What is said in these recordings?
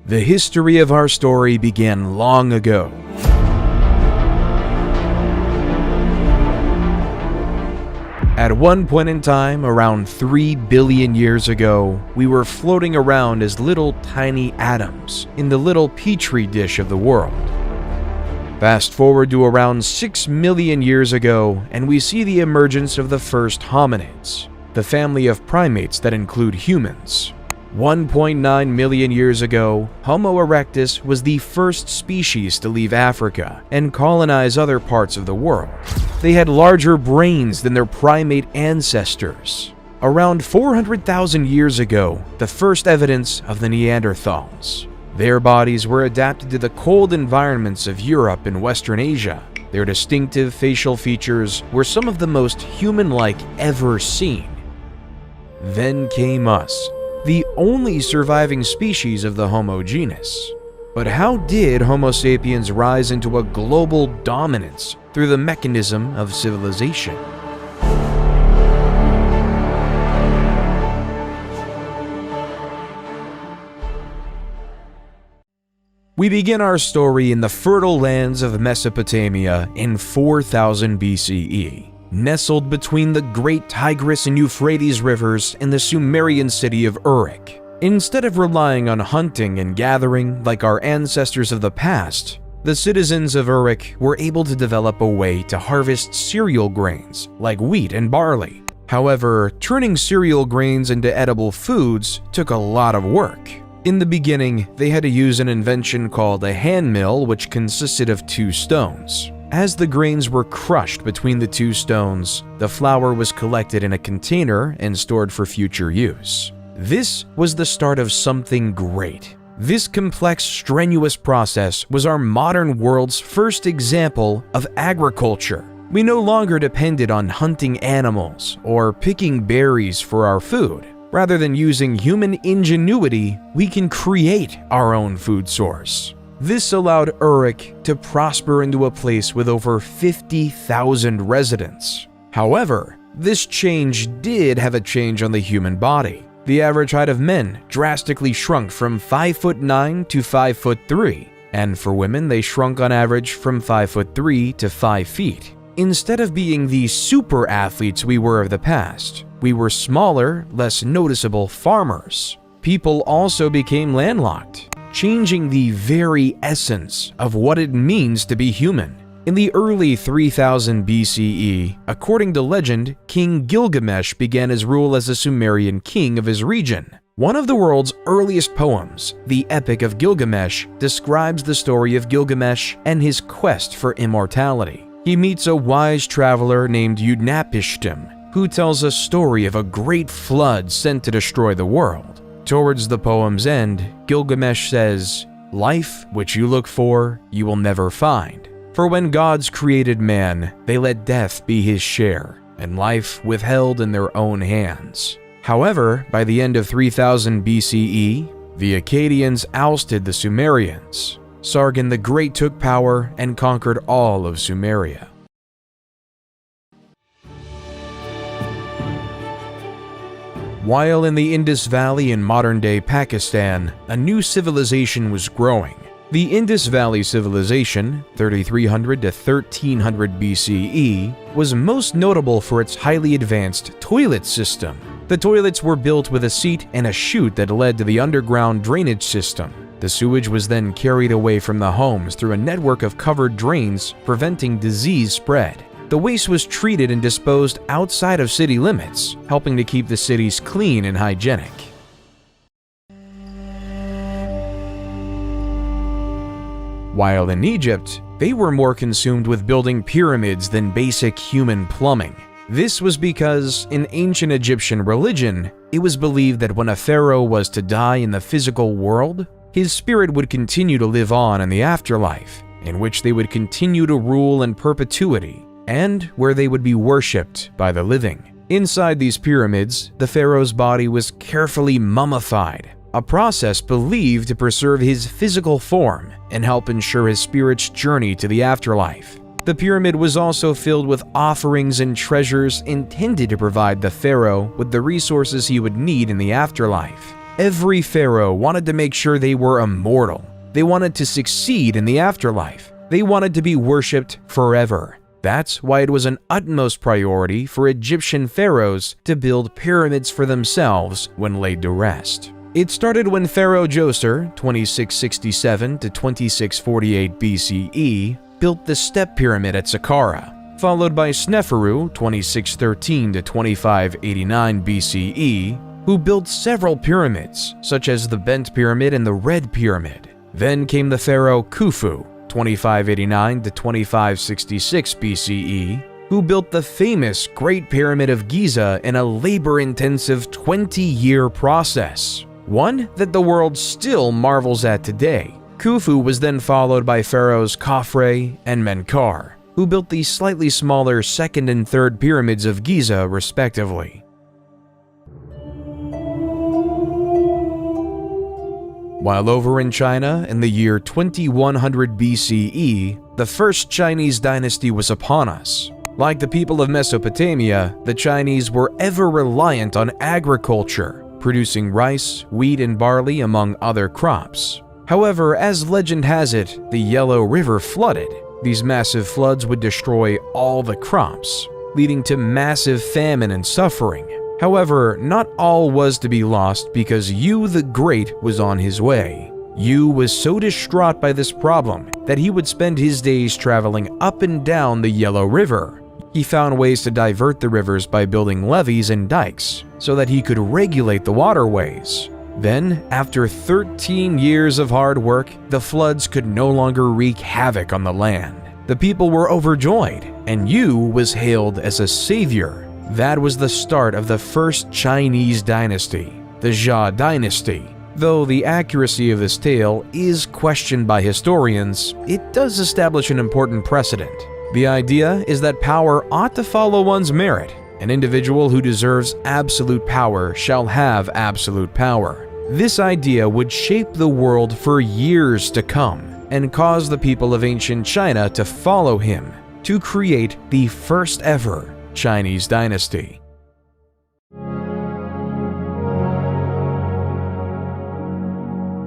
The history of our story began long ago. At one point in time, around 3 billion years ago, we were floating around as little tiny atoms in the little Petri dish of the world. Fast forward to around 6 million years ago, and we see the emergence of the first hominids, the family of primates that include humans. 1.9 million years ago, Homo erectus was the first species to leave Africa and colonize other parts of the world. They had larger brains than their primate ancestors. Around 400,000 years ago, the first evidence of the Neanderthals. Their bodies were adapted to the cold environments of Europe and Western Asia. Their distinctive facial features were some of the most human-like ever seen. Then came us, the only surviving species of the Homo genus. But how did Homo sapiens rise into a global dominance through the mechanism of civilization? We begin our story in the fertile lands of Mesopotamia in 4000 BCE. Nestled between the great Tigris and Euphrates rivers in the Sumerian city of Uruk. Instead of relying on hunting and gathering like our ancestors of the past, the citizens of Uruk were able to develop a way to harvest cereal grains like wheat and barley. However, turning cereal grains into edible foods took a lot of work. In the beginning, they had to use an invention called a hand mill, which consisted of 2 stones. As the grains were crushed between the 2 stones, the flour was collected in a container and stored for future use. This was the start of something great. This complex, strenuous process was our modern world's first example of agriculture. We no longer depended on hunting animals or picking berries for our food. Rather than using human ingenuity, we can create our own food source. This allowed Uruk to prosper into a place with over 50,000 residents. However, this change did have a change on the human body. The average height of men drastically shrunk from 5'9" to 5'3", and for women they shrunk on average from 5'3" to 5 feet. Instead of being the super athletes we were of the past, we were smaller, less noticeable farmers. People also became landlocked, changing the very essence of what it means to be human. In the early 3000 BCE, according to legend, King Gilgamesh began his rule as a Sumerian king of his region. One of the world's earliest poems, the Epic of Gilgamesh, describes the story of Gilgamesh and his quest for immortality. He meets a wise traveler named Utnapishtim, who tells a story of a great flood sent to destroy the world. Towards the poem's end, Gilgamesh says, "Life which you look for, you will never find. For when gods created man, they let death be his share, and life withheld in their own hands." However, by the end of 3000 BCE, the Akkadians ousted the Sumerians. Sargon the Great took power and conquered all of Sumeria. While in the Indus Valley in modern-day Pakistan, a new civilization was growing. The Indus Valley Civilization, 3300 to 1300 BCE, was most notable for its highly advanced toilet system. The toilets were built with a seat and a chute that led to the underground drainage system. The sewage was then carried away from the homes through a network of covered drains, preventing disease spread. The waste was treated and disposed outside of city limits, helping to keep the cities clean and hygienic. While in Egypt, they were more consumed with building pyramids than basic human plumbing. This was because, in ancient Egyptian religion, it was believed that when a pharaoh was to die in the physical world, his spirit would continue to live on in the afterlife, in which they would continue to rule in perpetuity, and where they would be worshipped by the living. Inside these pyramids, the pharaoh's body was carefully mummified, a process believed to preserve his physical form and help ensure his spirit's journey to the afterlife. The pyramid was also filled with offerings and treasures intended to provide the pharaoh with the resources he would need in the afterlife. Every pharaoh wanted to make sure they were immortal. They wanted to succeed in the afterlife. They wanted to be worshipped forever. That's why it was an utmost priority for Egyptian pharaohs to build pyramids for themselves when laid to rest. It started when Pharaoh Djoser, 2667 to 2648 BCE, built the Step Pyramid at Saqqara, followed by Sneferu, 2613 to 2589 BCE, who built several pyramids, such as the Bent Pyramid and the Red Pyramid. Then came the pharaoh Khufu, 2589 to 2566 BCE, who built the famous Great Pyramid of Giza in a labor-intensive 20-year process, one that the world still marvels at today. Khufu was then followed by pharaohs Khafre and Menkaure, who built the slightly smaller second and third pyramids of Giza respectively. While over in China in the year 2100 BCE, the first Chinese dynasty was upon us. Like the people of Mesopotamia, the Chinese were ever reliant on agriculture, producing rice, wheat, and barley among other crops. However, as legend has it, the Yellow River flooded. These massive floods would destroy all the crops, leading to massive famine and suffering. However, not all was to be lost because Yu the Great was on his way. Yu was so distraught by this problem that he would spend his days traveling up and down the Yellow River. He found ways to divert the rivers by building levees and dikes so that he could regulate the waterways. Then, after 13 years of hard work, the floods could no longer wreak havoc on the land. The people were overjoyed, and Yu was hailed as a savior. That was the start of the first Chinese dynasty, the Jia dynasty. Though the accuracy of this tale is questioned by historians, it does establish an important precedent. The idea is that power ought to follow one's merit. An individual who deserves absolute power shall have absolute power. This idea would shape the world for years to come and cause the people of ancient China to follow him to create the first ever Chinese dynasty.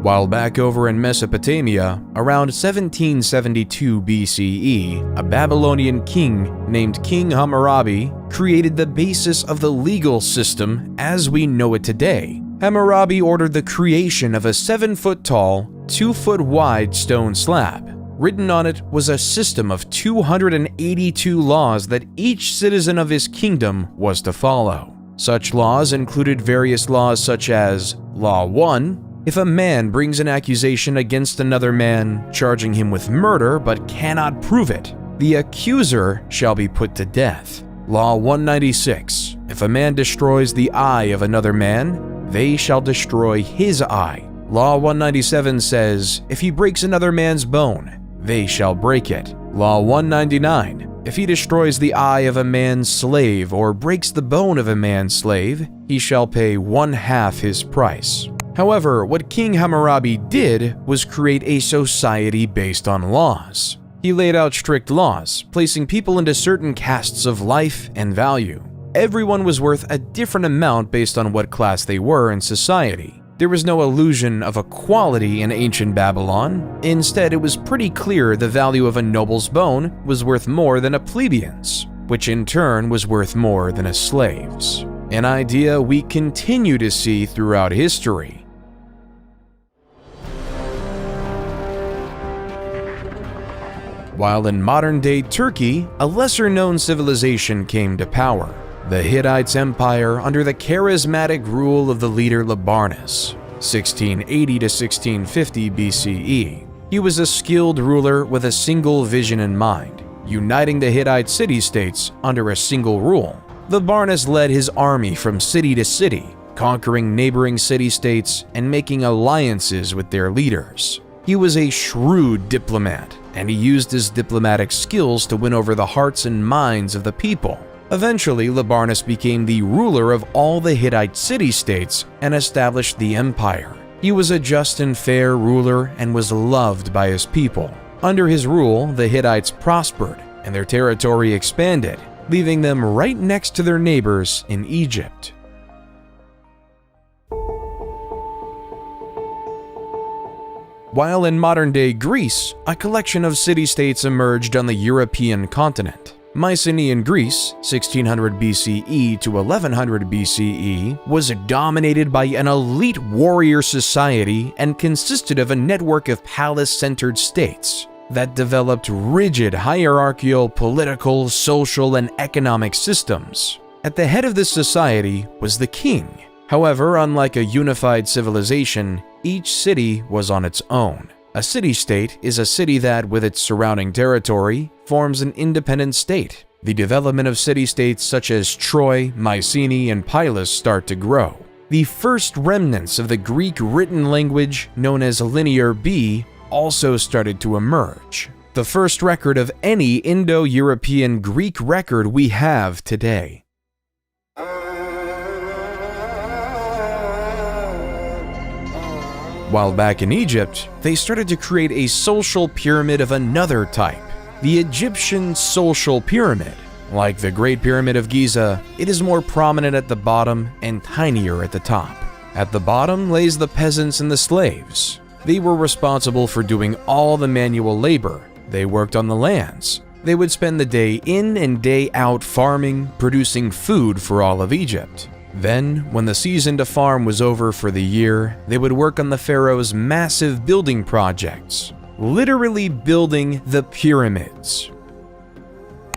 While back over in Mesopotamia, around 1772 BCE, a Babylonian king named King Hammurabi created the basis of the legal system as we know it today. Hammurabi ordered the creation of a 7-foot-tall, 2-foot-wide stone slab. Written on it was a system of 282 laws that each citizen of his kingdom was to follow. Such laws included various laws such as Law 1. If a man brings an accusation against another man, charging him with murder but cannot prove it, the accuser shall be put to death. Law 196. If a man destroys the eye of another man, they shall destroy his eye. Law 197 says, if he breaks another man's bone, they shall break it. Law 199. If he destroys the eye of a man's slave or breaks the bone of a man's slave, he shall pay 1/2 his price. However, what King Hammurabi did was create a society based on laws. He laid out strict laws, placing people into certain castes of life and value. Everyone was worth a different amount based on what class they were in society. There was no illusion of equality in ancient Babylon. Instead, it was pretty clear the value of a noble's bone was worth more than a plebeian's, which in turn was worth more than a slave's. An idea we continue to see throughout history. While in modern-day Turkey, a lesser-known civilization came to power. The Hittites Empire under the charismatic rule of the leader Labarnus, 1680 to 1650 BCE. He was a skilled ruler with a single vision in mind, uniting the Hittite city-states under a single rule. Labarnus led his army from city to city, conquering neighboring city-states and making alliances with their leaders. He was a shrewd diplomat, and he used his diplomatic skills to win over the hearts and minds of the people. Eventually, Labarnus became the ruler of all the Hittite city-states and established the empire. He was a just and fair ruler and was loved by his people. Under his rule, the Hittites prospered and their territory expanded, leaving them right next to their neighbors in Egypt. while in modern-day Greece, a collection of city-states emerged on the European continent. Mycenaean Greece, 1600 BCE to 1100 BCE, was dominated by an elite warrior society and consisted of a network of palace-centered states that developed rigid hierarchical, political, social, and economic systems. At the head of this society was the king. However, unlike a unified civilization, each city was on its own. A city-state is a city that, with its surrounding territory, forms an independent state. The development of city-states such as Troy, Mycenae, and Pylos start to grow. The first remnants of the Greek written language, known as Linear B, also started to emerge. The first record of any Indo-European Greek record we have today. While back in Egypt, they started to create a social pyramid of another type, the Egyptian social pyramid. Like the Great Pyramid of Giza, it is more prominent at the bottom and tinier at the top. At the bottom lays the peasants and the slaves. They were responsible for doing all the manual labor. They worked on the lands. They would spend the day in and day out farming, producing food for all of Egypt. Then, when the season to farm was over for the year, they would work on the pharaoh's massive building projects, literally building the pyramids.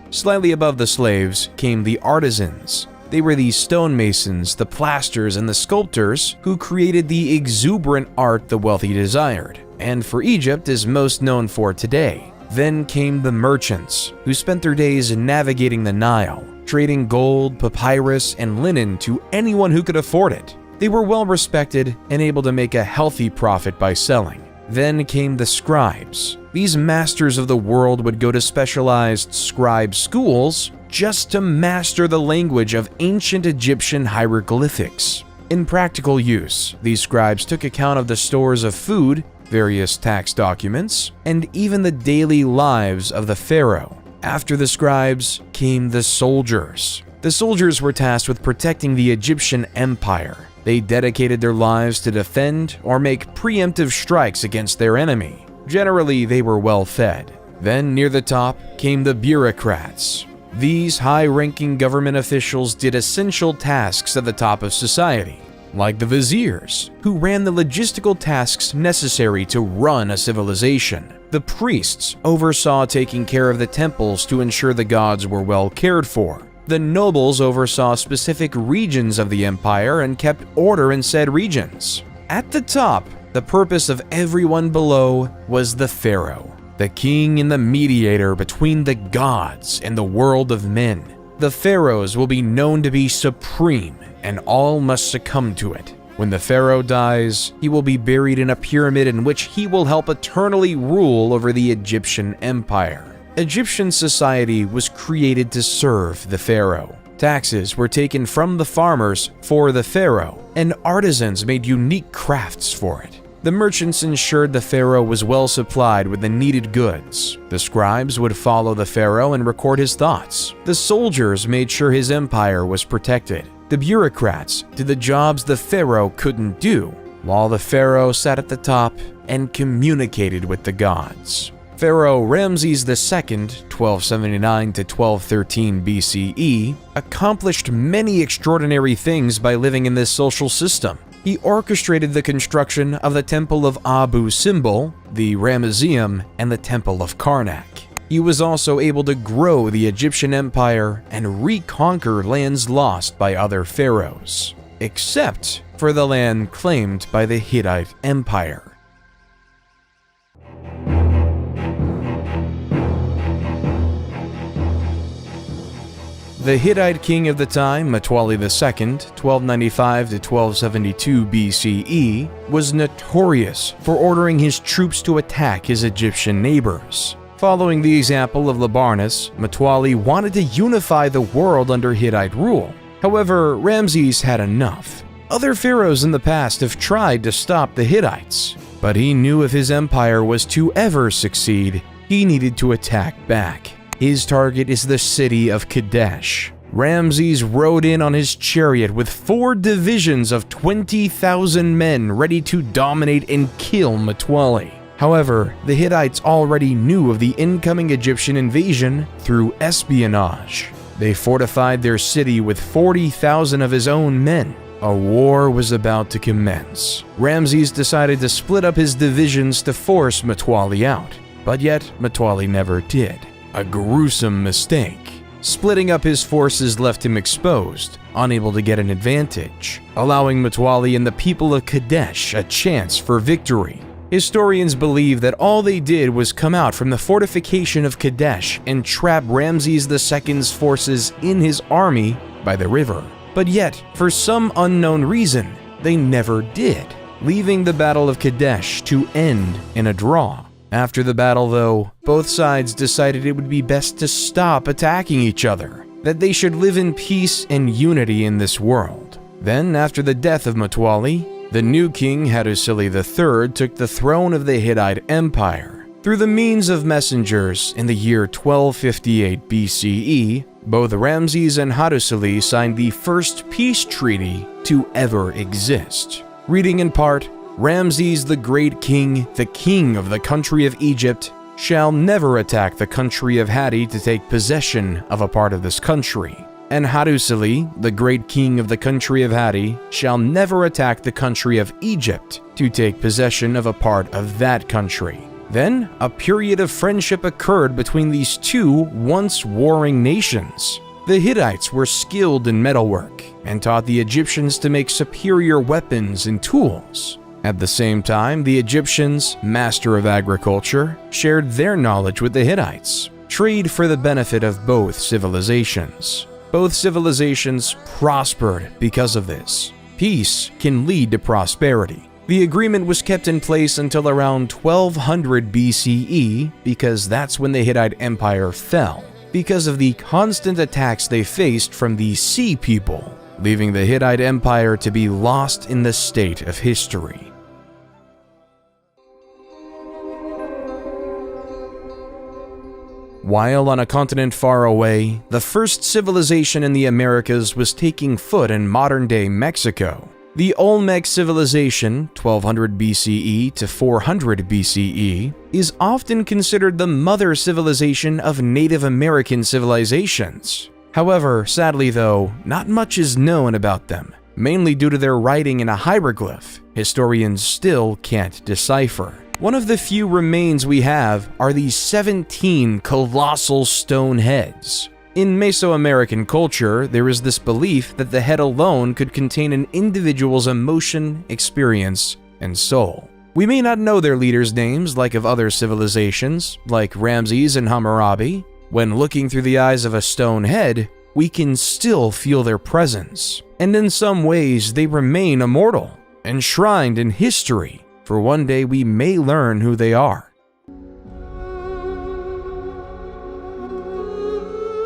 Slightly above the slaves came the artisans. They were the stonemasons, the plasters, and the sculptors who created the exuberant art the wealthy desired, and for Egypt is most known for today. Then came the merchants, who spent their days navigating the Nile, trading gold, papyrus, and linen to anyone who could afford it. They were well respected and able to make a healthy profit by selling. Then came the scribes. These masters of the world would go to specialized scribe schools just to master the language of ancient Egyptian hieroglyphics. In practical use, these scribes took account of the stores of food, various tax documents, and even the daily lives of the pharaoh. After the scribes came the soldiers. The soldiers were tasked with protecting the Egyptian empire. They dedicated their lives to defend or make preemptive strikes against their enemy. Generally, they were well fed. Then, near the top, came the bureaucrats. These high-ranking government officials did essential tasks at the top of society, like the viziers, who ran the logistical tasks necessary to run a civilization. The priests oversaw taking care of the temples to ensure the gods were well cared for. The nobles oversaw specific regions of the empire and kept order in said regions. At the top, the purpose of everyone below was the pharaoh, the king and the mediator between the gods and the world of men. The pharaohs will be known to be supreme, and all must succumb to it. When the pharaoh dies, he will be buried in a pyramid in which he will help eternally rule over the Egyptian empire. Egyptian society was created to serve the pharaoh. Taxes were taken from the farmers for the pharaoh, and artisans made unique crafts for it. The merchants ensured the pharaoh was well supplied with the needed goods. The scribes would follow the pharaoh and record his thoughts. The soldiers made sure his empire was protected. The bureaucrats did the jobs the pharaoh couldn't do, while the pharaoh sat at the top and communicated with the gods. Pharaoh Ramses II, 1279 to 1213 BCE, accomplished many extraordinary things by living in this social system. He orchestrated the construction of the Temple of Abu Simbel, the Ramesseum, and the Temple of Karnak. He was also able to grow the Egyptian empire and reconquer lands lost by other pharaohs, except for the land claimed by the Hittite Empire. The Hittite king of the time, Mtwali II, 1295 to 1272 BCE, was notorious for ordering his troops to attack his Egyptian neighbors. Following the example of Labarnus, Mtwali wanted to unify the world under Hittite rule. However, Ramses had enough. Other pharaohs in the past have tried to stop the Hittites, but he knew if his empire was to ever succeed, he needed to attack back. His target is the city of Kadesh. Ramses rode in on his chariot with 4 divisions of 20,000 men ready to dominate and kill Mtwali. However, the Hittites already knew of the incoming Egyptian invasion through espionage. They fortified their city with 40,000 of his own men. A war was about to commence. Ramses decided to split up his divisions to force Mutawalli out, but yet Mutawalli never did. A gruesome mistake. Splitting up his forces left him exposed, unable to get an advantage, allowing Mutawalli and the people of Kadesh a chance for victory. Historians believe that all they did was come out from the fortification of Kadesh and trap Ramses II's forces in his army by the river. But yet, for some unknown reason, they never did, leaving the Battle of Kadesh to end in a draw. After the battle, though, both sides decided it would be best to stop attacking each other, that they should live in peace and unity in this world. Then, after the death of Mutawalli, the new king Hattusili III took the throne of the Hittite Empire. Through the means of messengers in the year 1258 BCE, both Ramses and Hattusili signed the first peace treaty to ever exist. Reading in part, Ramses the great king, the king of the country of Egypt, shall never attack the country of Hatti to take possession of a part of this country. And Hattusili, the great king of the country of Hatti, shall never attack the country of Egypt to take possession of a part of that country. Then, a period of friendship occurred between these two once warring nations. The Hittites were skilled in metalwork and taught the Egyptians to make superior weapons and tools. At the same time, the Egyptians, master of agriculture, shared their knowledge with the Hittites. Trade for the benefit of both civilizations. Both civilizations prospered because of this. Peace can lead to prosperity. The agreement was kept in place until around 1200 BCE because that's when the Hittite Empire fell, because of the constant attacks they faced from the Sea People, leaving the Hittite Empire to be lost in the state of history. While on a continent far away, the first civilization in the Americas was taking foot in modern-day Mexico. The Olmec civilization, 1200 BCE to 400 BCE, is often considered the mother civilization of Native American civilizations. However, sadly though, not much is known about them, mainly due to their writing in a hieroglyph historians still can't decipher. One of the few remains we have are these 17 colossal stone heads. In Mesoamerican culture, there is this belief that the head alone could contain an individual's emotion, experience, and soul. We may not know their leaders' names like of other civilizations, like Ramses and Hammurabi. When looking through the eyes of a stone head, we can still feel their presence. And in some ways, they remain immortal, enshrined in history, for one day we may learn who they are.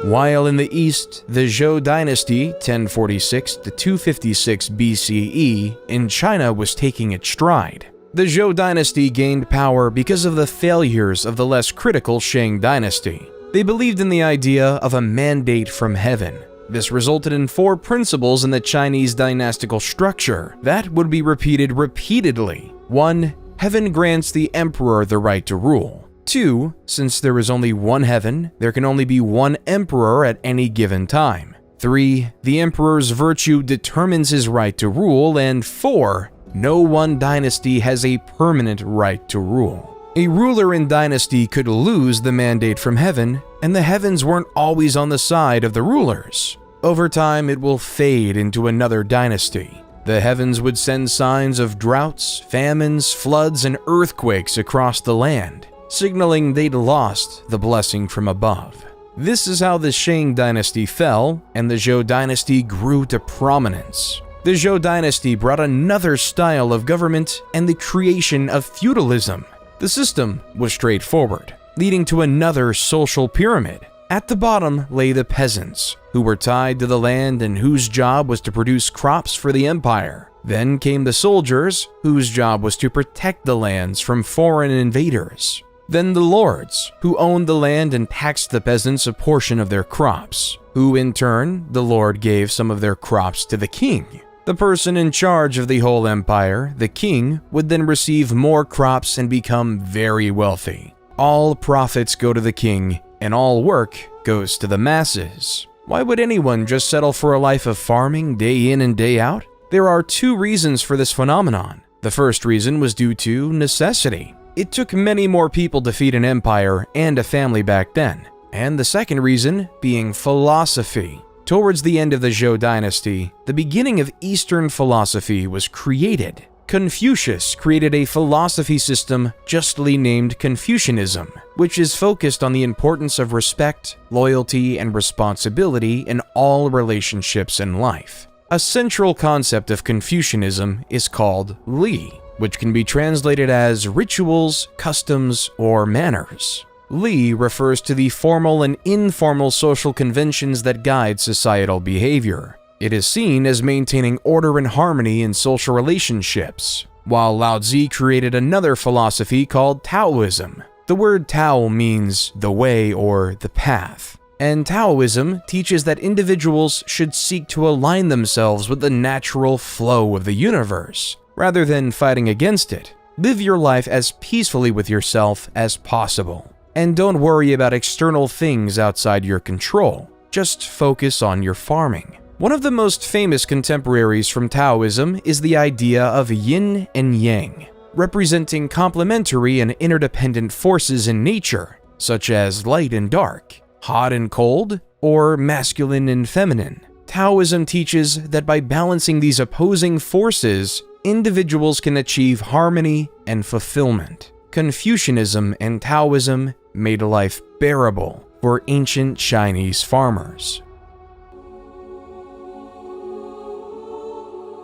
While in the east, the Zhou dynasty, 1046 to 256 BCE, in China was taking its stride. The Zhou dynasty gained power because of the failures of the less critical Shang dynasty. They believed in the idea of a mandate from heaven. This resulted in 4 principles in the Chinese dynastical structure that would be repeated repeatedly. 1. Heaven grants the emperor the right to rule. 2. Since there is only one heaven, there can only be one emperor at any given time. 3. The emperor's virtue determines his right to rule. And 4. No one dynasty has a permanent right to rule. A ruler in dynasty could lose the mandate from heaven, and the heavens weren't always on the side of the rulers. Over time, it will fade into another dynasty. The heavens would send signs of droughts, famines, floods, and earthquakes across the land, signaling they'd lost the blessing from above. This is how the Shang dynasty fell, and the Zhou dynasty grew to prominence. The Zhou dynasty brought another style of government and the creation of feudalism. The system was straightforward, leading to another social pyramid. At the bottom lay the peasants, who were tied to the land and whose job was to produce crops for the empire. Then came the soldiers, whose job was to protect the lands from foreign invaders. Then the lords, who owned the land and taxed the peasants a portion of their crops, who in turn, the lord gave some of their crops to the king. The person in charge of the whole empire, the king, would then receive more crops and become very wealthy. All profits go to the king, and all work goes to the masses. Why would anyone just settle for a life of farming day in and day out? There are two reasons for this phenomenon. The first reason was due to necessity. It took many more people to feed an empire and a family back then. And the second reason being philosophy. Towards the end of the Zhou dynasty, the beginning of Eastern philosophy was created. Confucius created a philosophy system justly named Confucianism, which is focused on the importance of respect, loyalty, and responsibility in all relationships in life. A central concept of Confucianism is called Li, which can be translated as rituals, customs, or manners. Li refers to the formal and informal social conventions that guide societal behavior. It is seen as maintaining order and harmony in social relationships, while Lao Tzu created another philosophy called Taoism. The word Tao means the way or the path, and Taoism teaches that individuals should seek to align themselves with the natural flow of the universe, rather than fighting against it. Live your life as peacefully with yourself as possible. And don't worry about external things outside your control. Just focus on your farming. One of the most famous contemporaries from Taoism is the idea of yin and yang, representing complementary and interdependent forces in nature, such as light and dark, hot and cold, or masculine and feminine. Taoism teaches that by balancing these opposing forces, individuals can achieve harmony and fulfillment. Confucianism and Taoism made life bearable for ancient Chinese farmers.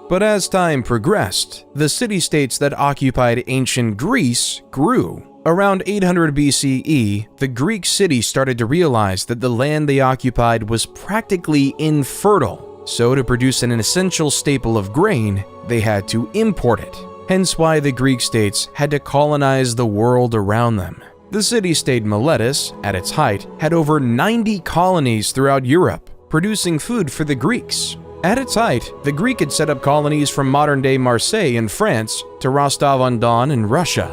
But as time progressed, the city-states that occupied ancient Greece grew. Around 800 BCE, the Greek city started to realize that the land they occupied was practically infertile, so to produce an essential staple of grain, they had to import it. Hence why the Greek states had to colonize the world around them. The city-state Miletus, at its height, had over 90 colonies throughout Europe, producing food for the Greeks. At its height, the Greek had set up colonies from modern-day Marseille in France to Rostov-on-Don in Russia.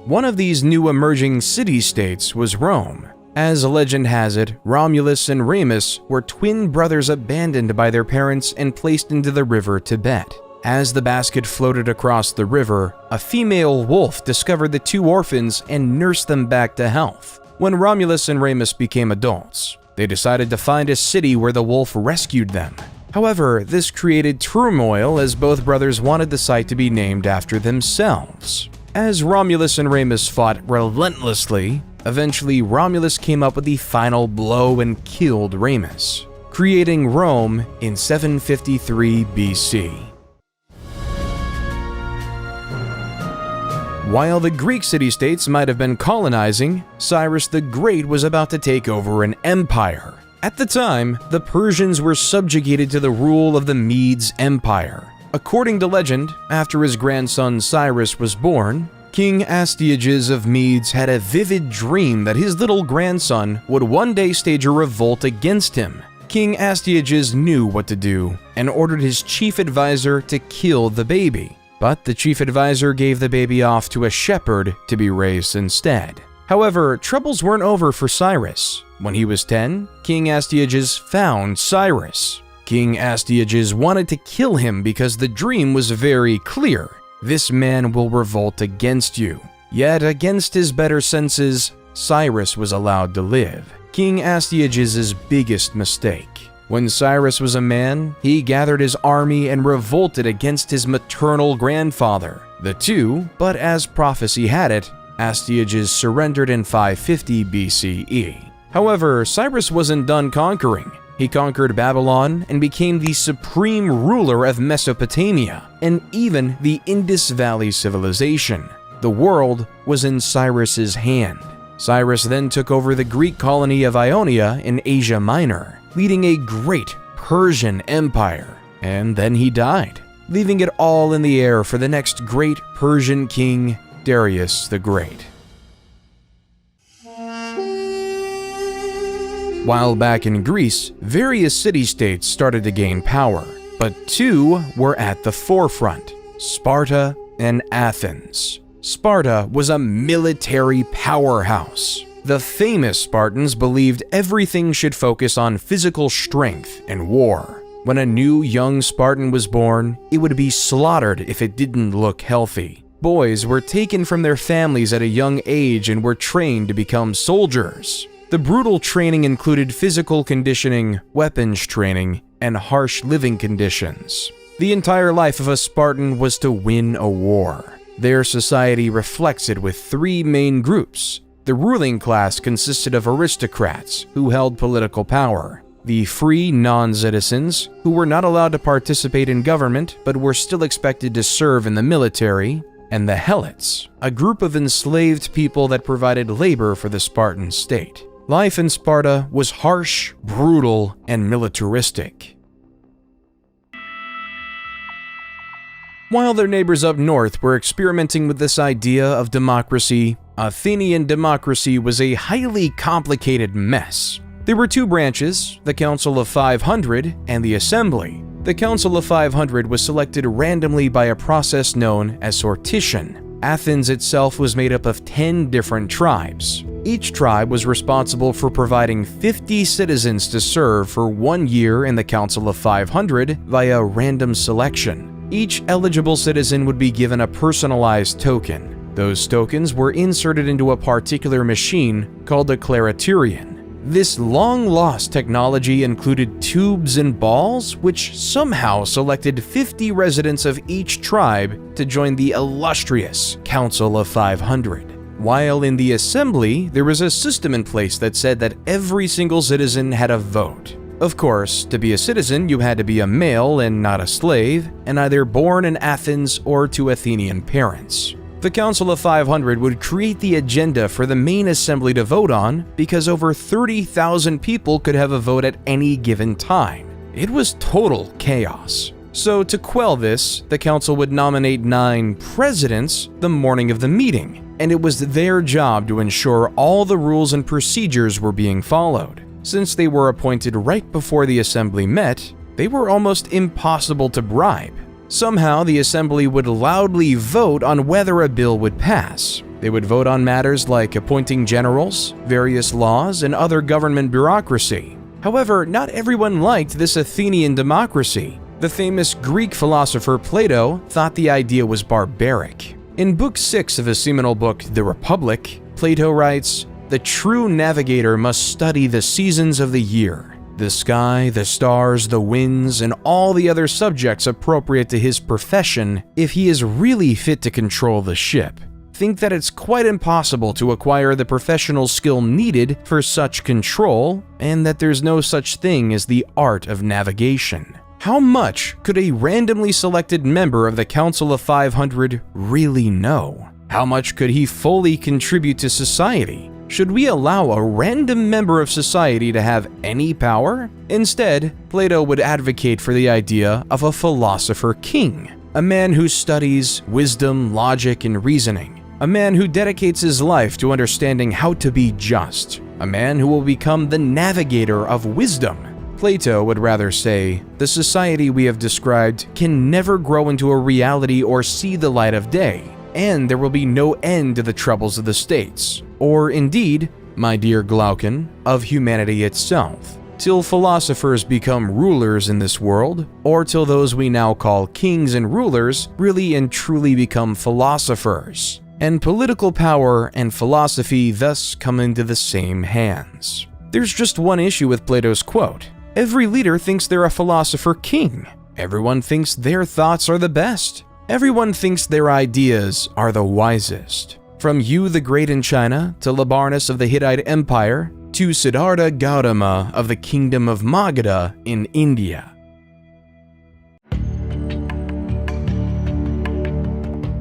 One of these new emerging city-states was Rome. As legend has it, Romulus and Remus were twin brothers abandoned by their parents and placed into the river Tibet. As the basket floated across the river, a female wolf discovered the two orphans and nursed them back to health. When Romulus and Remus became adults, they decided to find a city where the wolf rescued them. However, this created turmoil as both brothers wanted the site to be named after themselves. As Romulus and Remus fought relentlessly, eventually Romulus came up with the final blow and killed Remus, creating Rome in 753 BC. While the Greek city-states might have been colonizing, Cyrus the Great was about to take over an empire. At the time, the Persians were subjugated to the rule of the Medes Empire. According to legend, after his grandson Cyrus was born, King Astyages of Medes had a vivid dream that his little grandson would one day stage a revolt against him. King Astyages knew what to do and ordered his chief advisor to kill the baby. But the chief advisor gave the baby off to a shepherd to be raised instead. However, troubles weren't over for Cyrus. When he was 10, King Astyages found Cyrus. King Astyages wanted to kill him because the dream was very clear. This man will revolt against you. Yet, against his better senses, Cyrus was allowed to live. King Astyages' biggest mistake. When Cyrus was a man, he gathered his army and revolted against his maternal grandfather. The two, but as prophecy had it, Astyages surrendered in 550 BCE. However, Cyrus wasn't done conquering. He conquered Babylon and became the supreme ruler of Mesopotamia and even the Indus Valley civilization. The world was in Cyrus's hand. Cyrus then took over the Greek colony of Ionia in Asia Minor, leading a great Persian empire, and then he died, leaving it all in the air for the next great Persian king, Darius the Great. While back in Greece, various city-states started to gain power, but two were at the forefront: Sparta and Athens. Sparta was a military powerhouse. The famous Spartans believed everything should focus on physical strength and war. When a new young Spartan was born, it would be slaughtered if it didn't look healthy. Boys were taken from their families at a young age and were trained to become soldiers. The brutal training included physical conditioning, weapons training, and harsh living conditions. The entire life of a Spartan was to win a war. Their society reflects it with three main groups. The ruling class consisted of aristocrats who held political power, the free non-citizens who were not allowed to participate in government but were still expected to serve in the military, and the helots, a group of enslaved people that provided labor for the Spartan state. Life in Sparta was harsh, brutal, and militaristic. While their neighbors up north were experimenting with this idea of democracy, Athenian democracy was a highly complicated mess. There were two branches, the Council of 500 and the Assembly. The Council of 500 was selected randomly by a process known as sortition. Athens itself was made up of 10 different tribes. Each tribe was responsible for providing 50 citizens to serve for 1 year in the Council of 500 via random selection. Each eligible citizen would be given a personalized token. Those tokens were inserted into a particular machine called a clariterion. This long-lost technology included tubes and balls, which somehow selected 50 residents of each tribe to join the illustrious Council of 500. While in the Assembly, there was a system in place that said that every single citizen had a vote. Of course, to be a citizen, you had to be a male and not a slave, and either born in Athens or to Athenian parents. The Council of 500 would create the agenda for the main assembly to vote on because over 30,000 people could have a vote at any given time. It was total chaos. So to quell this, the council would nominate 9 presidents the morning of the meeting, and it was their job to ensure all the rules and procedures were being followed. Since they were appointed right before the assembly met, they were almost impossible to bribe. Somehow, the assembly would loudly vote on whether a bill would pass. They would vote on matters like appointing generals, various laws, and other government bureaucracy. However, not everyone liked this Athenian democracy. The famous Greek philosopher Plato thought the idea was barbaric. In Book 6 of his seminal book, The Republic, Plato writes, "The true navigator must study the seasons of the year, the sky, the stars, the winds, and all the other subjects appropriate to his profession if he is really fit to control the ship. Think that it's quite impossible to acquire the professional skill needed for such control, and that there's no such thing as the art of navigation." How much could a randomly selected member of the Council of 500 really know? How much could he fully contribute to society? Should we allow a random member of society to have any power? Instead, Plato would advocate for the idea of a philosopher king, a man who studies wisdom, logic, and reasoning, a man who dedicates his life to understanding how to be just, a man who will become the navigator of wisdom. Plato would rather say, the society we have described can never grow into a reality or see the light of day, and there will be no end to the troubles of the states, or indeed, my dear Glaucon, of humanity itself, till philosophers become rulers in this world, or till those we now call kings and rulers really and truly become philosophers, and political power and philosophy thus come into the same hands. There's just one issue with Plato's quote. Every leader thinks they're a philosopher king. Everyone thinks their thoughts are the best. Everyone thinks their ideas are the wisest. From Yu the Great in China, to Labarnus of the Hittite Empire, to Siddhartha Gautama of the Kingdom of Magadha in India.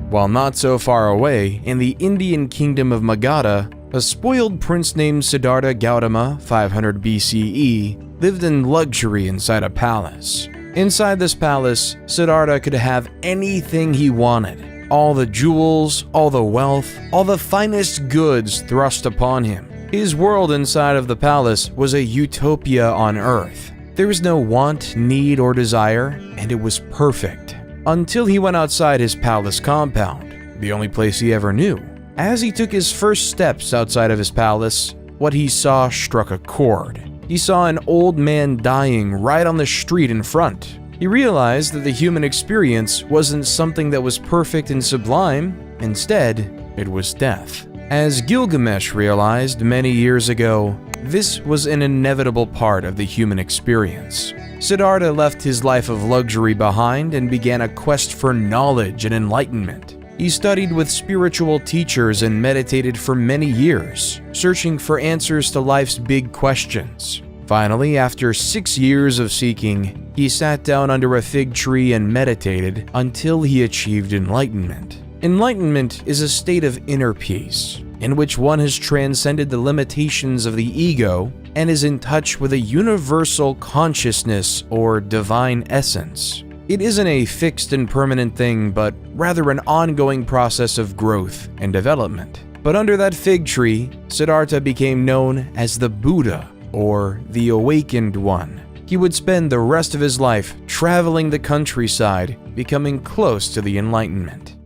While not so far away, in the Indian Kingdom of Magadha, a spoiled prince named Siddhartha Gautama, 500 BCE, lived in luxury inside a palace. Inside this palace, Siddhartha could have anything he wanted. All the jewels, all the wealth, all the finest goods thrust upon him. His world inside of the palace was a utopia on Earth. There was no want, need, or desire, and it was perfect. Until he went outside his palace compound, the only place he ever knew. As he took his first steps outside of his palace, what he saw struck a chord. He saw an old man dying right on the street in front. He realized that the human experience wasn't something that was perfect and sublime. Instead, it was death. As Gilgamesh realized many years ago, this was an inevitable part of the human experience. Siddhartha left his life of luxury behind and began a quest for knowledge and enlightenment. He studied with spiritual teachers and meditated for many years, searching for answers to life's big questions. Finally, after 6 years of seeking, he sat down under a fig tree and meditated until he achieved enlightenment. Enlightenment is a state of inner peace, in which one has transcended the limitations of the ego and is in touch with a universal consciousness or divine essence. It isn't a fixed and permanent thing, but rather an ongoing process of growth and development. But under that fig tree, Siddhartha became known as the Buddha, or the Awakened One. He would spend the rest of his life traveling the countryside, becoming close to the Enlightenment.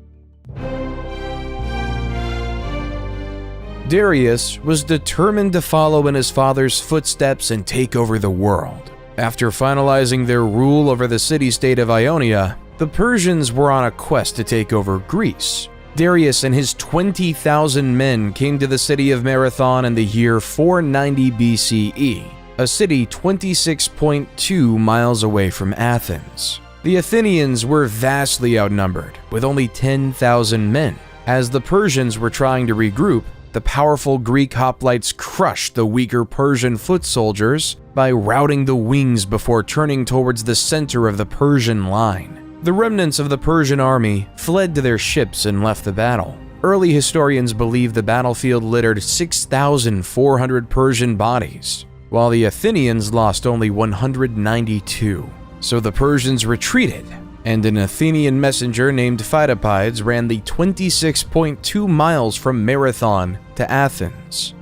Darius was determined to follow in his father's footsteps and take over the world. After finalizing their rule over the city-state of Ionia, the Persians were on a quest to take over Greece. Darius and his 20,000 men came to the city of Marathon in the year 490 BCE, a city 26.2 miles away from Athens. The Athenians were vastly outnumbered, with only 10,000 men. As the Persians were trying to regroup, the powerful Greek hoplites crushed the weaker Persian foot soldiers by routing the wings before turning towards the center of the Persian line. The remnants of the Persian army fled to their ships and left the battle. Early historians believe the battlefield littered 6,400 Persian bodies, while the Athenians lost only 192. So the Persians retreated, and an Athenian messenger named Pheidippides ran the 26.2 miles from Marathon to Athens,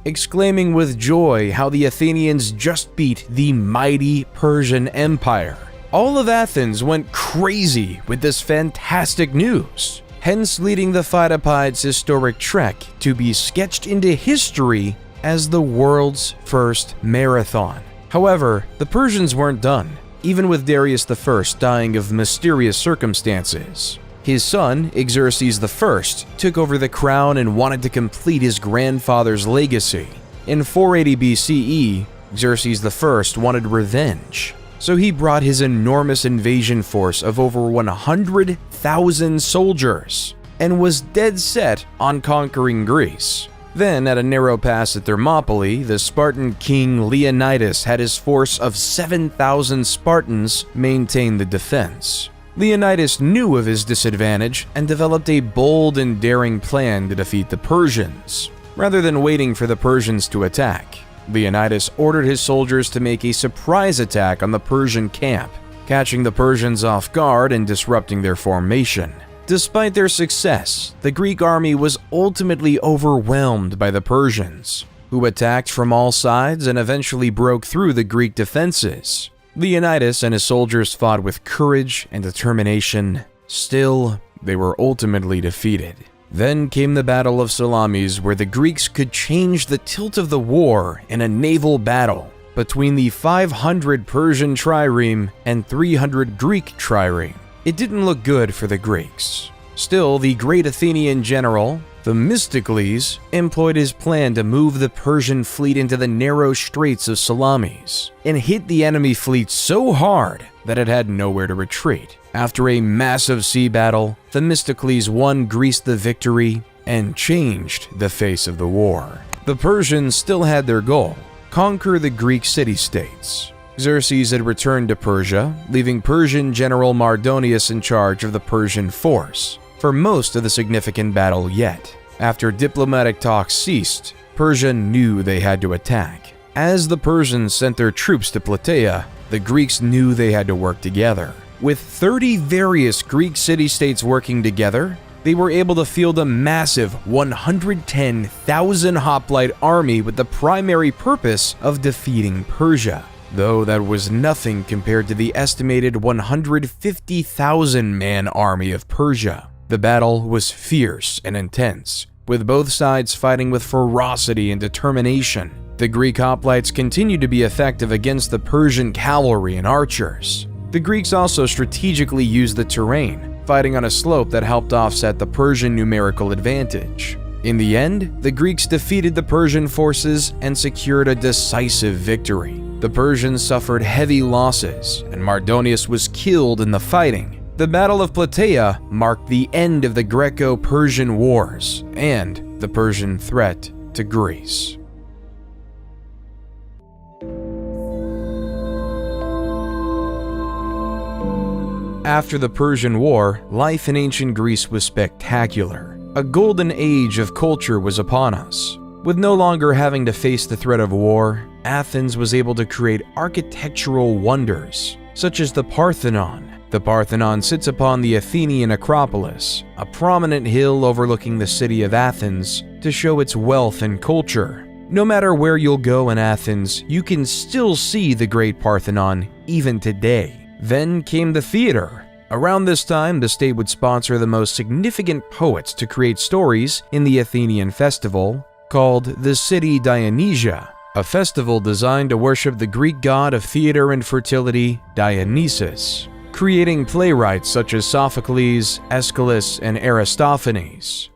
exclaiming with joy how the Athenians just beat the mighty Persian Empire. All of Athens went crazy with this fantastic news, hence leading the Pheidippides' historic trek to be sketched into history as the world's first marathon. However, the Persians weren't done, even with Darius I dying of mysterious circumstances. His son, Xerxes I, took over the crown and wanted to complete his grandfather's legacy. In 480 BCE, Xerxes I wanted revenge, so he brought his enormous invasion force of over 100,000 soldiers and was dead set on conquering Greece. Then, at a narrow pass at Thermopylae, the Spartan king Leonidas had his force of 7,000 Spartans maintain the defense. Leonidas knew of his disadvantage and developed a bold and daring plan to defeat the Persians. Rather than waiting for the Persians to attack, Leonidas ordered his soldiers to make a surprise attack on the Persian camp, catching the Persians off guard and disrupting their formation. Despite their success, the Greek army was ultimately overwhelmed by the Persians, who attacked from all sides and eventually broke through the Greek defenses. Leonidas and his soldiers fought with courage and determination. Still, they were ultimately defeated. Then came the Battle of Salamis, where the Greeks could change the tilt of the war in a naval battle between the 500 Persian trireme and 300 Greek trireme. It didn't look good for the Greeks. Still, the great Athenian general, Themistocles, employed his plan to move the Persian fleet into the narrow straits of Salamis and hit the enemy fleet so hard that it had nowhere to retreat. After a massive sea battle, Themistocles won Greece the victory and changed the face of the war. The Persians still had their goal: conquer the Greek city-states. Xerxes had returned to Persia, leaving Persian General Mardonius in charge of the Persian force for most of the significant battle yet. After diplomatic talks ceased, Persia knew they had to attack. As the Persians sent their troops to Plataea, the Greeks knew they had to work together. With 30 various Greek city-states working together, they were able to field a massive 110,000 hoplite army with the primary purpose of defeating Persia, though that was nothing compared to the estimated 150,000-man army of Persia. The battle was fierce and intense, with both sides fighting with ferocity and determination. The Greek hoplites continued to be effective against the Persian cavalry and archers. The Greeks also strategically used the terrain, fighting on a slope that helped offset the Persian numerical advantage. In the end, the Greeks defeated the Persian forces and secured a decisive victory. The Persians suffered heavy losses, and Mardonius was killed in the fighting. The Battle of Plataea marked the end of the Greco-Persian Wars and the Persian threat to Greece. After the Persian War, life in ancient Greece was spectacular. A golden age of culture was upon us. With no longer having to face the threat of war, Athens was able to create architectural wonders, such as the Parthenon. The Parthenon sits upon the Athenian Acropolis, a prominent hill overlooking the city of Athens, to show its wealth and culture. No matter where you'll go in Athens, you can still see the Great Parthenon even today. Then came the theater. Around this time, the state would sponsor the most significant poets to create stories in the Athenian festival, called the City Dionysia, a festival designed to worship the Greek god of theater and fertility, Dionysus, creating playwrights such as Sophocles, Aeschylus, and Aristophanes.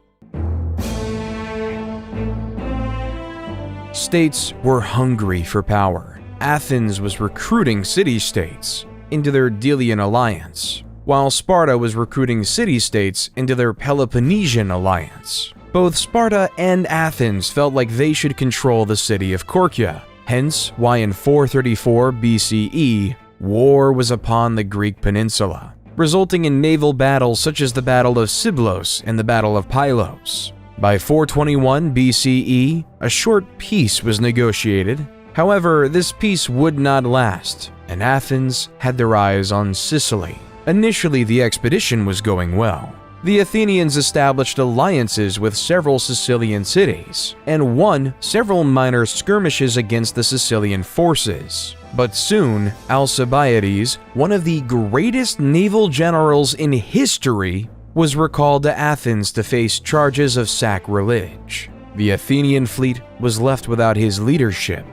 States were hungry for power. Athens was recruiting city-states into their Delian alliance, while Sparta was recruiting city-states into their Peloponnesian alliance. Both Sparta and Athens felt like they should control the city of Korkia, hence why in 434 BCE, war was upon the Greek peninsula, resulting in naval battles such as the Battle of Siblos and the Battle of Pylos. By 421 BCE, a short peace was negotiated. However, this peace would not last, and Athens had their eyes on Sicily. Initially, the expedition was going well. The Athenians established alliances with several Sicilian cities, and won several minor skirmishes against the Sicilian forces. But soon, Alcibiades, one of the greatest naval generals in history, was recalled to Athens to face charges of sacrilege. The Athenian fleet was left without his leadership.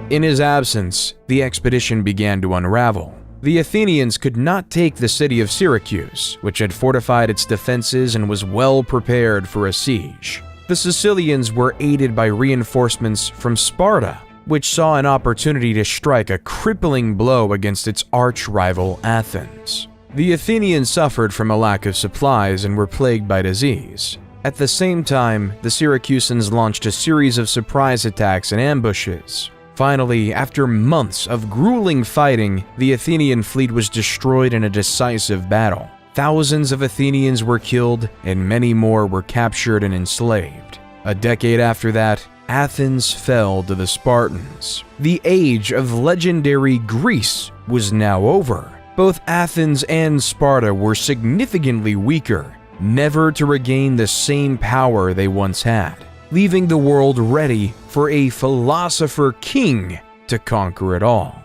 In his absence, the expedition began to unravel. The Athenians could not take the city of Syracuse, which had fortified its defenses and was well prepared for a siege. The Sicilians were aided by reinforcements from Sparta, which saw an opportunity to strike a crippling blow against its arch-rival Athens. The Athenians suffered from a lack of supplies and were plagued by disease. At the same time, the Syracusans launched a series of surprise attacks and ambushes. Finally, after months of grueling fighting, the Athenian fleet was destroyed in a decisive battle. Thousands of Athenians were killed, and many more were captured and enslaved. A decade after that, Athens fell to the Spartans. The age of legendary Greece was now over. Both Athens and Sparta were significantly weaker, never to regain the same power they once had, leaving the world ready for a philosopher king to conquer it all.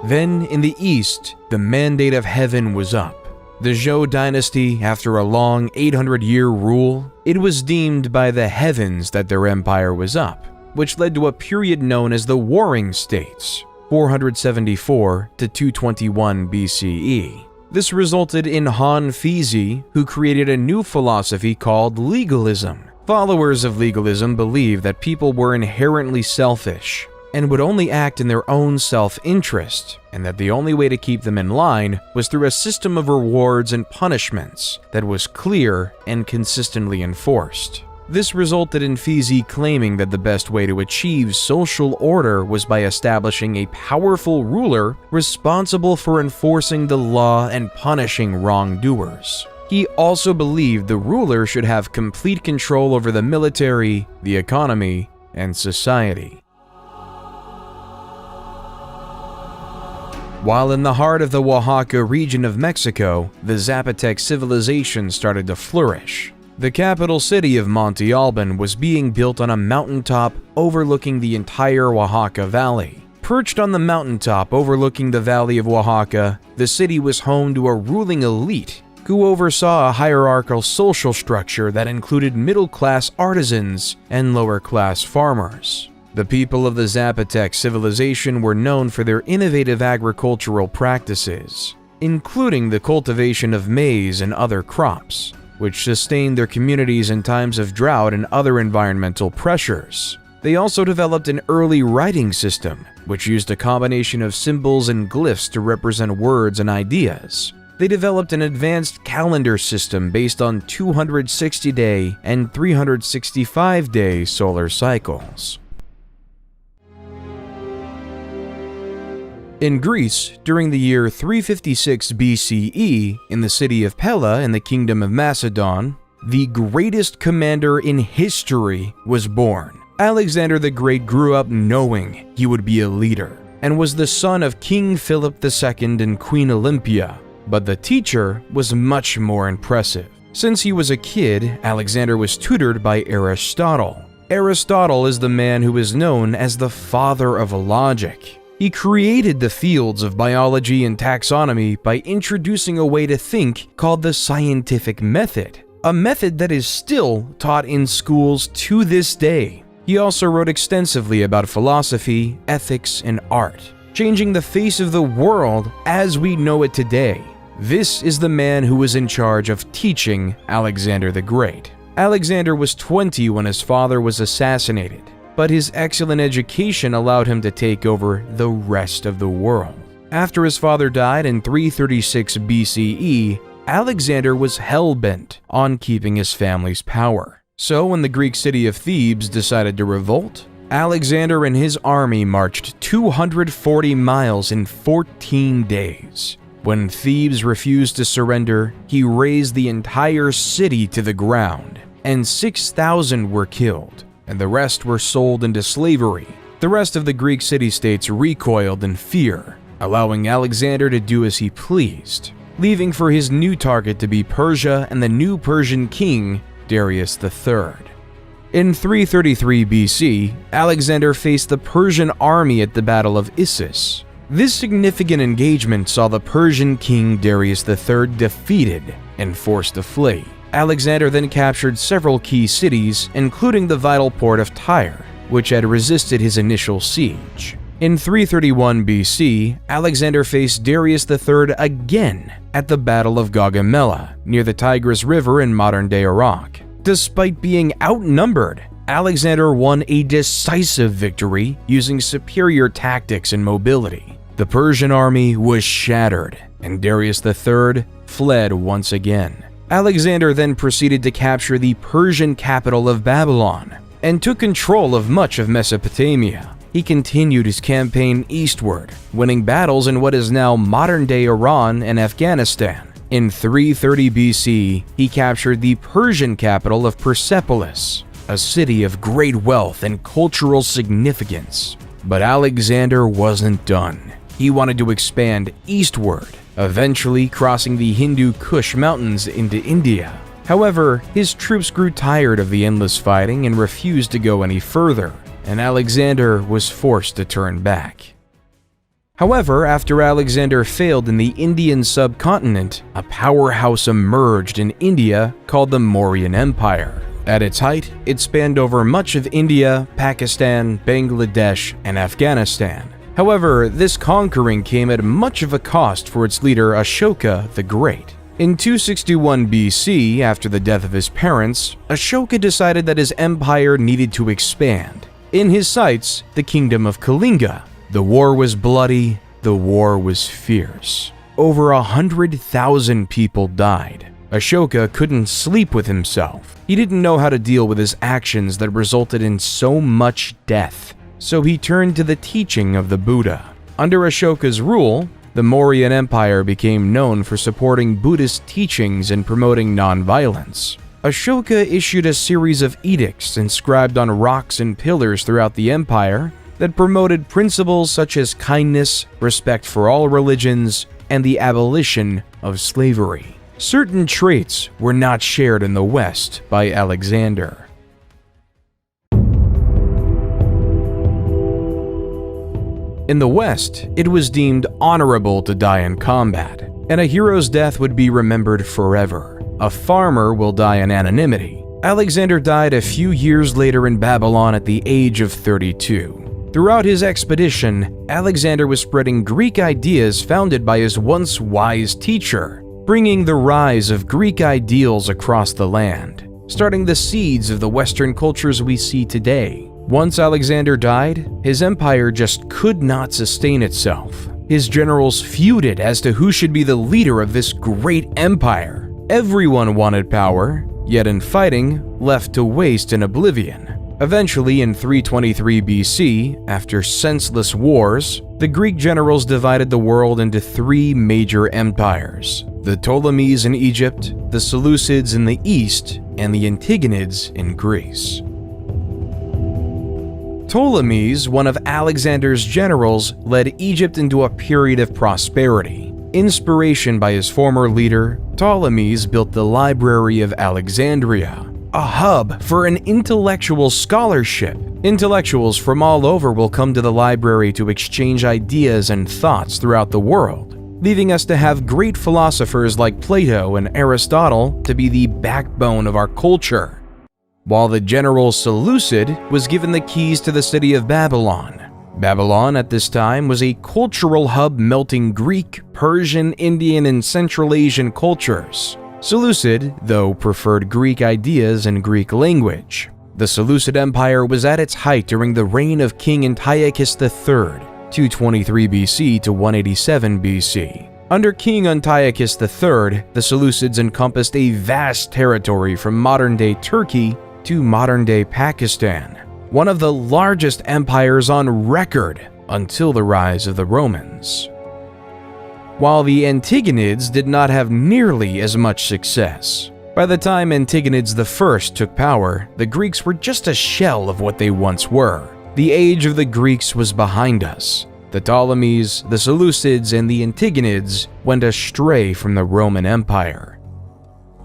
Then, in the east, the mandate of heaven was up. The Zhou dynasty, after a long 800-year rule, it was deemed by the heavens that their empire was up, which led to a period known as the Warring States, 474 to 221 BCE. This resulted in Han Fizi, who created a new philosophy called legalism. Followers of legalism believed that people were inherently selfish and would only act in their own self-interest, and that the only way to keep them in line was through a system of rewards and punishments that was clear and consistently enforced. This resulted in Fizi claiming that the best way to achieve social order was by establishing a powerful ruler responsible for enforcing the law and punishing wrongdoers. He also believed the ruler should have complete control over the military, the economy, and society. While in the heart of the Oaxaca region of Mexico, the Zapotec civilization started to flourish. The capital city of Monte Alban was being built on a mountaintop overlooking the entire Oaxaca Valley. Perched on the mountaintop overlooking the Valley of Oaxaca, the city was home to a ruling elite who oversaw a hierarchical social structure that included middle-class artisans and lower-class farmers. The people of the Zapotec civilization were known for their innovative agricultural practices, including the cultivation of maize and other crops, which sustained their communities in times of drought and other environmental pressures. They also developed an early writing system, which used a combination of symbols and glyphs to represent words and ideas. They developed an advanced calendar system based on 260-day and 365-day solar cycles. In Greece, during the year 356 BCE, in the city of Pella in the Kingdom of Macedon, the greatest commander in history was born. Alexander the Great grew up knowing he would be a leader, and was the son of King Philip II and Queen Olympia. But the teacher was much more impressive. Since he was a kid, Alexander was tutored by Aristotle. Aristotle is the man who is known as the father of logic. He created the fields of biology and taxonomy by introducing a way to think called the scientific method, a method that is still taught in schools to this day. He also wrote extensively about philosophy, ethics, and art, changing the face of the world as we know it today. This is the man who was in charge of teaching Alexander the Great. Alexander was 20 when his father was assassinated, but his excellent education allowed him to take over the rest of the world. After his father died in 336 BCE, Alexander was hell-bent on keeping his family's power. So when the Greek city of Thebes decided to revolt, Alexander and his army marched 240 miles in 14 days. When Thebes refused to surrender, he razed the entire city to the ground, and 6,000 were killed, and the rest were sold into slavery. The rest of the Greek city-states recoiled in fear, allowing Alexander to do as he pleased, leaving for his new target to be Persia and the new Persian king, Darius III. In 333 BC, Alexander faced the Persian army at the Battle of Issus. This significant engagement saw the Persian king Darius III defeated and forced to flee. Alexander then captured several key cities, including the vital port of Tyre, which had resisted his initial siege. In 331 BC, Alexander faced Darius III again at the Battle of Gaugamela, near the Tigris River in modern-day Iraq. Despite being outnumbered, Alexander won a decisive victory using superior tactics and mobility. The Persian army was shattered, and Darius III fled once again. Alexander then proceeded to capture the Persian capital of Babylon and took control of much of Mesopotamia. He continued his campaign eastward, winning battles in what is now modern-day Iran and Afghanistan. In 330 BC, he captured the Persian capital of Persepolis, a city of great wealth and cultural significance. But Alexander wasn't done. He wanted to expand eastward, eventually crossing the Hindu Kush Mountains into India. However, his troops grew tired of the endless fighting and refused to go any further, and Alexander was forced to turn back. However, after Alexander failed in the Indian subcontinent, a powerhouse emerged in India called the Mauryan Empire. At its height, it spanned over much of India, Pakistan, Bangladesh, and Afghanistan. However, this conquering came at much of a cost for its leader Ashoka the Great. In 261 BC, after the death of his parents, Ashoka decided that his empire needed to expand. In his sights, the kingdom of Kalinga. The war was bloody, the war was fierce. Over 100,000 people died. Ashoka couldn't sleep with himself. He didn't know how to deal with his actions that resulted in so much death. So he turned to the teaching of the Buddha. Under Ashoka's rule, the Mauryan Empire became known for supporting Buddhist teachings and promoting nonviolence. Ashoka issued a series of edicts inscribed on rocks and pillars throughout the empire, that promoted principles such as kindness, respect for all religions, and the abolition of slavery. Certain traits were not shared in the West by Alexander. In the West, it was deemed honorable to die in combat, and a hero's death would be remembered forever. A farmer will die in anonymity. Alexander died a few years later in Babylon at the age of 32. Throughout his expedition, Alexander was spreading Greek ideas founded by his once wise teacher, bringing the rise of Greek ideals across the land, starting the seeds of the Western cultures we see today. Once Alexander died, his empire just could not sustain itself. His generals feuded as to who should be the leader of this great empire. Everyone wanted power, yet in fighting, left to waste in oblivion. Eventually, in 323 BC, after senseless wars, the Greek generals divided the world into three major empires: the Ptolemies in Egypt, the Seleucids in the east, and the Antigonids in Greece. Ptolemies, one of Alexander's generals, led Egypt into a period of prosperity. Inspiration by his former leader, Ptolemies built the Library of Alexandria, a hub for an intellectual scholarship. Intellectuals from all over will come to the library to exchange ideas and thoughts throughout the world, leaving us to have great philosophers like Plato and Aristotle to be the backbone of our culture. While the general Seleucid was given the keys to the city of Babylon. Babylon at this time was a cultural hub melting Greek, Persian, Indian, and Central Asian cultures. Seleucid, though, preferred Greek ideas and Greek language. The Seleucid Empire was at its height during the reign of King Antiochus III, 223 BC to 187 BC. Under King Antiochus III, the Seleucids encompassed a vast territory from modern-day Turkey to modern-day Pakistan, one of the largest empires on record until the rise of the Romans. While the Antigonids did not have nearly as much success. By the time Antigonids I took power, the Greeks were just a shell of what they once were. The age of the Greeks was behind us. The Ptolemies, the Seleucids, and the Antigonids went astray from the Roman Empire.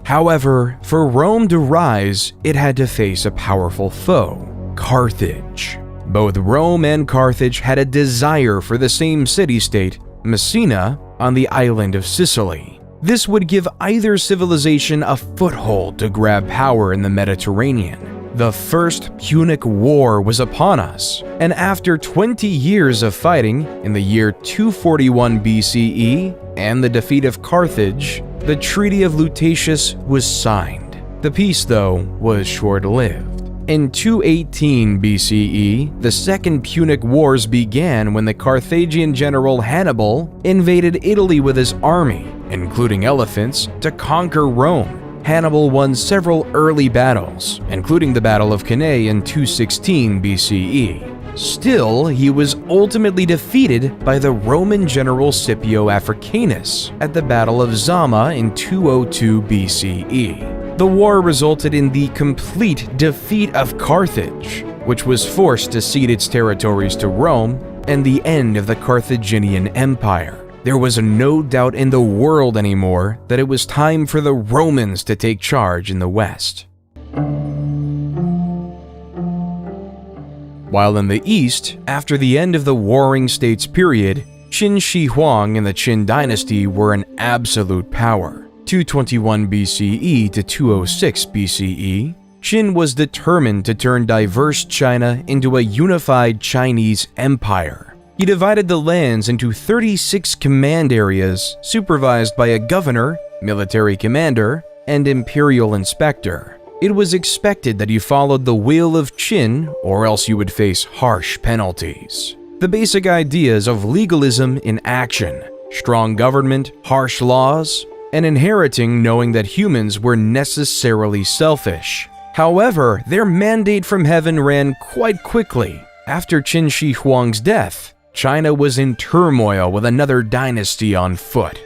However, for Rome to rise, it had to face a powerful foe, Carthage. Both Rome and Carthage had a desire for the same city-state, Messina, on the island of Sicily. This would give either civilization a foothold to grab power in the Mediterranean. The First Punic War was upon us, and after 20 years of fighting, in the year 241 BCE, and the defeat of Carthage, the Treaty of Lutatius was signed. The peace, though, was short-lived. In 218 BCE, the Second Punic Wars began when the Carthaginian general Hannibal invaded Italy with his army, including elephants, to conquer Rome. Hannibal won several early battles, including the Battle of Cannae in 216 BCE. Still, he was ultimately defeated by the Roman general Scipio Africanus at the Battle of Zama in 202 BCE. The war resulted in the complete defeat of Carthage, which was forced to cede its territories to Rome, and the end of the Carthaginian Empire. There was no doubt in the world anymore that it was time for the Romans to take charge in the West. While in the East, after the end of the Warring States period, Qin Shi Huang and the Qin dynasty were an absolute power. 221 BCE to 206 BCE, Qin was determined to turn diverse China into a unified Chinese empire. He divided the lands into 36 command areas supervised by a governor, military commander, and imperial inspector. It was expected that you followed the will of Qin, or else you would face harsh penalties. The basic ideas of legalism in action, strong government, harsh laws, and inheriting knowing that humans were necessarily selfish. However, their mandate from heaven ran quite quickly. After Qin Shi Huang's death, China was in turmoil with another dynasty on foot.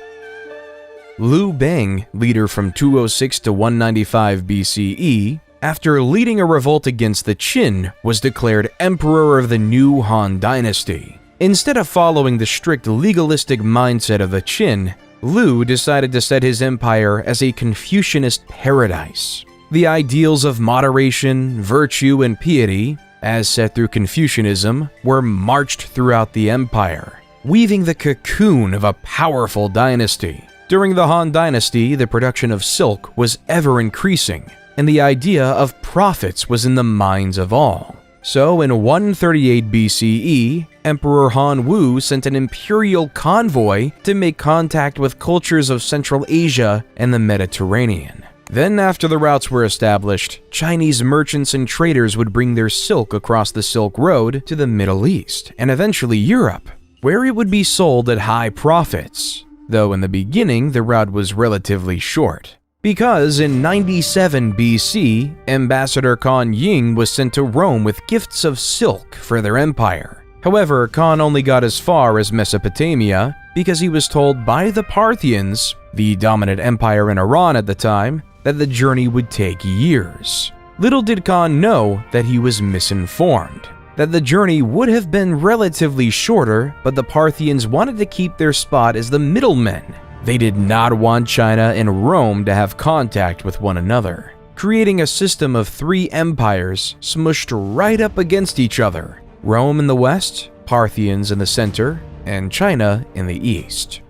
Liu Bang, leader from 206 to 195 BCE, after leading a revolt against the Qin, was declared emperor of the new Han dynasty. Instead of following the strict legalistic mindset of the Qin, Liu decided to set his empire as a Confucianist paradise. The ideals of moderation, virtue, and piety, as set through Confucianism, were marched throughout the empire, weaving the cocoon of a powerful dynasty. During the Han dynasty, the production of silk was ever increasing, and the idea of profits was in the minds of all. So in 138 BCE, Emperor Han Wu sent an imperial convoy to make contact with cultures of Central Asia and the Mediterranean. Then, after the routes were established, Chinese merchants and traders would bring their silk across the Silk Road to the Middle East and eventually Europe, where it would be sold at high profits, though in the beginning the route was relatively short. Because in 97 BC, Ambassador Kan Ying was sent to Rome with gifts of silk for their empire. However, Kan only got as far as Mesopotamia because he was told by the Parthians, the dominant empire in Iran at the time, that the journey would take years. Little did Kan know that he was misinformed, that the journey would have been relatively shorter, but the Parthians wanted to keep their spot as the middlemen. They did not want China and Rome to have contact with one another, creating a system of three empires smushed right up against each other: Rome in the west, Parthians in the center, and China in the east.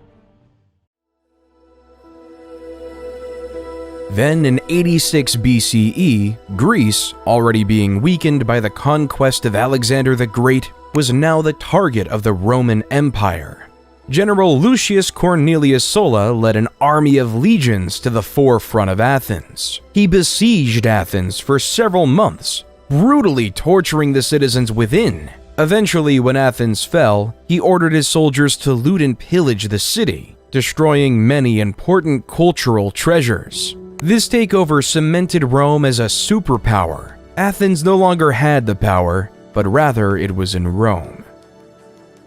Then in 86 BCE, Greece, already being weakened by the conquest of Alexander the Great, was now the target of the Roman Empire. General Lucius Cornelius Sulla led an army of legions to the forefront of Athens. He besieged Athens for several months, brutally torturing the citizens within. Eventually, when Athens fell, he ordered his soldiers to loot and pillage the city, destroying many important cultural treasures. This takeover cemented Rome as a superpower. Athens no longer had the power, but rather it was in Rome.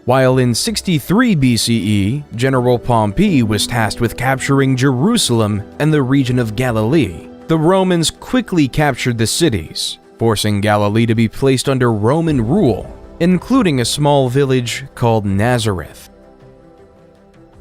While in 63 BCE, General Pompey was tasked with capturing Jerusalem and the region of Galilee, the Romans quickly captured the cities, forcing Galilee to be placed under Roman rule, including a small village called Nazareth.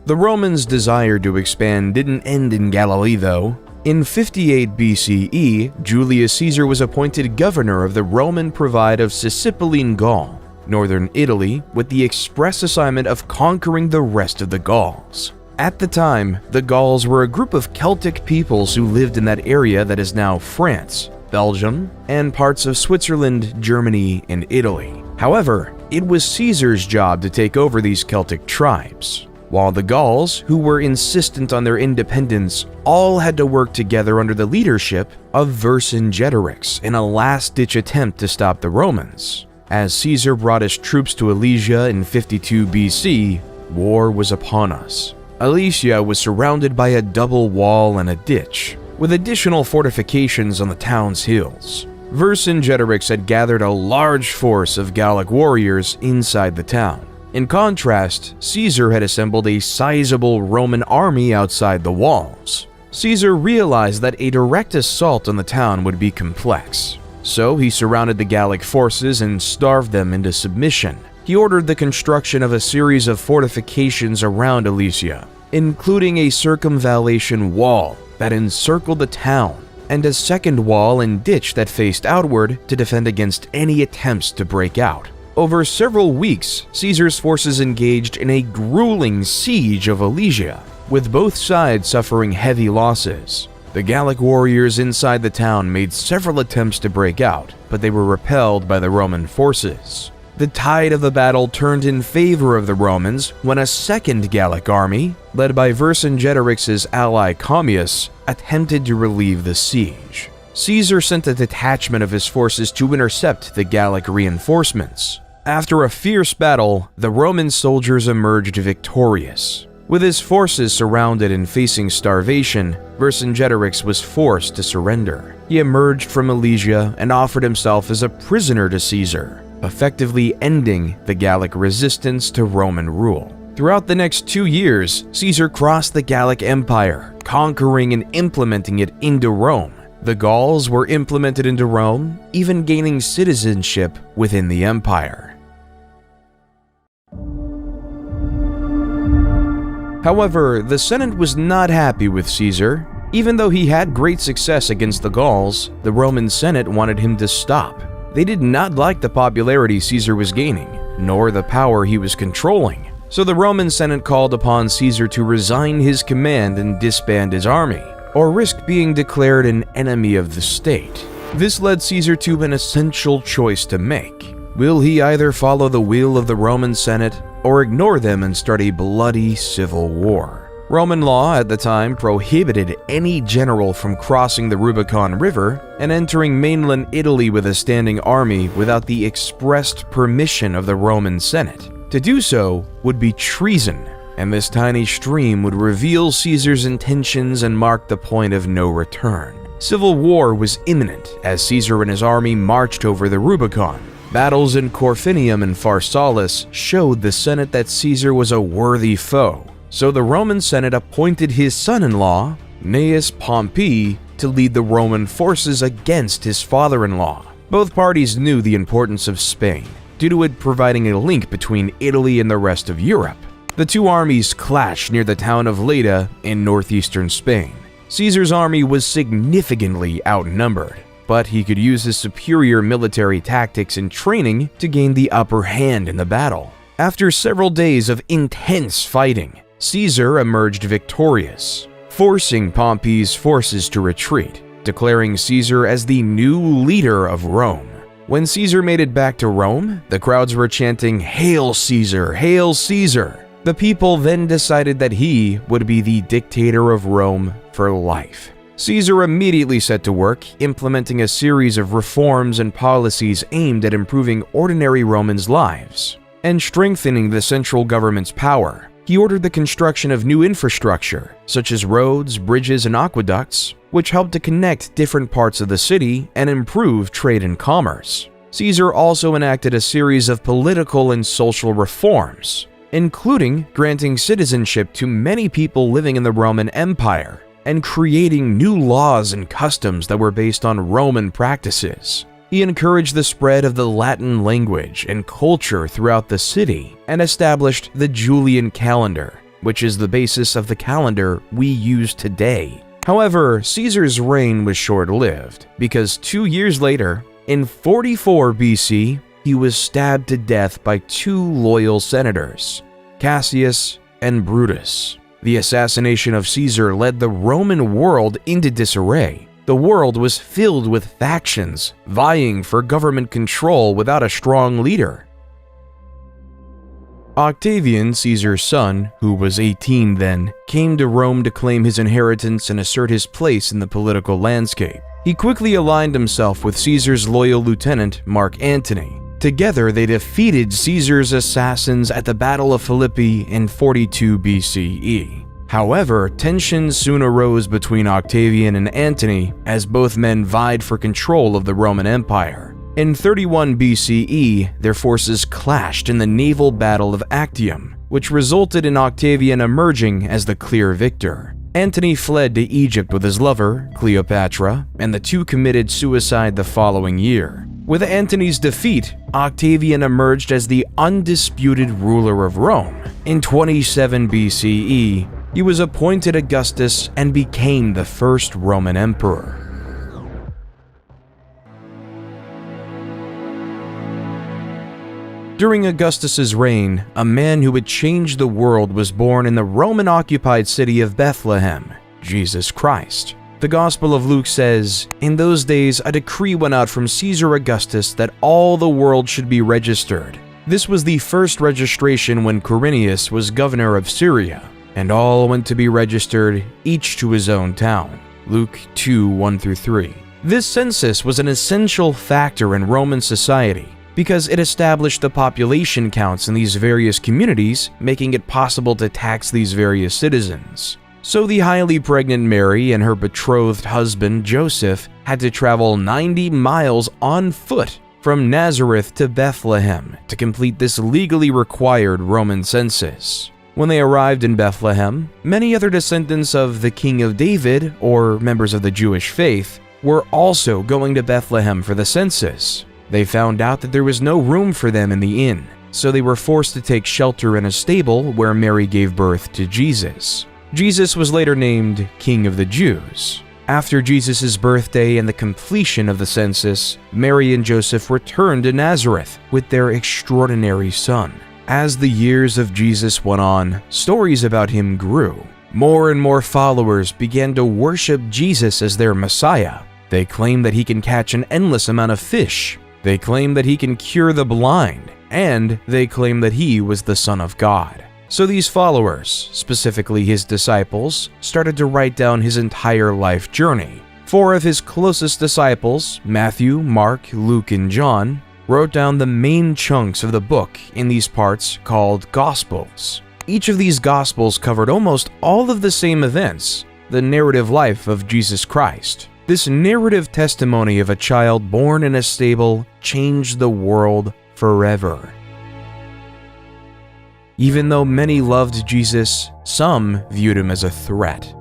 The Romans' desire to expand didn't end in Galilee, though. In 58 BCE, Julius Caesar was appointed governor of the Roman Province of Sicilian Gaul, northern Italy, with the express assignment of conquering the rest of the Gauls. At the time, the Gauls were a group of Celtic peoples who lived in that area that is now France, Belgium, and parts of Switzerland, Germany, and Italy. However, it was Caesar's job to take over these Celtic tribes, while the Gauls, who were insistent on their independence, all had to work together under the leadership of Vercingetorix in a last-ditch attempt to stop the Romans. As Caesar brought his troops to Alesia in 52 BC, war was upon us. Alesia was surrounded by a double wall and a ditch, with additional fortifications on the town's hills. Vercingetorix had gathered a large force of Gallic warriors inside the town. In contrast, Caesar had assembled a sizable Roman army outside the walls. Caesar realized that a direct assault on the town would be complex, so he surrounded the Gallic forces and starved them into submission. He ordered the construction of a series of fortifications around Alesia, including a circumvallation wall that encircled the town, and a second wall and ditch that faced outward to defend against any attempts to break out. Over several weeks, Caesar's forces engaged in a grueling siege of Alesia, with both sides suffering heavy losses. The Gallic warriors inside the town made several attempts to break out, but they were repelled by the Roman forces. The tide of the battle turned in favor of the Romans when a second Gallic army, led by Vercingetorix's ally Commius, attempted to relieve the siege. Caesar sent a detachment of his forces to intercept the Gallic reinforcements. After a fierce battle, the Roman soldiers emerged victorious. With his forces surrounded and facing starvation, Vercingetorix was forced to surrender. He emerged from Alesia and offered himself as a prisoner to Caesar, effectively ending the Gallic resistance to Roman rule. Throughout the next 2 years, Caesar crossed the Gallic Empire, conquering and implementing it into Rome. The Gauls were implemented into Rome, even gaining citizenship within the empire. However, the Senate was not happy with Caesar. Even though he had great success against the Gauls, the Roman Senate wanted him to stop. They did not like the popularity Caesar was gaining, nor the power he was controlling. So the Roman Senate called upon Caesar to resign his command and disband his army, or risk being declared an enemy of the state. This led Caesar to an essential choice to make. Will he either follow the will of the Roman Senate or ignore them and start a bloody civil war? Roman law at the time prohibited any general from crossing the Rubicon River and entering mainland Italy with a standing army without the expressed permission of the Roman Senate. To do so would be treason, and this tiny stream would reveal Caesar's intentions and mark the point of no return. Civil war was imminent as Caesar and his army marched over the Rubicon. Battles in Corfinium and Pharsalus showed the Senate that Caesar was a worthy foe, so the Roman Senate appointed his son-in-law, Gnaeus Pompey, to lead the Roman forces against his father-in-law. Both parties knew the importance of Spain, due to it providing a link between Italy and the rest of Europe. The two armies clashed near the town of Leda in northeastern Spain. Caesar's army was significantly outnumbered, but he could use his superior military tactics and training to gain the upper hand in the battle. After several days of intense fighting, Caesar emerged victorious, forcing Pompey's forces to retreat, declaring Caesar as the new leader of Rome. When Caesar made it back to Rome, the crowds were chanting, "Hail Caesar! Hail Caesar!" The people then decided that he would be the dictator of Rome for life. Caesar immediately set to work, implementing a series of reforms and policies aimed at improving ordinary Romans' lives and strengthening the central government's power. He ordered the construction of new infrastructure, such as roads, bridges, and aqueducts, which helped to connect different parts of the city and improve trade and commerce. Caesar also enacted a series of political and social reforms, including granting citizenship to many people living in the Roman Empire and creating new laws and customs that were based on Roman practices. He encouraged the spread of the Latin language and culture throughout the city and established the Julian calendar, which is the basis of the calendar we use today. However, Caesar's reign was short-lived because 2 years later, in 44 BC, he was stabbed to death by two loyal senators, Cassius and Brutus. The assassination of Caesar led the Roman world into disarray. The world was filled with factions vying for government control without a strong leader. Octavian, Caesar's son, who was 18 then, came to Rome to claim his inheritance and assert his place in the political landscape. He quickly aligned himself with Caesar's loyal lieutenant, Mark Antony. Together, they defeated Caesar's assassins at the Battle of Philippi in 42 BCE. However, tensions soon arose between Octavian and Antony as both men vied for control of the Roman Empire. In 31 BCE, their forces clashed in the naval Battle of Actium, which resulted in Octavian emerging as the clear victor. Antony fled to Egypt with his lover, Cleopatra, and the two committed suicide the following year. With Antony's defeat, Octavian emerged as the undisputed ruler of Rome. In 27 BCE, he was appointed Augustus and became the first Roman emperor. During Augustus's reign, a man who would change the world was born in the Roman-occupied city of Bethlehem, Jesus Christ. The Gospel of Luke says, "In those days a decree went out from Caesar Augustus that all the world should be registered. This was the first registration when Quirinius was governor of Syria, and all went to be registered, each to his own town." Luke 2:1-3. This census was an essential factor in Roman society because it established the population counts in these various communities, making it possible to tax these various citizens. So the highly pregnant Mary and her betrothed husband Joseph had to travel 90 miles on foot from Nazareth to Bethlehem to complete this legally required Roman census. When they arrived in Bethlehem, many other descendants of the King of David, or members of the Jewish faith, were also going to Bethlehem for the census. They found out that there was no room for them in the inn, so they were forced to take shelter in a stable where Mary gave birth to Jesus. Jesus was later named King of the Jews. After Jesus' birthday and the completion of the census, Mary and Joseph returned to Nazareth with their extraordinary son. As the years of Jesus went on, stories about him grew. More and more followers began to worship Jesus as their Messiah. They claim that he can catch an endless amount of fish. They claim that he can cure the blind, and they claim that he was the Son of God. So these followers, specifically his disciples, started to write down his entire life journey. 4 of his closest disciples, Matthew, Mark, Luke, and John, wrote down the main chunks of the book in these parts called Gospels. Each of these Gospels covered almost all of the same events, the narrative life of Jesus Christ. This narrative testimony of a child born in a stable changed the world forever. Even though many loved Jesus, some viewed him as a threat.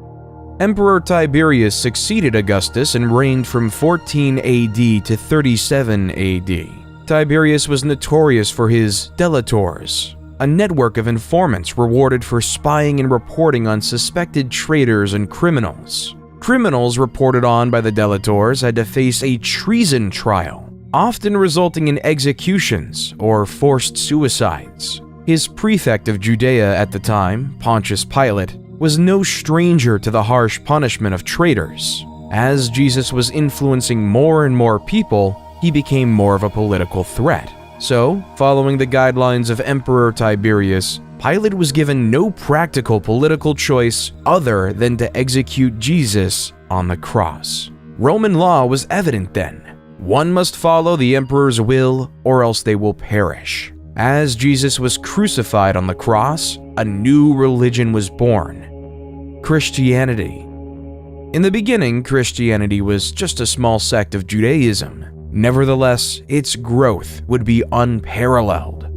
Emperor Tiberius succeeded Augustus and reigned from 14 AD to 37 AD. Tiberius was notorious for his delators, a network of informants rewarded for spying and reporting on suspected traitors and criminals. Criminals reported on by the delators had to face a treason trial, often resulting in executions or forced suicides. His prefect of Judea at the time, Pontius Pilate, was no stranger to the harsh punishment of traitors. As Jesus was influencing more and more people, he became more of a political threat. So, following the guidelines of Emperor Tiberius, Pilate was given no practical political choice other than to execute Jesus on the cross. Roman law was evident then. One must follow the emperor's will or else they will perish. As Jesus was crucified on the cross, a new religion was born: Christianity. In the beginning, Christianity was just a small sect of Judaism. Nevertheless, its growth would be unparalleled.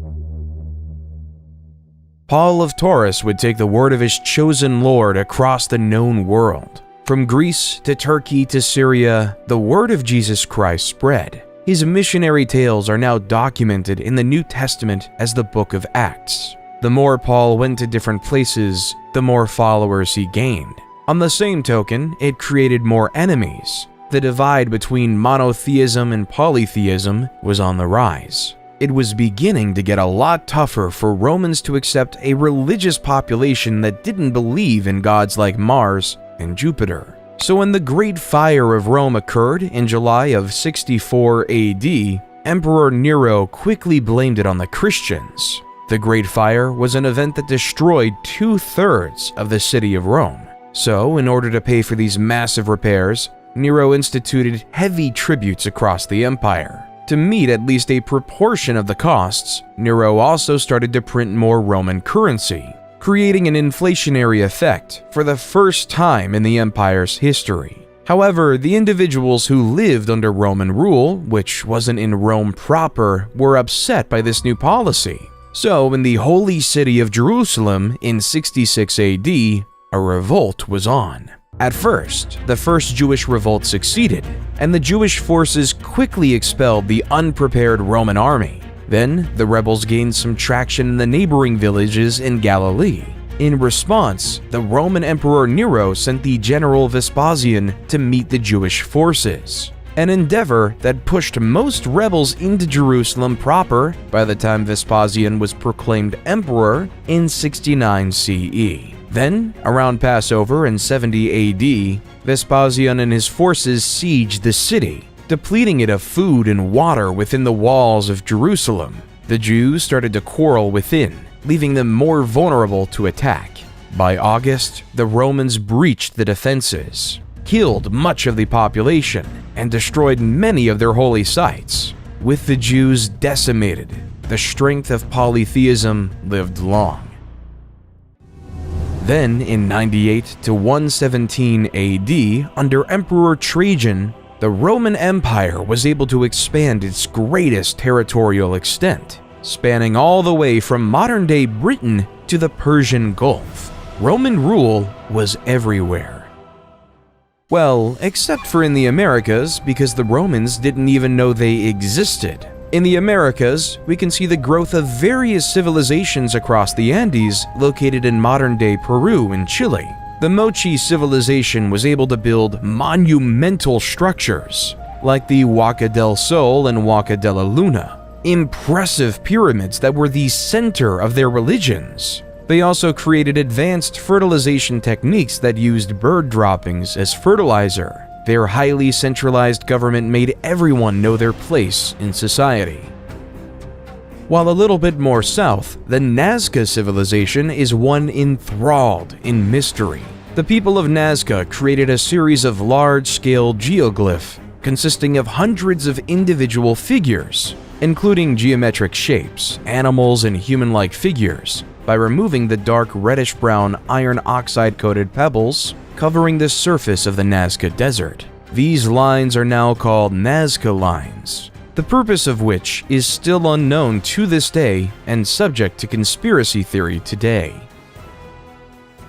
Paul of Taurus would take the word of his chosen Lord across the known world. From Greece to Turkey to Syria, the word of Jesus Christ spread. His missionary tales are now documented in the New Testament as the Book of Acts. The more Paul went to different places, the more followers he gained. On the same token, it created more enemies. The divide between monotheism and polytheism was on the rise. It was beginning to get a lot tougher for Romans to accept a religious population that didn't believe in gods like Mars and Jupiter. So when the Great Fire of Rome occurred in July of 64 AD, Emperor Nero quickly blamed it on the Christians. The Great Fire was an event that destroyed 2/3 of the city of Rome. So, in order to pay for these massive repairs, Nero instituted heavy tributes across the empire. To meet at least a proportion of the costs, Nero also started to print more Roman currency, creating an inflationary effect for the first time in the empire's history. However, the individuals who lived under Roman rule, which wasn't in Rome proper, were upset by this new policy. So, in the holy city of Jerusalem in 66 AD, a revolt was on. At first, the first Jewish revolt succeeded, and the Jewish forces quickly expelled the unprepared Roman army. Then, the rebels gained some traction in the neighboring villages in Galilee. In response, the Roman Emperor Nero sent the general Vespasian to meet the Jewish forces, an endeavor that pushed most rebels into Jerusalem proper by the time Vespasian was proclaimed emperor in 69 CE. Then, around Passover in 70 AD, Vespasian and his forces sieged the city, depleting it of food and water within the walls of Jerusalem. The Jews started to quarrel within, leaving them more vulnerable to attack. By August, the Romans breached the defenses, killed much of the population, and destroyed many of their holy sites. With the Jews decimated, the strength of polytheism lived long. Then, in 98 to 117 AD, under Emperor Trajan, the Roman Empire was able to expand its greatest territorial extent, spanning all the way from modern-day Britain to the Persian Gulf. Roman rule was everywhere. Well, except for in the Americas, because the Romans didn't even know they existed. In the Americas, we can see the growth of various civilizations across the Andes located in modern-day Peru and Chile. The Mochi civilization was able to build monumental structures, like the Huaca del Sol and Huaca de la Luna, impressive pyramids that were the center of their religions. They also created advanced fertilization techniques that used bird droppings as fertilizer. Their highly centralized government made everyone know their place in society. While a little bit more south, the Nazca civilization is one enthralled in mystery. The people of Nazca created a series of large-scale geoglyphs consisting of hundreds of individual figures, including geometric shapes, animals, and human-like figures, by removing the dark reddish-brown iron oxide-coated pebbles covering the surface of the Nazca Desert. These lines are now called Nazca lines, the purpose of which is still unknown to this day and subject to conspiracy theory today.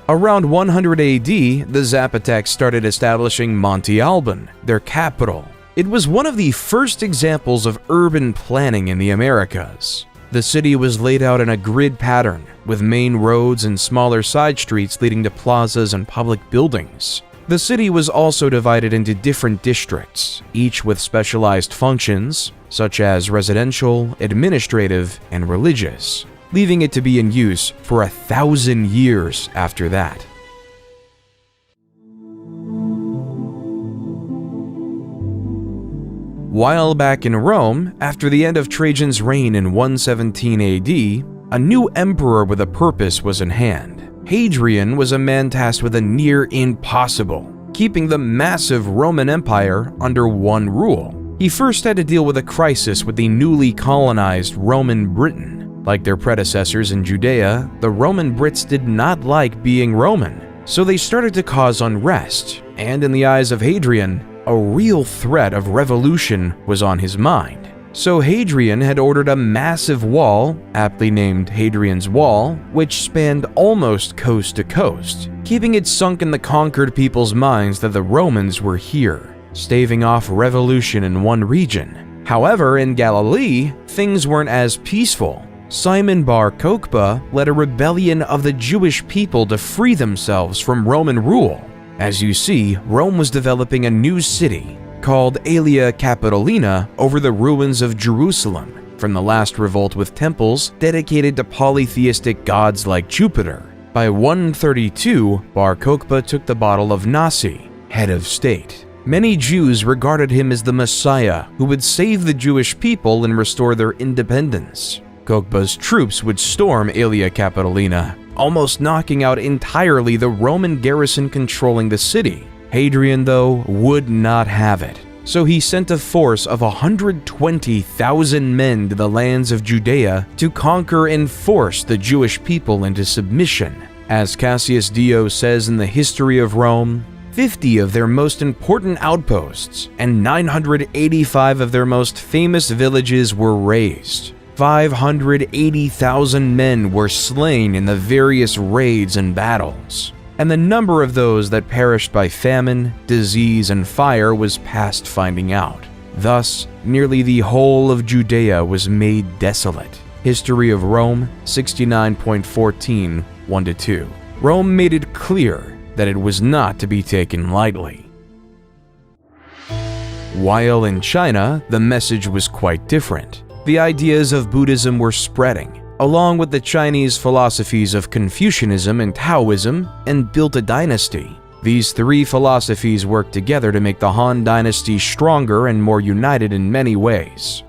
Around 100 AD, the Zapotecs started establishing Monte Alban, their capital. It was one of the first examples of urban planning in the Americas. The city was laid out in a grid pattern, with main roads and smaller side streets leading to plazas and public buildings. The city was also divided into different districts, each with specialized functions, such as residential, administrative, and religious, leaving it to be in use for 1,000 years after that. While back in Rome, after the end of Trajan's reign in 117 AD, a new emperor with a purpose was in hand. Hadrian was a man tasked with a near impossible, keeping the massive Roman Empire under one rule. He first had to deal with a crisis with the newly colonized Roman Britain. Like their predecessors in Judea, the Roman Brits did not like being Roman, so they started to cause unrest, and in the eyes of Hadrian, a real threat of revolution was on his mind. So Hadrian had ordered a massive wall, aptly named Hadrian's Wall, which spanned almost coast to coast, keeping it sunk in the conquered people's minds that the Romans were here, staving off revolution in one region. However, in Galilee, things weren't as peaceful. Simon Bar Kokhba led a rebellion of the Jewish people to free themselves from Roman rule. As you see, Rome was developing a new city called Aelia Capitolina over the ruins of Jerusalem from the last revolt, with temples dedicated to polytheistic gods like Jupiter. By 132, Bar Kokhba took the bottle of Nasi, head of state. Many Jews regarded him as the Messiah who would save the Jewish people and restore their independence. Kokhba's troops would storm Aelia Capitolina, almost knocking out entirely the Roman garrison controlling the city. Hadrian, though, would not have it, so he sent a force of 120,000 men to the lands of Judea to conquer and force the Jewish people into submission. As Cassius Dio says in the History of Rome, 50 of their most important outposts and 985 of their most famous villages were razed. 580,000 men were slain in the various raids and battles, and the number of those that perished by famine, disease, and fire was past finding out. Thus, nearly the whole of Judea was made desolate. History of Rome 69.14, 1-2. Rome made it clear that it was not to be taken lightly. While in China, the message was quite different. The ideas of Buddhism were spreading, along with the Chinese philosophies of Confucianism and Taoism, and built a dynasty. These three philosophies worked together to make the Han Dynasty stronger and more united in many ways.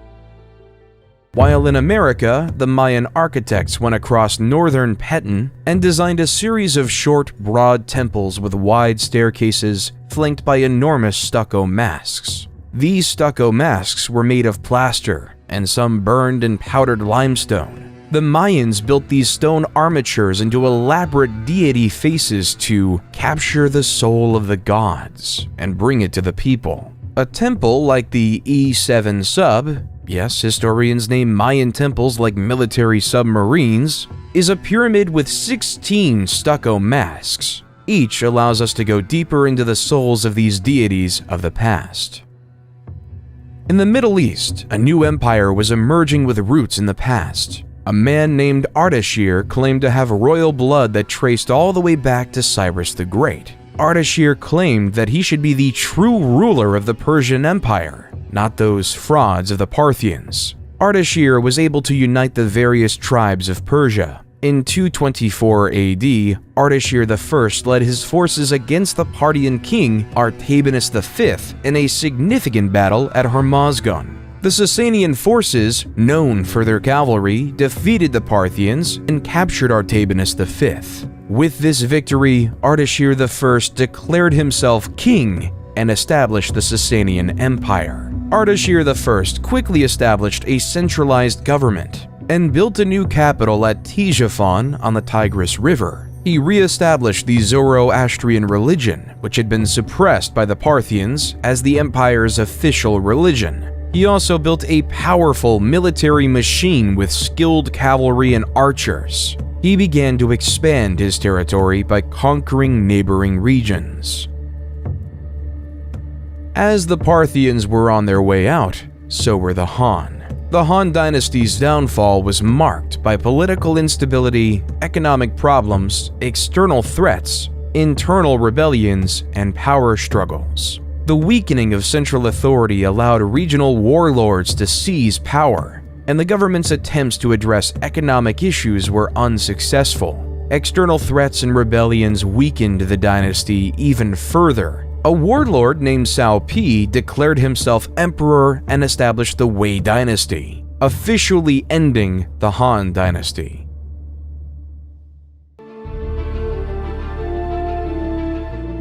While in America, the Mayan architects went across northern Petén and designed a series of short, broad temples with wide staircases flanked by enormous stucco masks. These stucco masks were made of plaster, and some burned and powdered limestone. The Mayans built these stone armatures into elaborate deity faces to capture the soul of the gods and bring it to the people. A temple like the E7 sub, yes, historians name Mayan temples like military submarines, is a pyramid with 16 stucco masks. Each allows us to go deeper into the souls of these deities of the past. In the Middle East, a new empire was emerging with roots in the past. A man named Ardashir claimed to have royal blood that traced all the way back to Cyrus the Great. Ardashir claimed that he should be the true ruler of the Persian Empire, not those frauds of the Parthians. Ardashir was able to unite the various tribes of Persia. In 224 AD, Ardashir I led his forces against the Parthian king Artabanus V in a significant battle at Hormozgan. The Sasanian forces, known for their cavalry, defeated the Parthians and captured Artabanus V. With this victory, Ardashir I declared himself king and established the Sasanian Empire. Ardashir I quickly established a centralized government and built a new capital at Ctesiphon on the Tigris River. He re-established the Zoroastrian religion, which had been suppressed by the Parthians as the empire's official religion. He also built a powerful military machine with skilled cavalry and archers. He began to expand his territory by conquering neighboring regions. As the Parthians were on their way out, so were the Han. The Han dynasty's downfall was marked by political instability, economic problems, external threats, internal rebellions, and power struggles. The weakening of central authority allowed regional warlords to seize power, and the government's attempts to address economic issues were unsuccessful. External threats and rebellions weakened the dynasty even further. A warlord named Cao Pi declared himself emperor and established the Wei dynasty, officially ending the Han dynasty.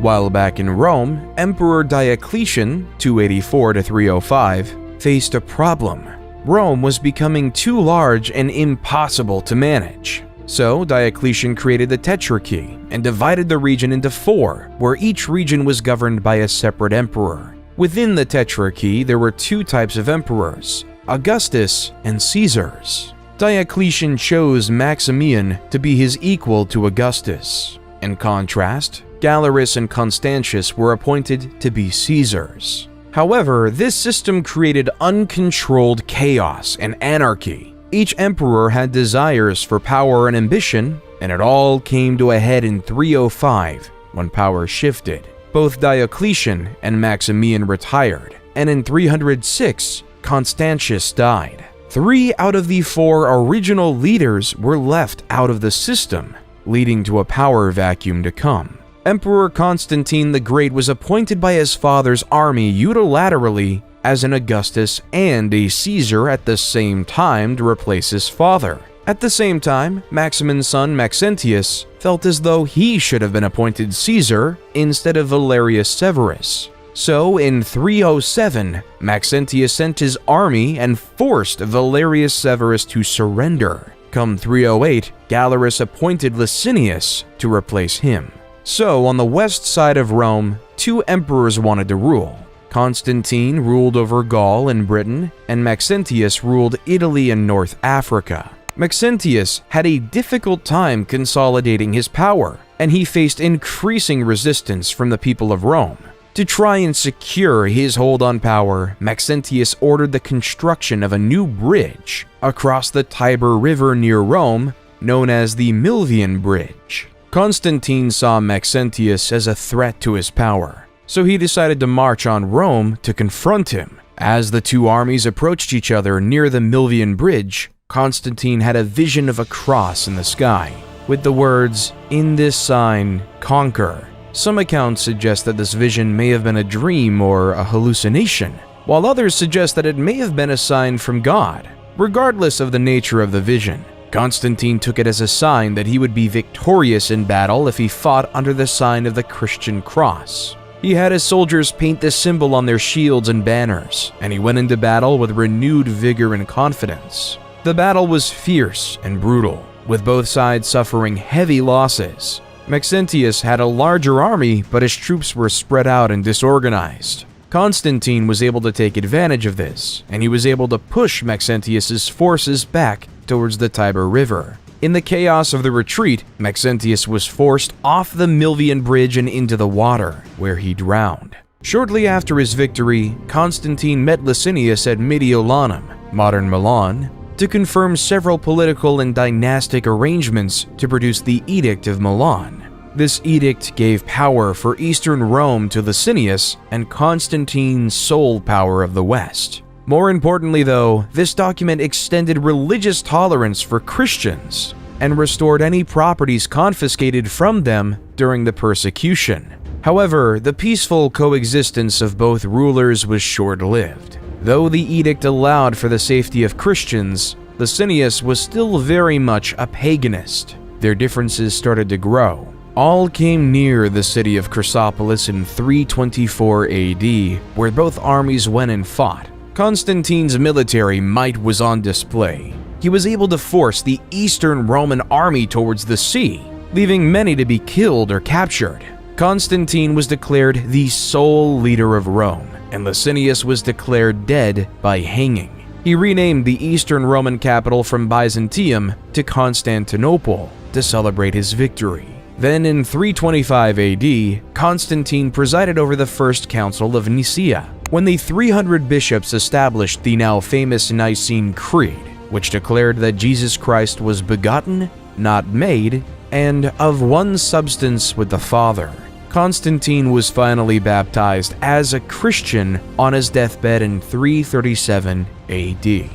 While back in Rome, Emperor Diocletian, 284 to 305, faced a problem. Rome was becoming too large and impossible to manage. So Diocletian created the Tetrarchy and divided the region into 4, where each region was governed by a separate emperor. Within the Tetrarchy, there were 2 types of emperors, Augustus and Caesars. Diocletian chose Maximian to be his equal to Augustus. In contrast, Galerius and Constantius were appointed to be Caesars. However, this system created uncontrolled chaos and anarchy. Each emperor had desires for power and ambition, and it all came to a head in 305 when power shifted. Both Diocletian and Maximian retired, and in 306, Constantius died. 3 out of the 4 original leaders were left out of the system, leading to a power vacuum to come. Emperor Constantine the Great was appointed by his father's army unilaterally as an Augustus and a Caesar at the same time to replace his father. At the same time, Maximin's son Maxentius felt as though he should have been appointed Caesar instead of Valerius Severus. So in 307, Maxentius sent his army and forced Valerius Severus to surrender. Come 308, Galerius appointed Licinius to replace him. So on the west side of Rome, 2 emperors wanted to rule. Constantine ruled over Gaul and Britain, and Maxentius ruled Italy and North Africa. Maxentius had a difficult time consolidating his power, and he faced increasing resistance from the people of Rome. To try and secure his hold on power, Maxentius ordered the construction of a new bridge across the Tiber River near Rome, known as the Milvian Bridge. Constantine saw Maxentius as a threat to his power, so he decided to march on Rome to confront him. As the 2 armies approached each other near the Milvian Bridge, Constantine had a vision of a cross in the sky, with the words, "In this sign, conquer." Some accounts suggest that this vision may have been a dream or a hallucination, while others suggest that it may have been a sign from God. Regardless of the nature of the vision, Constantine took it as a sign that he would be victorious in battle if he fought under the sign of the Christian cross. He had his soldiers paint this symbol on their shields and banners, and he went into battle with renewed vigor and confidence. The battle was fierce and brutal, with both sides suffering heavy losses. Maxentius had a larger army, but his troops were spread out and disorganized. Constantine was able to take advantage of this, and he was able to push Maxentius's forces back towards the Tiber River. In the chaos of the retreat, Maxentius was forced off the Milvian bridge and into the water, where he drowned. Shortly after his victory, Constantine met Licinius at Mediolanum, modern Milan, to confirm several political and dynastic arrangements to produce the Edict of Milan. This edict gave power for Eastern Rome to Licinius and Constantine sole power of the West. More importantly though, this document extended religious tolerance for Christians and restored any properties confiscated from them during the persecution. However, the peaceful coexistence of both rulers was short-lived. Though the edict allowed for the safety of Christians, Licinius was still very much a paganist. Their differences started to grow. All came near the city of Chrysopolis in 324 AD, where both armies went and fought. Constantine's military might was on display. He was able to force the Eastern Roman army towards the sea, leaving many to be killed or captured. Constantine was declared the sole leader of Rome, and Licinius was declared dead by hanging. He renamed the Eastern Roman capital from Byzantium to Constantinople to celebrate his victory. Then in 325 AD, Constantine presided over the First Council of Nicaea, when the 300 bishops established the now famous Nicene Creed, which declared that Jesus Christ was begotten, not made, and of one substance with the Father. Constantine was finally baptized as a Christian on his deathbed in 337 AD.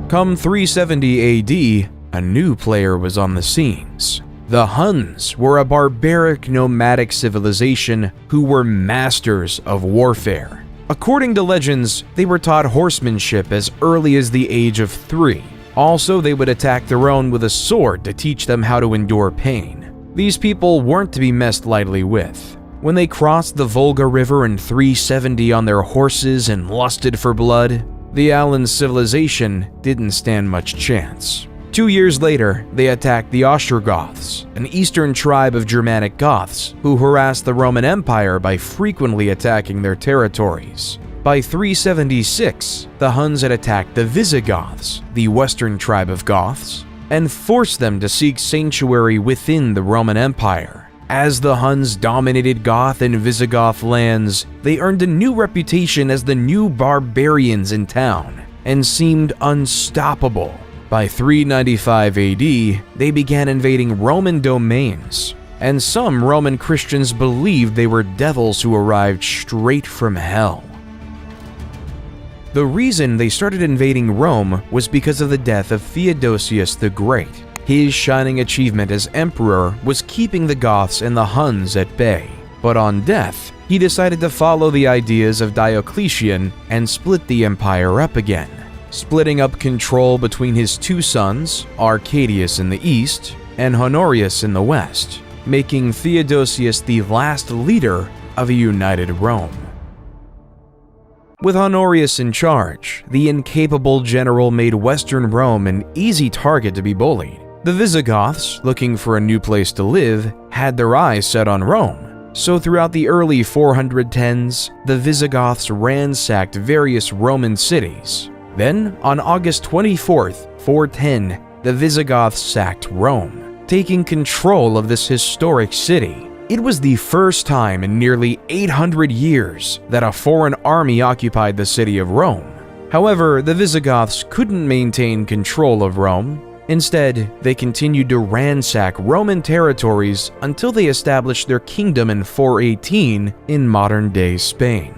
Come 370 AD, a new player was on the scenes. The Huns were a barbaric nomadic civilization who were masters of warfare. According to legends, they were taught horsemanship as early as the age of 3. Also, they would attack their own with a sword to teach them how to endure pain. These people weren't to be messed lightly with. When they crossed the Volga River in 370 on their horses and lusted for blood, the Alan civilization didn't stand much chance. 2 years later, they attacked the Ostrogoths, an eastern tribe of Germanic Goths who harassed the Roman Empire by frequently attacking their territories. By 376, the Huns had attacked the Visigoths, the western tribe of Goths, and forced them to seek sanctuary within the Roman Empire. As the Huns dominated Goth and Visigoth lands, they earned a new reputation as the new barbarians in town and seemed unstoppable. By 395 AD, they began invading Roman domains, and some Roman Christians believed they were devils who arrived straight from hell. The reason they started invading Rome was because of the death of Theodosius the Great. His shining achievement as emperor was keeping the Goths and the Huns at bay. But on death, he decided to follow the ideas of Diocletian and split the empire up again, splitting up control between his two sons, Arcadius in the east and Honorius in the west, making Theodosius the last leader of a united Rome. With Honorius in charge, the incapable general made Western Rome an easy target to be bullied. The Visigoths, looking for a new place to live, had their eyes set on Rome. So throughout the early 410s, the Visigoths ransacked various Roman cities. Then, on August 24th, 410, the Visigoths sacked Rome, taking control of this historic city. It was the first time in nearly 800 years that a foreign army occupied the city of Rome. However, the Visigoths couldn't maintain control of Rome. Instead, they continued to ransack Roman territories until they established their kingdom in 418 in modern-day Spain.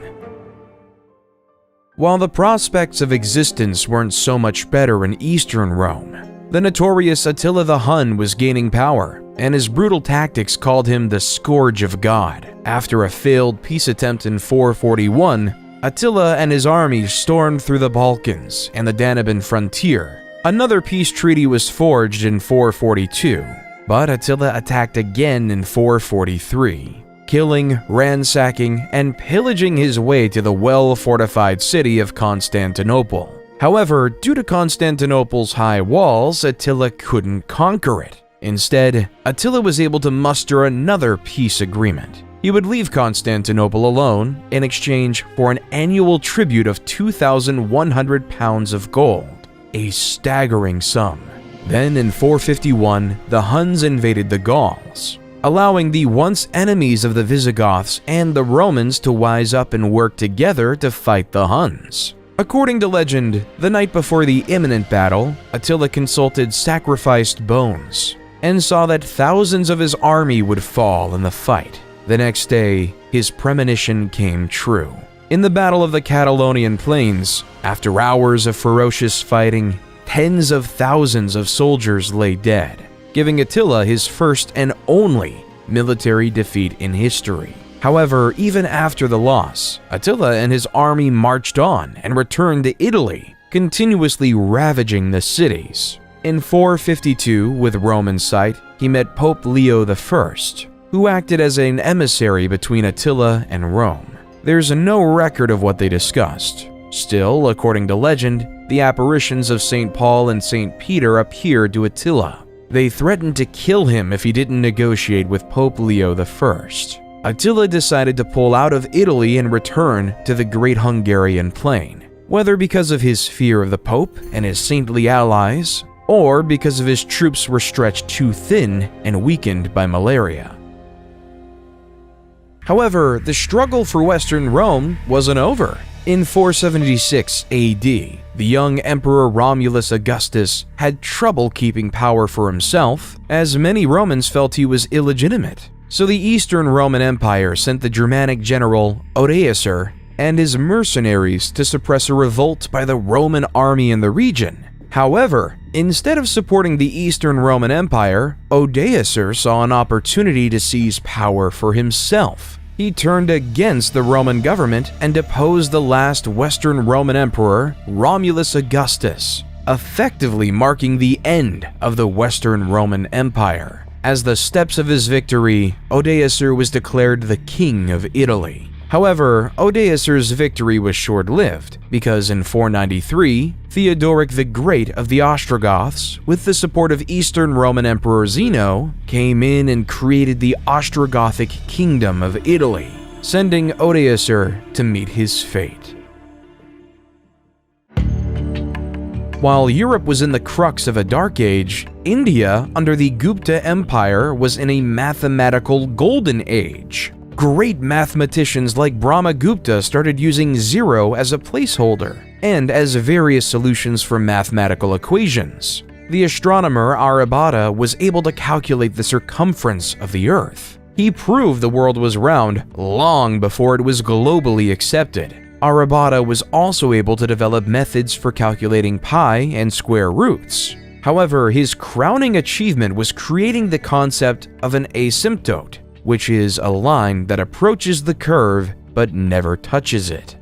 While the prospects of existence weren't so much better in Eastern Rome, the notorious Attila the Hun was gaining power, and his brutal tactics called him the Scourge of God. After a failed peace attempt in 441, Attila and his army stormed through the Balkans and the Danubian frontier. Another peace treaty was forged in 442, but Attila attacked again in 443, killing, ransacking, and pillaging his way to the well-fortified city of Constantinople. However, due to Constantinople's high walls, Attila couldn't conquer it. Instead, Attila was able to muster another peace agreement. He would leave Constantinople alone in exchange for an annual tribute of 2,100 pounds of gold, a staggering sum. Then in 451, the Huns invaded the Gauls, allowing the once enemies of the Visigoths and the Romans to wise up and work together to fight the Huns. According to legend, the night before the imminent battle, Attila consulted sacrificed bones and saw that thousands of his army would fall in the fight. The next day, his premonition came true. In the Battle of the Catalonian Plains, after hours of ferocious fighting, tens of thousands of soldiers lay dead, giving Attila his first and only military defeat in history. However, even after the loss, Attila and his army marched on and returned to Italy, continuously ravaging the cities. In 452, with Rome in sight, he met Pope Leo I, who acted as an emissary between Attila and Rome. There's no record of what they discussed. Still, according to legend, the apparitions of St. Paul and St. Peter appeared to Attila. They threatened to kill him if he didn't negotiate with Pope Leo I. Attila decided to pull out of Italy and return to the Great Hungarian Plain, whether because of his fear of the Pope and his saintly allies, or because of his troops were stretched too thin and weakened by malaria. However, the struggle for Western Rome wasn't over. In 476 AD, the young Emperor Romulus Augustus had trouble keeping power for himself, as many Romans felt he was illegitimate. So the Eastern Roman Empire sent the Germanic general Odoacer and his mercenaries to suppress a revolt by the Roman army in the region. However, instead of supporting the Eastern Roman Empire, Odoacer saw an opportunity to seize power for himself. He turned against the Roman government and deposed the last Western Roman emperor, Romulus Augustus, effectively marking the end of the Western Roman Empire. As the steps of his victory, Odoacer was declared the King of Italy. However, Odoacer's victory was short-lived, because in 493, Theodoric the Great of the Ostrogoths, with the support of Eastern Roman Emperor Zeno, came in and created the Ostrogothic Kingdom of Italy, sending Odoacer to meet his fate. While Europe was in the crux of a dark age, India, under the Gupta Empire, was in a mathematical golden age. Great mathematicians like Brahmagupta started using zero as a placeholder and as various solutions for mathematical equations. The astronomer Aryabhata was able to calculate the circumference of the Earth. He proved the world was round long before it was globally accepted. Aryabhata was also able to develop methods for calculating pi and square roots. However, his crowning achievement was creating the concept of an asymptote, which is a line that approaches the curve but never touches it.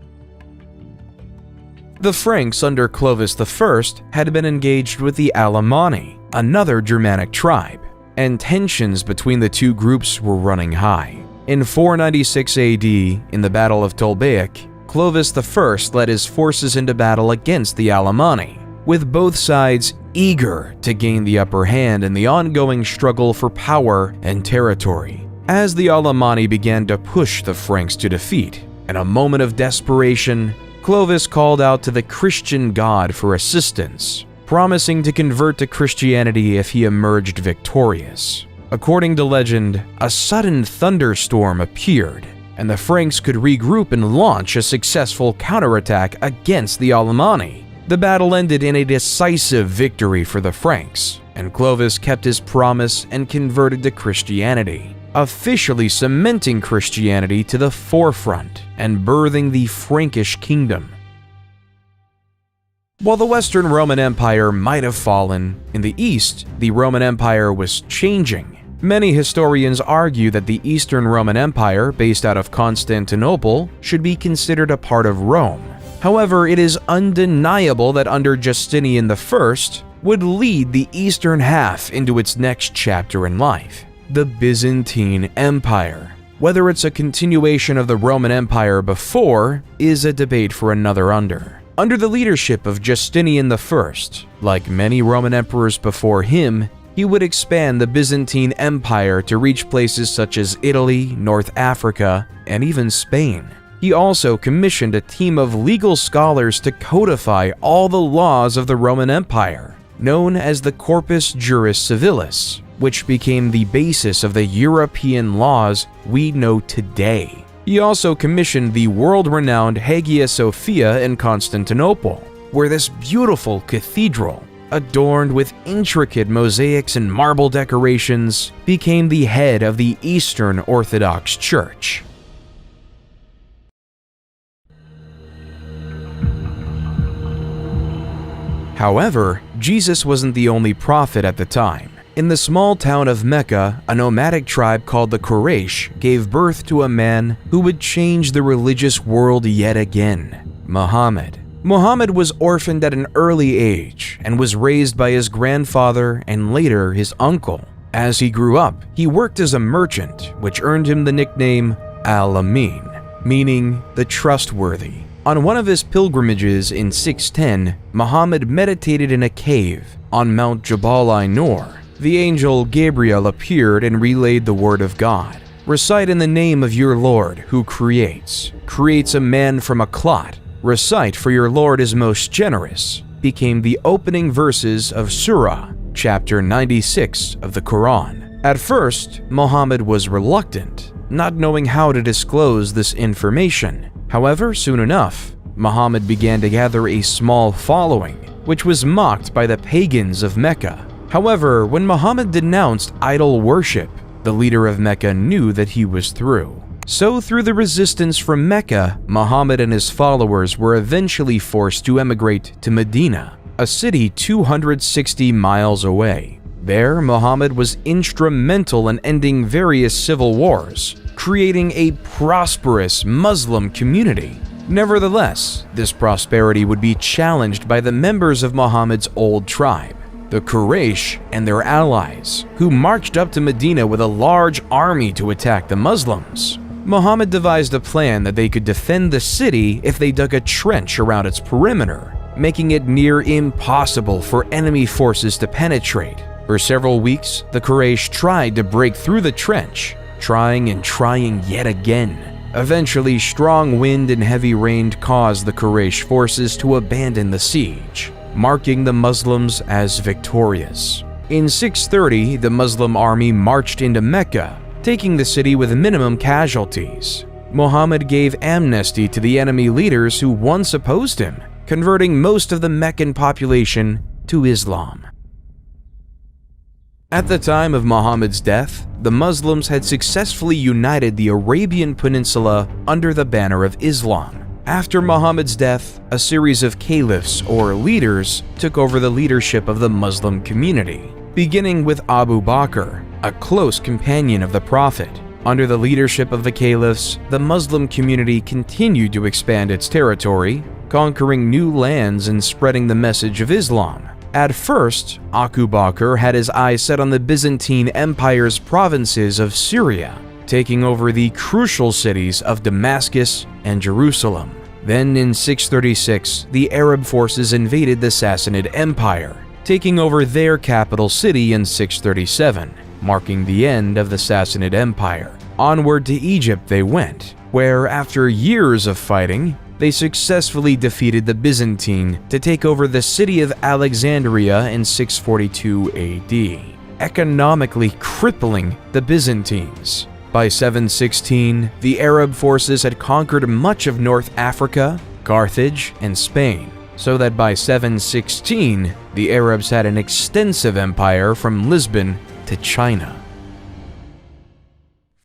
The Franks under Clovis I had been engaged with the Alemanni, another Germanic tribe, and tensions between the two groups were running high. In 496 AD, in the Battle of Tolbiac, Clovis I led his forces into battle against the Alemanni, with both sides eager to gain the upper hand in the ongoing struggle for power and territory. As the Alemanni began to push the Franks to defeat, in a moment of desperation, Clovis called out to the Christian god for assistance, promising to convert to Christianity if he emerged victorious. According to legend, a sudden thunderstorm appeared, and the Franks could regroup and launch a successful counterattack against the Alemanni. The battle ended in a decisive victory for the Franks, and Clovis kept his promise and converted to Christianity, officially cementing Christianity to the forefront and birthing the Frankish kingdom. While the Western Roman Empire might have fallen, in the East, the Roman Empire was changing. Many historians argue that the Eastern Roman Empire, based out of Constantinople, should be considered a part of Rome. However, it is undeniable that under Justinian I would lead the eastern half into its next chapter in life, the Byzantine Empire. Whether it's a continuation of the Roman Empire before is a debate for another Under the leadership of Justinian I, like many Roman emperors before him, he would expand the Byzantine Empire to reach places such as Italy, North Africa, and even Spain. He also commissioned a team of legal scholars to codify all the laws of the Roman Empire, known as the Corpus Juris Civilis, which became the basis of the European laws we know today. He also commissioned the world-renowned Hagia Sophia in Constantinople, where this beautiful cathedral, adorned with intricate mosaics and marble decorations, became the head of the Eastern Orthodox Church. However, Jesus wasn't the only prophet at the time. In the small town of Mecca, a nomadic tribe called the Quraysh gave birth to a man who would change the religious world yet again: Muhammad. Muhammad was orphaned at an early age and was raised by his grandfather and later his uncle. As he grew up, he worked as a merchant, which earned him the nickname Al-Amin, meaning the trustworthy. On one of his pilgrimages in 610, Muhammad meditated in a cave on Mount Jabal Nur. The angel Gabriel appeared and relayed the word of God. Recite in the name of your Lord who creates a man from a clot. Recite, for your Lord is most generous, became the opening verses of Surah, chapter 96 of the Quran. At first, Muhammad was reluctant, not knowing how to disclose this information. However, soon enough, Muhammad began to gather a small following, which was mocked by the pagans of Mecca. However, when Muhammad denounced idol worship, the leader of Mecca knew that he was through. So through the resistance from Mecca, Muhammad and his followers were eventually forced to emigrate to Medina, a city 260 miles away. There, Muhammad was instrumental in ending various civil wars, creating a prosperous Muslim community. Nevertheless, this prosperity would be challenged by the members of Muhammad's old tribe, the Quraysh and their allies, who marched up to Medina with a large army to attack the Muslims. Muhammad devised a plan that they could defend the city if they dug a trench around its perimeter, making it near impossible for enemy forces to penetrate. For several weeks, the Quraysh tried to break through the trench, trying and trying yet again. Eventually, strong wind and heavy rain caused the Quraysh forces to abandon the siege, marking the Muslims as victorious. In 630, the Muslim army marched into Mecca, taking the city with minimum casualties. Muhammad gave amnesty to the enemy leaders who once opposed him, converting most of the Meccan population to Islam. At the time of Muhammad's death, the Muslims had successfully united the Arabian Peninsula under the banner of Islam. After Muhammad's death, a series of caliphs or leaders took over the leadership of the Muslim community, beginning with Abu Bakr, a close companion of the Prophet. Under the leadership of the caliphs, the Muslim community continued to expand its territory, conquering new lands and spreading the message of Islam. At first, Abu Bakr had his eyes set on the Byzantine Empire's provinces of Syria, taking over the crucial cities of Damascus and Jerusalem. Then in 636, the Arab forces invaded the Sassanid Empire, taking over their capital city in 637, marking the end of the Sassanid Empire. Onward to Egypt they went, where after years of fighting, they successfully defeated the Byzantine to take over the city of Alexandria in 642 AD, economically crippling the Byzantines. By 716, the Arab forces had conquered much of North Africa, Carthage, and Spain, so that by 716, the Arabs had an extensive empire from Lisbon to China.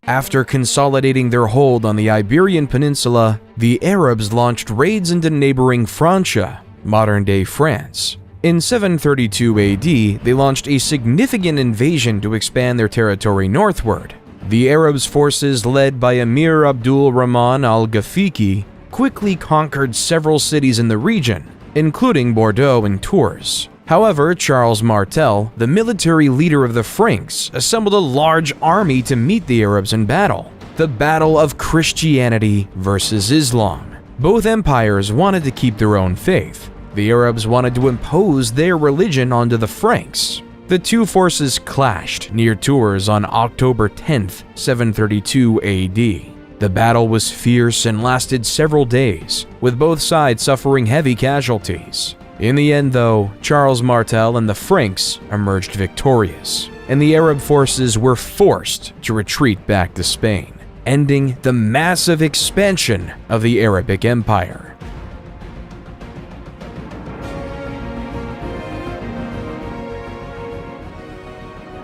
After consolidating their hold on the Iberian Peninsula, the Arabs launched raids into neighboring Francia, modern-day France. In 732 AD, they launched a significant invasion to expand their territory northward. The Arabs' forces, led by Emir Abdul Rahman al-Ghafiqi, quickly conquered several cities in the region, including Bordeaux and Tours. However, Charles Martel, the military leader of the Franks, assembled a large army to meet the Arabs in battle. The battle of Christianity versus Islam. Both empires wanted to keep their own faith. The Arabs wanted to impose their religion onto the Franks. The two forces clashed near Tours on October 10, 732 AD. The battle was fierce and lasted several days, with both sides suffering heavy casualties. In the end, though, Charles Martel and the Franks emerged victorious, and the Arab forces were forced to retreat back to Spain, ending the massive expansion of the Arabic Empire.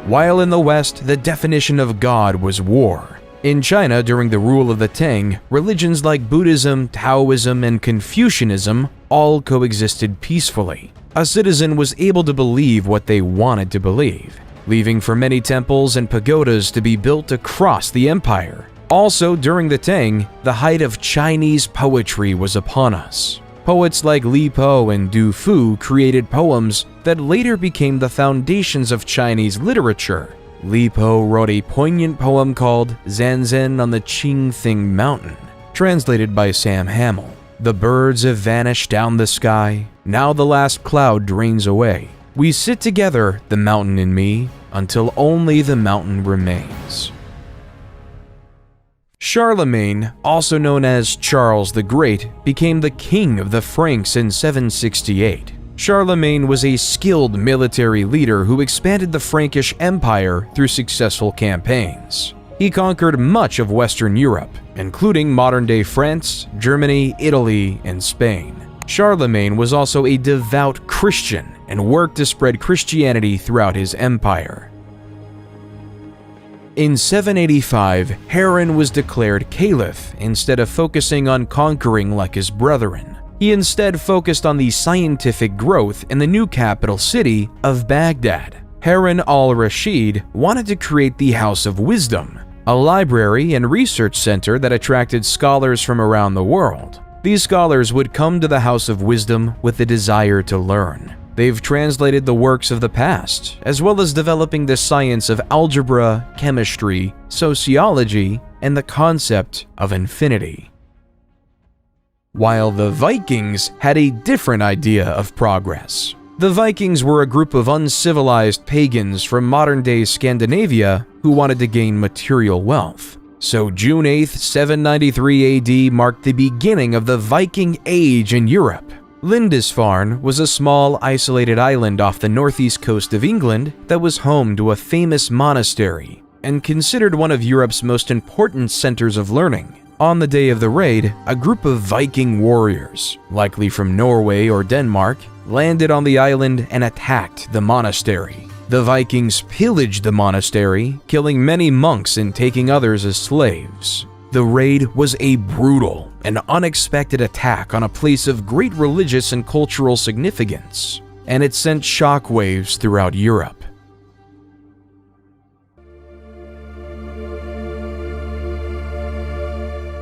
While in the West, the definition of God was war. In China, during the rule of the Tang, religions like Buddhism, Taoism, and Confucianism all coexisted peacefully. A citizen was able to believe what they wanted to believe, leaving for many temples and pagodas to be built across the empire. Also, during the Tang, the height of Chinese poetry was upon us. Poets like Li Po and Du Fu created poems that later became the foundations of Chinese literature. Li Po wrote a poignant poem called Zanzan on the Qingthing Mountain, translated by Sam Hamill. The birds have vanished down the sky, now the last cloud drains away. We sit together, the mountain and me, until only the mountain remains. Charlemagne, also known as Charles the Great, became the king of the Franks in 768. Charlemagne was a skilled military leader who expanded the Frankish Empire through successful campaigns. He conquered much of Western Europe, including modern-day France, Germany, Italy, and Spain. Charlemagne was also a devout Christian and worked to spread Christianity throughout his empire. In 785, Harran was declared caliph instead of focusing on conquering like his brethren. He instead focused on the scientific growth in the new capital city of Baghdad. Harun al-Rashid wanted to create the House of Wisdom, a library and research center that attracted scholars from around the world. These scholars would come to the House of Wisdom with the desire to learn. They've translated the works of the past, as well as developing the science of algebra, chemistry, sociology, and the concept of infinity. While the Vikings had a different idea of progress. The Vikings were a group of uncivilized pagans from modern-day Scandinavia who wanted to gain material wealth. So June 8, 793 AD marked the beginning of the Viking Age in Europe. Lindisfarne was a small, isolated island off the northeast coast of England that was home to a famous monastery and considered one of Europe's most important centers of learning. On the day of the raid, a group of Viking warriors, likely from Norway or Denmark, landed on the island and attacked the monastery. The Vikings pillaged the monastery, killing many monks and taking others as slaves. The raid was a brutal and unexpected attack on a place of great religious and cultural significance, and it sent shockwaves throughout Europe.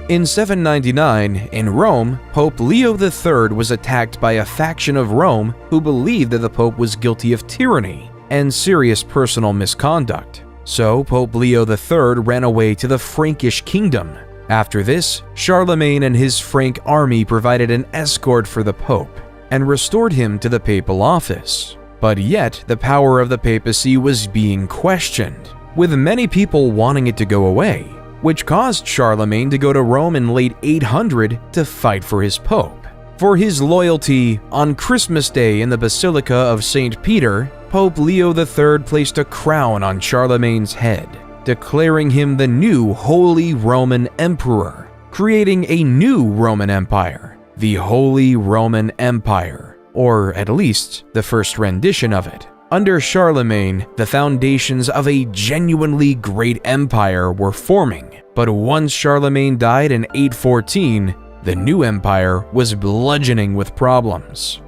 In 799, in Rome, Pope Leo III was attacked by a faction of Rome who believed that the Pope was guilty of tyranny and serious personal misconduct. So Pope Leo III ran away to the Frankish kingdom. After this, Charlemagne and his Frank army provided an escort for the Pope and restored him to the papal office. But yet, the power of the papacy was being questioned, with many people wanting it to go away, which caused Charlemagne to go to Rome in late 800 to fight for his Pope. For his loyalty, on Christmas Day in the Basilica of St. Peter, Pope Leo III placed a crown on Charlemagne's head, declaring him the new Holy Roman Emperor, creating a new Roman Empire, the Holy Roman Empire, or at least the first rendition of it. Under Charlemagne, the foundations of a genuinely great empire were forming, but once Charlemagne died in 814, the new empire was bludgeoning with problems.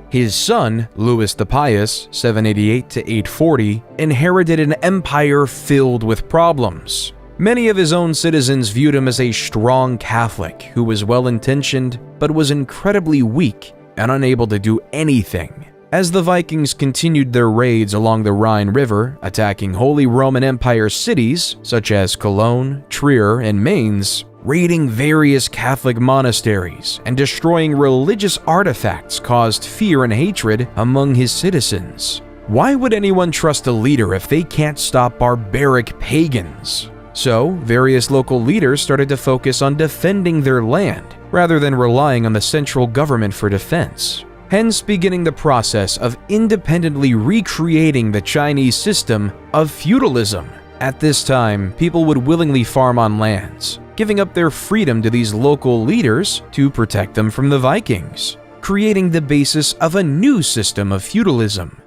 His son, Louis the Pious, 788 to 840, inherited an empire filled with problems. Many of his own citizens viewed him as a strong Catholic who was well-intentioned but was incredibly weak and unable to do anything. As the Vikings continued their raids along the Rhine River, attacking Holy Roman Empire cities such as Cologne, Trier, and Mainz, Raiding various Catholic monasteries and destroying religious artifacts caused fear and hatred among his citizens. Why would anyone trust a leader if they can't stop barbaric pagans? So, various local leaders started to focus on defending their land rather than relying on the central government for defense, hence beginning the process of independently recreating the Chinese system of feudalism. At this time, people would willingly farm on lands, giving up their freedom to these local leaders to protect them from the Vikings, creating the basis of a new system of feudalism.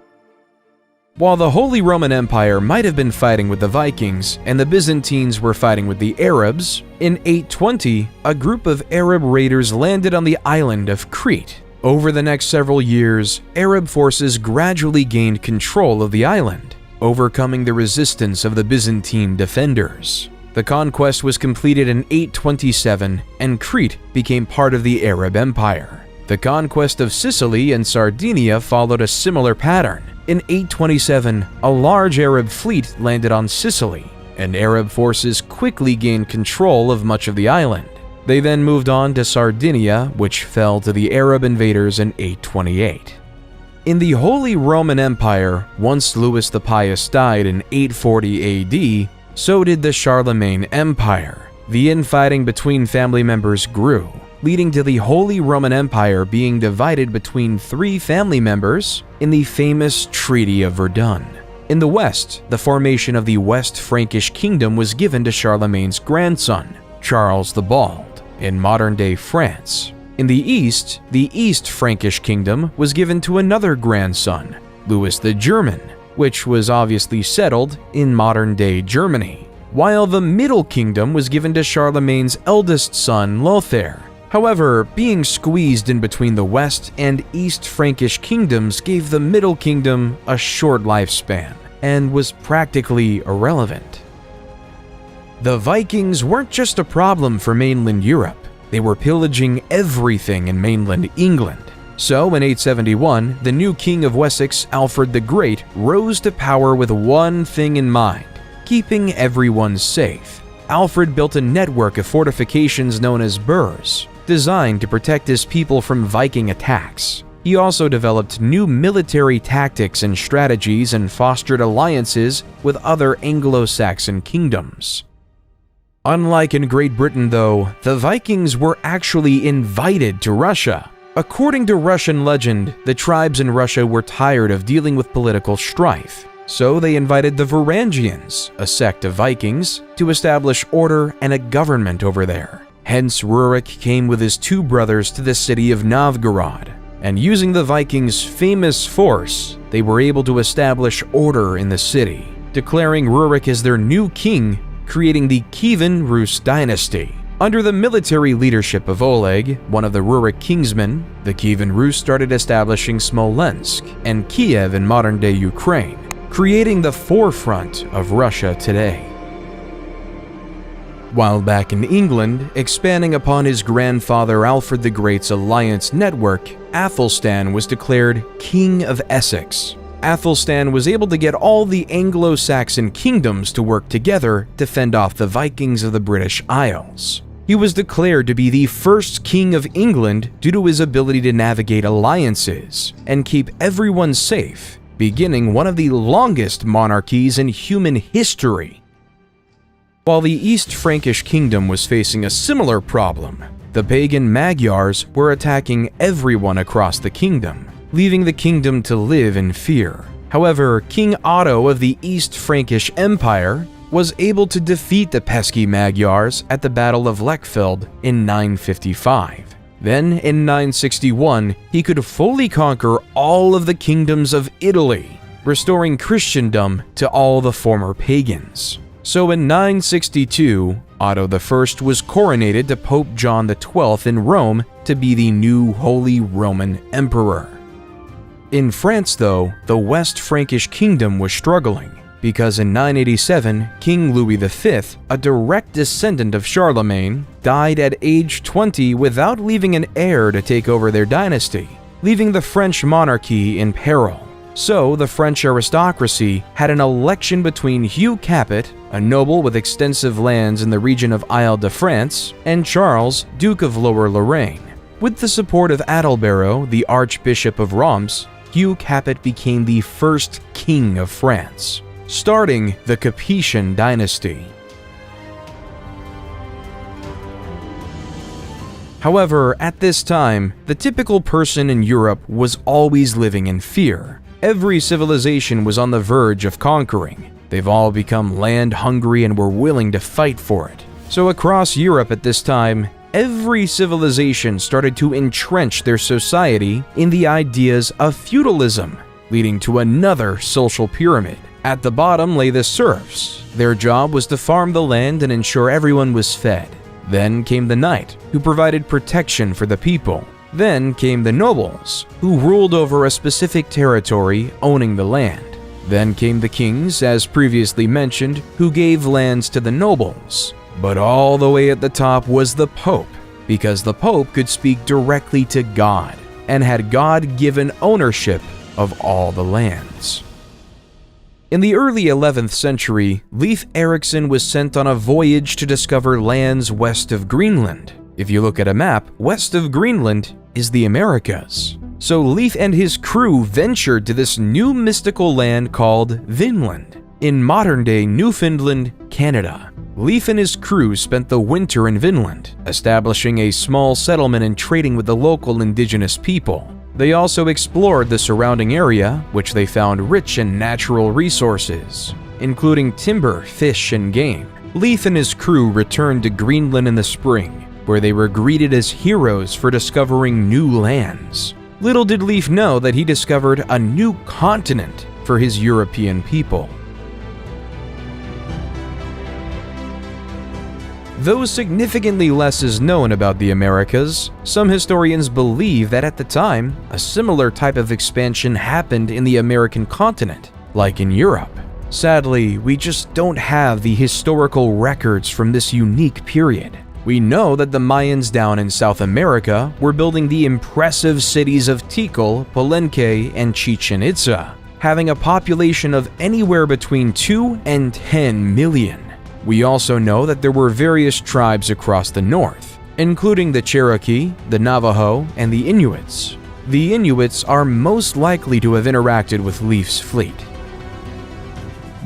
While the Holy Roman Empire might have been fighting with the Vikings and the Byzantines were fighting with the Arabs, in 820, a group of Arab raiders landed on the island of Crete. Over the next several years, Arab forces gradually gained control of the island, overcoming the resistance of the Byzantine defenders. The conquest was completed in 827, and Crete became part of the Arab Empire. The conquest of Sicily and Sardinia followed a similar pattern. In 827, a large Arab fleet landed on Sicily, and Arab forces quickly gained control of much of the island. They then moved on to Sardinia, which fell to the Arab invaders in 828. In the Holy Roman Empire, once Louis the Pious died in 840 AD, so did the Charlemagne Empire. The infighting between family members grew, leading to the Holy Roman Empire being divided between three family members in the famous Treaty of Verdun. In the west, the formation of the West Frankish Kingdom was given to Charlemagne's grandson, Charles the Bald, in modern-day France. In the East Frankish Kingdom was given to another grandson, Louis the German, which was obviously settled in modern-day Germany, while the Middle Kingdom was given to Charlemagne's eldest son, Lothair. However, being squeezed in between the West and East Frankish kingdoms gave the Middle Kingdom a short lifespan and was practically irrelevant. The Vikings weren't just a problem for mainland Europe, they were pillaging everything in mainland England. So in 871, the new king of Wessex, Alfred the Great, rose to power with one thing in mind: keeping everyone safe. Alfred built a network of fortifications known as burhs, designed to protect his people from Viking attacks. He also developed new military tactics and strategies and fostered alliances with other Anglo-Saxon kingdoms. Unlike in Great Britain, though, the Vikings were actually invited to Russia. According to Russian legend, the tribes in Russia were tired of dealing with political strife, so they invited the Varangians, a sect of Vikings, to establish order and a government over there. Hence, Rurik came with his two brothers to the city of Novgorod, and using the Vikings' famous force, they were able to establish order in the city, declaring Rurik as their new king, creating the Kievan Rus dynasty. Under the military leadership of Oleg, one of the Rurik kingsmen, the Kievan Rus started establishing Smolensk and Kiev in modern-day Ukraine, creating the forefront of Russia today. While back in England, expanding upon his grandfather Alfred the Great's alliance network, Athelstan was declared King of Essex. Athelstan was able to get all the Anglo-Saxon kingdoms to work together to fend off the Vikings of the British Isles. He was declared to be the first king of England due to his ability to navigate alliances and keep everyone safe, beginning one of the longest monarchies in human history. While the East Frankish kingdom was facing a similar problem, the pagan Magyars were attacking everyone across the kingdom, leaving the kingdom to live in fear. However, King Otto of the East Frankish Empire was able to defeat the pesky Magyars at the Battle of Lechfeld in 955. Then, in 961, he could fully conquer all of the kingdoms of Italy, restoring Christendom to all the former pagans. So in 962, Otto I was coronated to Pope John XII in Rome to be the new Holy Roman Emperor. In France, though, the West Frankish kingdom was struggling, because in 987, King Louis V, a direct descendant of Charlemagne, died at age 20 without leaving an heir to take over their dynasty, leaving the French monarchy in peril. So the French aristocracy had an election between Hugh Capet, a noble with extensive lands in the region of Isle-de-France, and Charles, Duke of Lower Lorraine. With the support of Adalbero, the Archbishop of Reims, Hugh Capet became the first king of France, starting the Capetian dynasty. However, at this time, the typical person in Europe was always living in fear. Every civilization was on the verge of conquering. They've all become land-hungry and were willing to fight for it. So across Europe at this time, every civilization started to entrench their society in the ideas of feudalism, leading to another social pyramid. At the bottom lay the serfs. Their job was to farm the land and ensure everyone was fed. Then came the knight, who provided protection for the people. Then came the nobles, who ruled over a specific territory, owning the land. Then came the kings, as previously mentioned, who gave lands to the nobles. But all the way at the top was the Pope, because the Pope could speak directly to God and had God-given ownership of all the lands. In the early 11th century, Leif Erikson was sent on a voyage to discover lands west of Greenland. If you look at a map, west of Greenland is the Americas. So Leif and his crew ventured to this new mystical land called Vinland, in modern-day Newfoundland, Canada. Leif and his crew spent the winter in Vinland, establishing a small settlement and trading with the local indigenous people. They also explored the surrounding area, which they found rich in natural resources, including timber, fish, and game. Leif and his crew returned to Greenland in the spring, where they were greeted as heroes for discovering new lands. Little did Leif know that he discovered a new continent for his European people. Though significantly less is known about the Americas, some historians believe that at the time, a similar type of expansion happened in the American continent, like in Europe. Sadly, we just don't have the historical records from this unique period. We know that the Mayans down in South America were building the impressive cities of Tikal, Palenque, and Chichen Itza, having a population of anywhere between 2 and 10 million. We also know that there were various tribes across the north, including the Cherokee, the Navajo, and the Inuits. The Inuits are most likely to have interacted with Leif's fleet.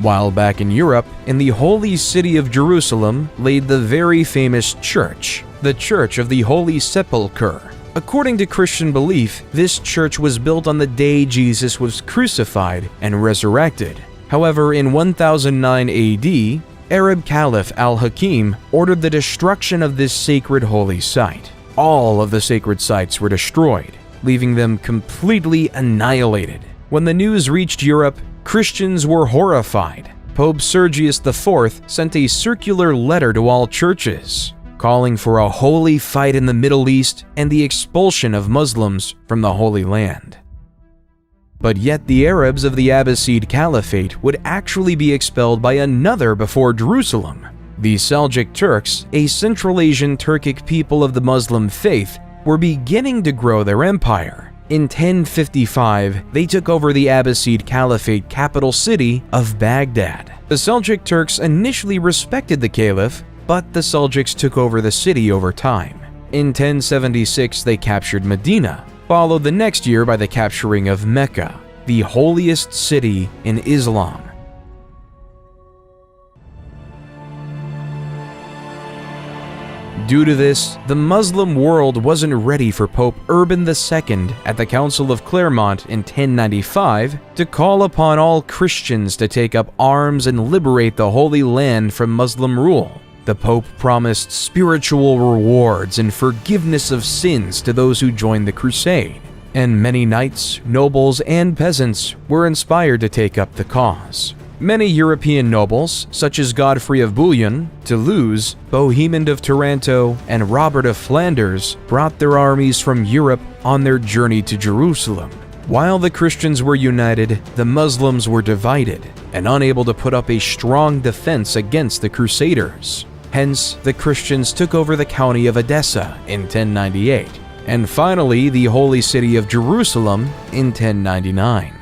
While back in Europe, in the holy city of Jerusalem laid the very famous church, the Church of the Holy Sepulchre. According to Christian belief, this church was built on the day Jesus was crucified and resurrected. However, in 1009 AD, Arab Caliph al-Hakim ordered the destruction of this sacred holy site. All of the sacred sites were destroyed, leaving them completely annihilated. When the news reached Europe, Christians were horrified. Pope Sergius IV sent a circular letter to all churches, calling for a holy fight in the Middle East and the expulsion of Muslims from the Holy Land. But yet the Arabs of the Abbasid Caliphate would actually be expelled by another before Jerusalem. The Seljuk Turks, a Central Asian Turkic people of the Muslim faith, were beginning to grow their empire. In 1055, they took over the Abbasid Caliphate capital city of Baghdad. The Seljuk Turks initially respected the Caliph, but the Seljuks took over the city over time. In 1076, they captured Medina, followed the next year by the capturing of Mecca, the holiest city in Islam. Due to this, the Muslim world wasn't ready for Pope Urban II at the Council of Clermont in 1095 to call upon all Christians to take up arms and liberate the Holy Land from Muslim rule. The Pope promised spiritual rewards and forgiveness of sins to those who joined the crusade, and many knights, nobles, and peasants were inspired to take up the cause. Many European nobles, such as Godfrey of Bouillon, Toulouse, Bohemond of Taranto, and Robert of Flanders, brought their armies from Europe on their journey to Jerusalem. While the Christians were united, the Muslims were divided and unable to put up a strong defense against the Crusaders. Hence, the Christians took over the county of Edessa in 1098, and finally the holy city of Jerusalem in 1099.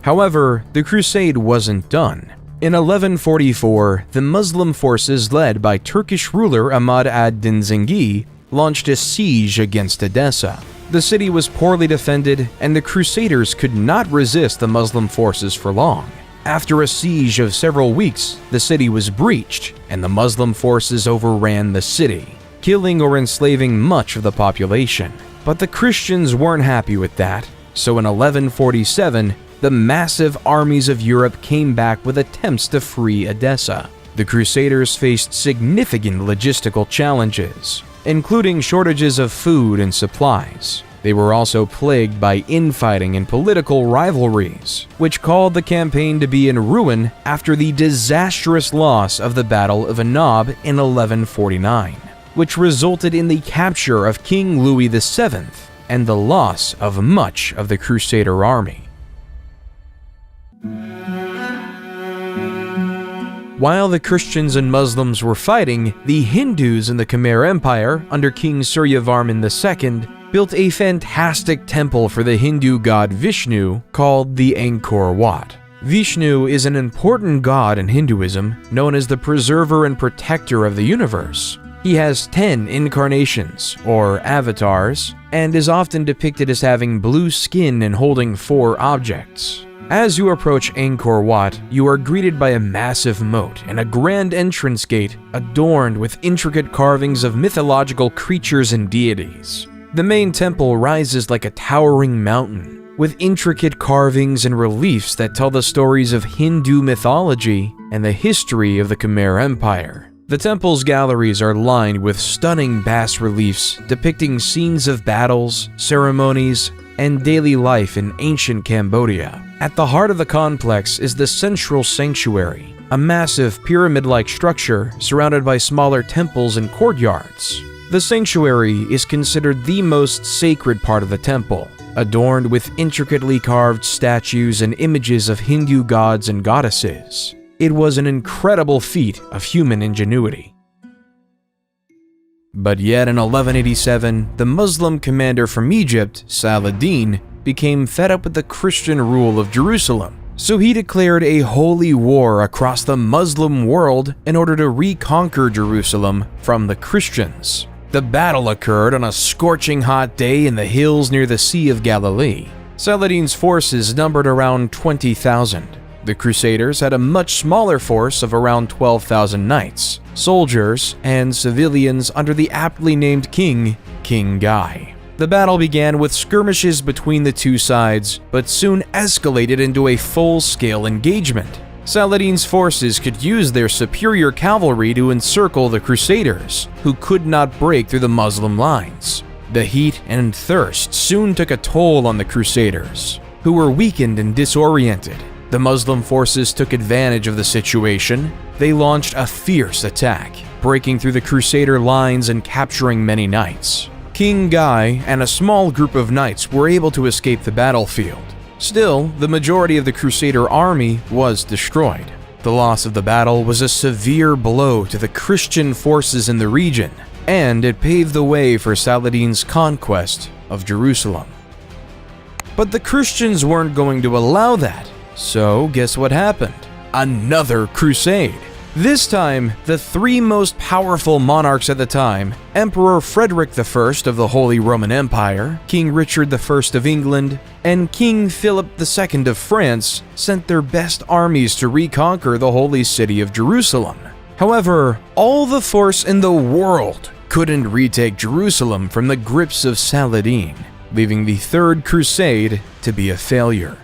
However, the crusade wasn't done. In 1144, the Muslim forces led by Turkish ruler Ahmad ad-Din Zengi launched a siege against Edessa. The city was poorly defended, and the Crusaders could not resist the Muslim forces for long. After a siege of several weeks, the city was breached, and the Muslim forces overran the city, killing or enslaving much of the population. But the Christians weren't happy with that, so in 1147, the massive armies of Europe came back with attempts to free Edessa. The Crusaders faced significant logistical challenges, including shortages of food and supplies. They were also plagued by infighting and political rivalries, which called the campaign to be in ruin after the disastrous loss of the Battle of Annab in 1149, which resulted in the capture of King Louis VII and the loss of much of the Crusader army. While the Christians and Muslims were fighting, the Hindus in the Khmer Empire under King Suryavarman II built a fantastic temple for the Hindu god Vishnu called the Angkor Wat. Vishnu is an important god in Hinduism, known as the preserver and protector of the universe. He has 10 incarnations, or avatars, and is often depicted as having blue skin and holding 4 objects. As you approach Angkor Wat, you are greeted by a massive moat and a grand entrance gate adorned with intricate carvings of mythological creatures and deities. The main temple rises like a towering mountain, with intricate carvings and reliefs that tell the stories of Hindu mythology and the history of the Khmer Empire. The temple's galleries are lined with stunning bas-reliefs depicting scenes of battles, ceremonies, and daily life in ancient Cambodia. At the heart of the complex is the central sanctuary, a massive pyramid-like structure surrounded by smaller temples and courtyards. The sanctuary is considered the most sacred part of the temple, adorned with intricately carved statues and images of Hindu gods and goddesses. It was an incredible feat of human ingenuity. But yet in 1187, the Muslim commander from Egypt, Saladin, became fed up with the Christian rule of Jerusalem. So he declared a holy war across the Muslim world in order to reconquer Jerusalem from the Christians. The battle occurred on a scorching hot day in the hills near the Sea of Galilee. Saladin's forces numbered around 20,000. The Crusaders had a much smaller force of around 12,000 knights, soldiers, and civilians under the aptly named king, King Guy. The battle began with skirmishes between the two sides, but soon escalated into a full-scale engagement. Saladin's forces could use their superior cavalry to encircle the Crusaders, who could not break through the Muslim lines. The heat and thirst soon took a toll on the Crusaders, who were weakened and disoriented. The Muslim forces took advantage of the situation. They launched a fierce attack, breaking through the Crusader lines and capturing many knights. King Guy and a small group of knights were able to escape the battlefield. Still, the majority of the Crusader army was destroyed. The loss of the battle was a severe blow to the Christian forces in the region, and it paved the way for Saladin's conquest of Jerusalem. But the Christians weren't going to allow that. So, guess what happened? Another crusade. This time, the 3 most powerful monarchs at the time, Emperor Frederick I of the Holy Roman Empire, King Richard I of England, and King Philip II of France, sent their best armies to reconquer the holy city of Jerusalem. However, all the force in the world couldn't retake Jerusalem from the grips of Saladin, leaving the Third Crusade to be a failure.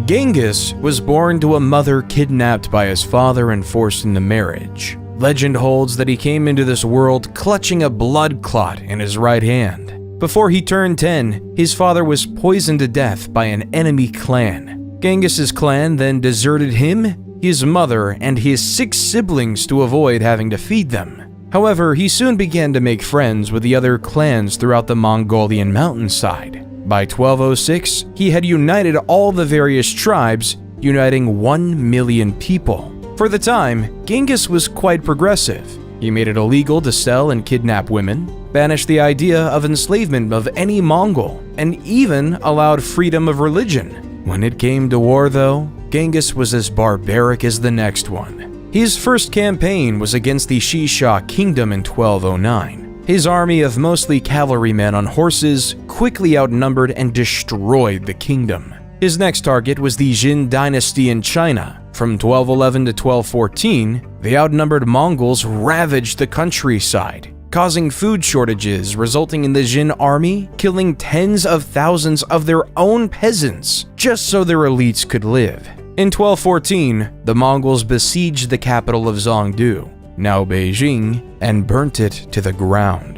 Genghis was born to a mother kidnapped by his father and forced into marriage. Legend holds that he came into this world clutching a blood clot in his right hand. Before he turned 10, his father was poisoned to death by an enemy clan. Genghis's clan then deserted him, his mother, and his 6 siblings to avoid having to feed them. However, he soon began to make friends with the other clans throughout the Mongolian mountainside. By 1206, he had united all the various tribes, uniting 1 million people. For the time, Genghis was quite progressive. He made it illegal to sell and kidnap women, banished the idea of enslavement of any Mongol, and even allowed freedom of religion. When it came to war, though, Genghis was as barbaric as the next one. His first campaign was against the Shisha kingdom in 1209. His army of mostly cavalrymen on horses quickly outnumbered and destroyed the kingdom. His next target was the Jin dynasty in China. From 1211 to 1214, the outnumbered Mongols ravaged the countryside, causing food shortages, resulting in the Jin army killing tens of thousands of their own peasants just so their elites could live. In 1214, the Mongols besieged the capital of Zhongdu, now Beijing, and burnt it to the ground.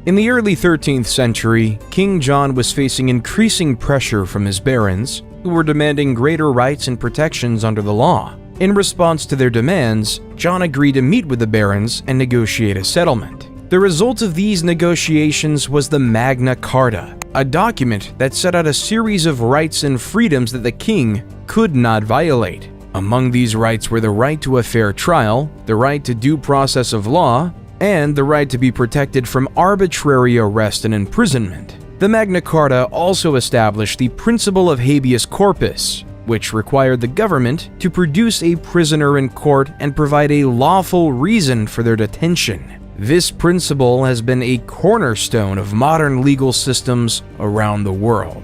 In the early 13th century, King John was facing increasing pressure from his barons, who were demanding greater rights and protections under the law. In response to their demands, John agreed to meet with the barons and negotiate a settlement. The result of these negotiations was the Magna Carta, a document that set out a series of rights and freedoms that the king could not violate. Among these rights were the right to a fair trial, the right to due process of law, and the right to be protected from arbitrary arrest and imprisonment. The Magna Carta also established the principle of habeas corpus, which required the government to produce a prisoner in court and provide a lawful reason for their detention. This principle has been a cornerstone of modern legal systems around the world.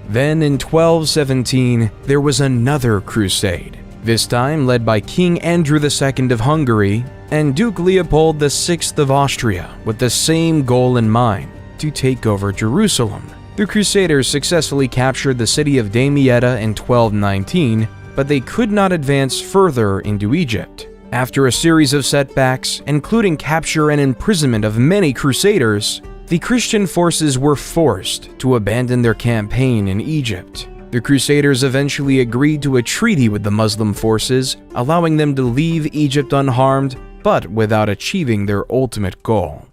Then in 1217, there was another crusade, this time led by King Andrew II of Hungary and Duke Leopold VI of Austria, with the same goal in mind: to take over Jerusalem. The Crusaders successfully captured the city of Damietta in 1219, but they could not advance further into Egypt. After a series of setbacks, including capture and imprisonment of many Crusaders, the Christian forces were forced to abandon their campaign in Egypt. The Crusaders eventually agreed to a treaty with the Muslim forces, allowing them to leave Egypt unharmed, but without achieving their ultimate goal.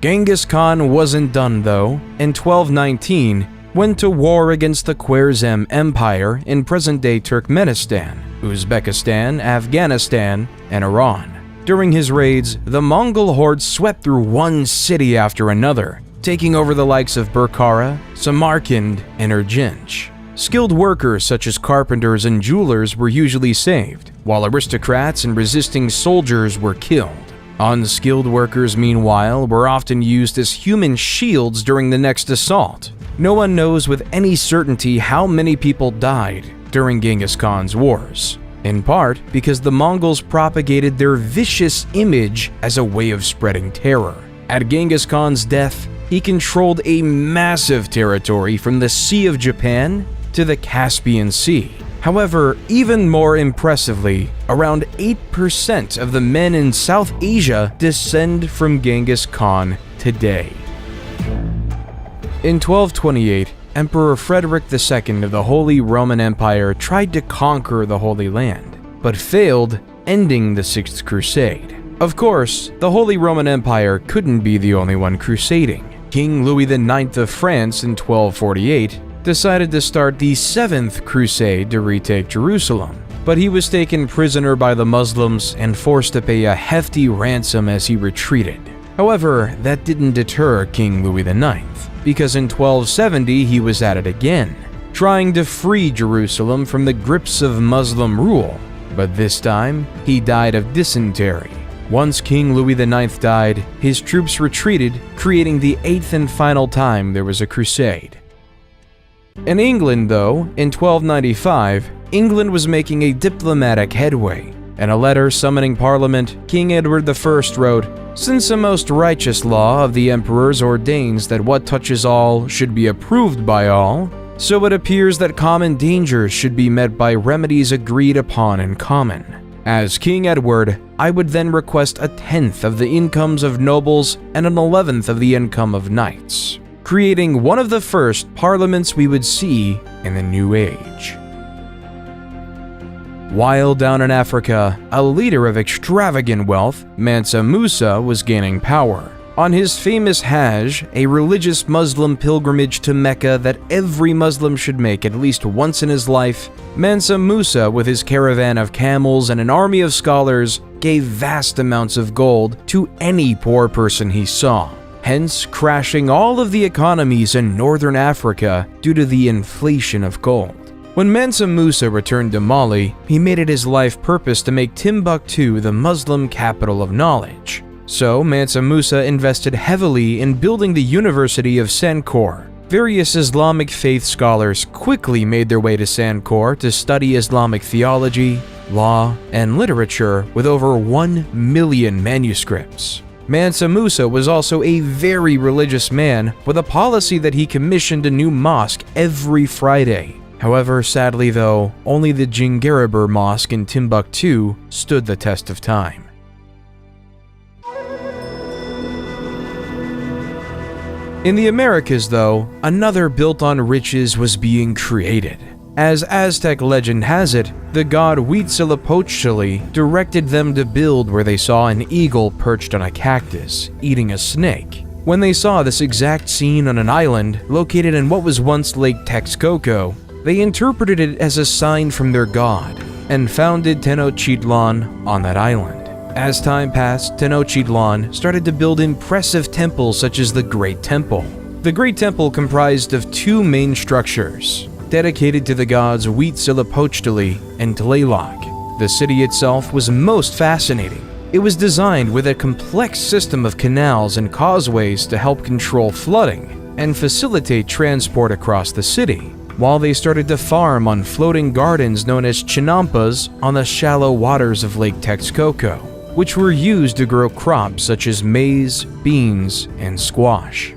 Genghis Khan wasn't done though. In 1219, went to war against the Khwarezm Empire in present-day Turkmenistan, Uzbekistan, Afghanistan, and Iran. During his raids, the Mongol horde swept through one city after another, taking over the likes of Bukhara, Samarkand, and Urgench. Skilled workers such as carpenters and jewelers were usually saved, while aristocrats and resisting soldiers were killed. Unskilled workers, meanwhile, were often used as human shields during the next assault. No one knows with any certainty how many people died during Genghis Khan's wars, in part because the Mongols propagated their vicious image as a way of spreading terror. At Genghis Khan's death, he controlled a massive territory from the Sea of Japan to the Caspian Sea. However, even more impressively, around 8% of the men in South Asia descend from Genghis Khan today. In 1228, Emperor Frederick II of the Holy Roman Empire tried to conquer the Holy Land, but failed, ending the Sixth Crusade. Of course, the Holy Roman Empire couldn't be the only one crusading. King Louis IX of France in 1248 decided to start the Seventh Crusade to retake Jerusalem, but he was taken prisoner by the Muslims and forced to pay a hefty ransom as he retreated. However, that didn't deter King Louis IX, because in 1270 he was at it again, trying to free Jerusalem from the grips of Muslim rule, but this time he died of dysentery. Once King Louis IX died, his troops retreated, creating the eighth and final time there was a crusade. In England, though, in 1295, England was making a diplomatic headway. In a letter summoning Parliament, King Edward I wrote, "Since a most righteous law of the emperors ordains that what touches all should be approved by all, so it appears that common dangers should be met by remedies agreed upon in common. As King Edward, I would then request 1/10 of the incomes of nobles and 1/11 of the income of knights, creating one of the first parliaments we would see in the New Age." While down in Africa, a leader of extravagant wealth, Mansa Musa, was gaining power. On his famous Hajj, a religious Muslim pilgrimage to Mecca that every Muslim should make at least once in his life, Mansa Musa, with his caravan of camels and an army of scholars, gave vast amounts of gold to any poor person he saw, hence crashing all of the economies in northern Africa due to the inflation of gold. When Mansa Musa returned to Mali, he made it his life purpose to make Timbuktu the Muslim capital of knowledge. So Mansa Musa invested heavily in building the University of Sankore. Various Islamic faith scholars quickly made their way to Sankore to study Islamic theology, law, and literature with over 1 million manuscripts. Mansa Musa was also a very religious man with a policy that he commissioned a new mosque every Friday. However, sadly though, only the Djinguereber Mosque in Timbuktu stood the test of time. In the Americas, though, another built on riches was being created. As Aztec legend has it, the god Huitzilopochtli directed them to build where they saw an eagle perched on a cactus, eating a snake. When they saw this exact scene on an island located in what was once Lake Texcoco, they interpreted it as a sign from their god, and founded Tenochtitlan on that island. As time passed, Tenochtitlan started to build impressive temples such as the Great Temple. The Great Temple comprised of two main structures, dedicated to the gods Huitzilopochtli and Tlaloc. The city itself was most fascinating. It was designed with a complex system of canals and causeways to help control flooding and facilitate transport across the city, while they started to farm on floating gardens known as chinampas on the shallow waters of Lake Texcoco, which were used to grow crops such as maize, beans, and squash.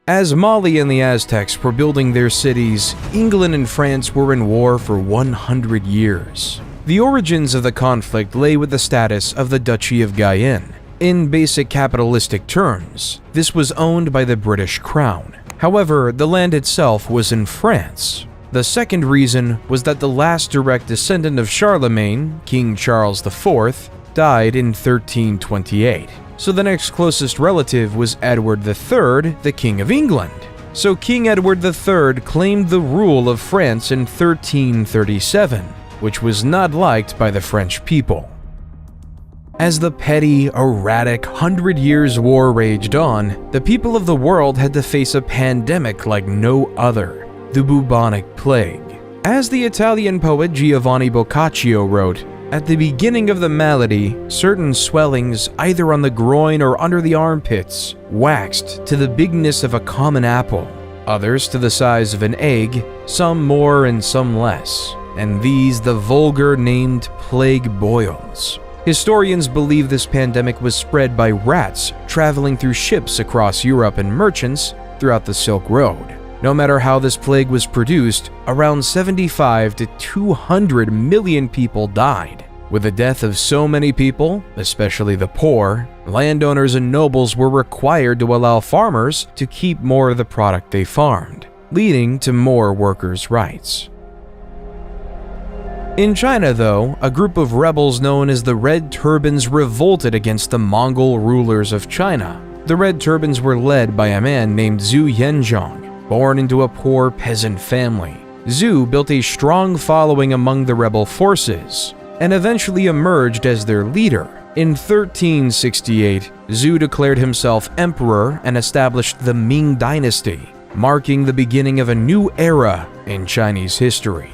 As Mali and the Aztecs were building their cities, England and France were in war for 100 years. The origins of the conflict lay with the status of the Duchy of Guyenne. In basic capitalistic terms, this was owned by the British Crown. However, the land itself was in France. The second reason was that the last direct descendant of Charlemagne, King Charles IV, died in 1328. So the next closest relative was Edward III, the King of England. So King Edward III claimed the rule of France in 1337, which was not liked by the French people. As the petty, erratic 100 Years' War raged on, the people of the world had to face a pandemic like no other. The bubonic plague. As the Italian poet Giovanni Boccaccio wrote, at the beginning of the malady, certain swellings either on the groin or under the armpits waxed to the bigness of a common apple, others to the size of an egg, some more and some less, and these the vulgar named plague boils. Historians believe this pandemic was spread by rats traveling through ships across Europe and merchants throughout the Silk Road. No matter how this plague was produced, around 75 to 200 million people died. With the death of so many people, especially the poor, landowners and nobles were required to allow farmers to keep more of the product they farmed, leading to more workers' rights. In China, though, a group of rebels known as the Red Turbans revolted against the Mongol rulers of China. The Red Turbans were led by a man named Zhu Yanzhong, born into a poor peasant family. Zhu built a strong following among the rebel forces, and eventually emerged as their leader. In 1368, Zhu declared himself emperor and established the Ming Dynasty, marking the beginning of a new era in Chinese history.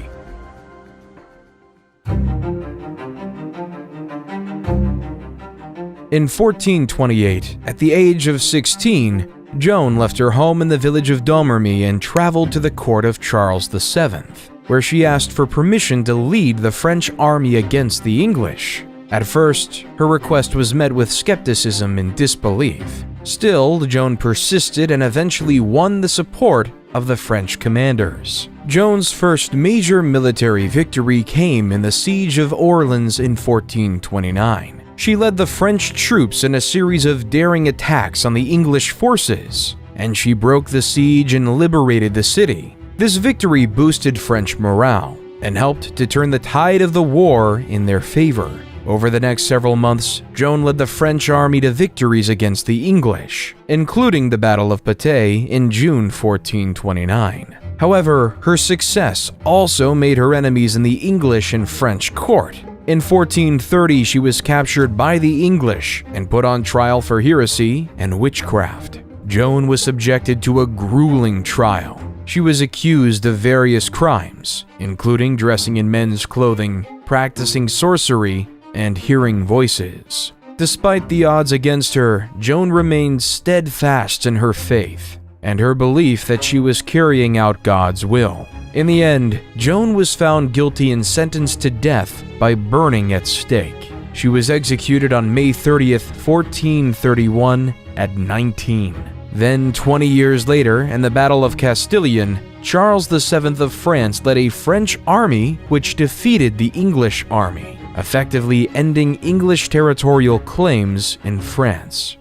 In 1428, at the age of 16, Joan left her home in the village of Domremy and traveled to the court of Charles VII, where she asked for permission to lead the French army against the English. At first, her request was met with skepticism and disbelief. Still, Joan persisted and eventually won the support of the French commanders. Joan's first major military victory came in the Siege of Orleans in 1429. She led the French troops in a series of daring attacks on the English forces, and she broke the siege and liberated the city. This victory boosted French morale and helped to turn the tide of the war in their favor. Over the next several months, Joan led the French army to victories against the English, including the Battle of Patay in June 1429. However, her success also made her enemies in the English and French court. In 1430, she was captured by the English and put on trial for heresy and witchcraft. Joan was subjected to a grueling trial. She was accused of various crimes, including dressing in men's clothing, practicing sorcery, and hearing voices. Despite the odds against her, Joan remained steadfast in her faith and her belief that she was carrying out God's will. In the end, Joan was found guilty and sentenced to death by burning at stake. She was executed on May 30th, 1431, at 19. Then, 20 years later, in the Battle of Castilian, Charles VII of France led a French army which defeated the English army, effectively ending English territorial claims in France.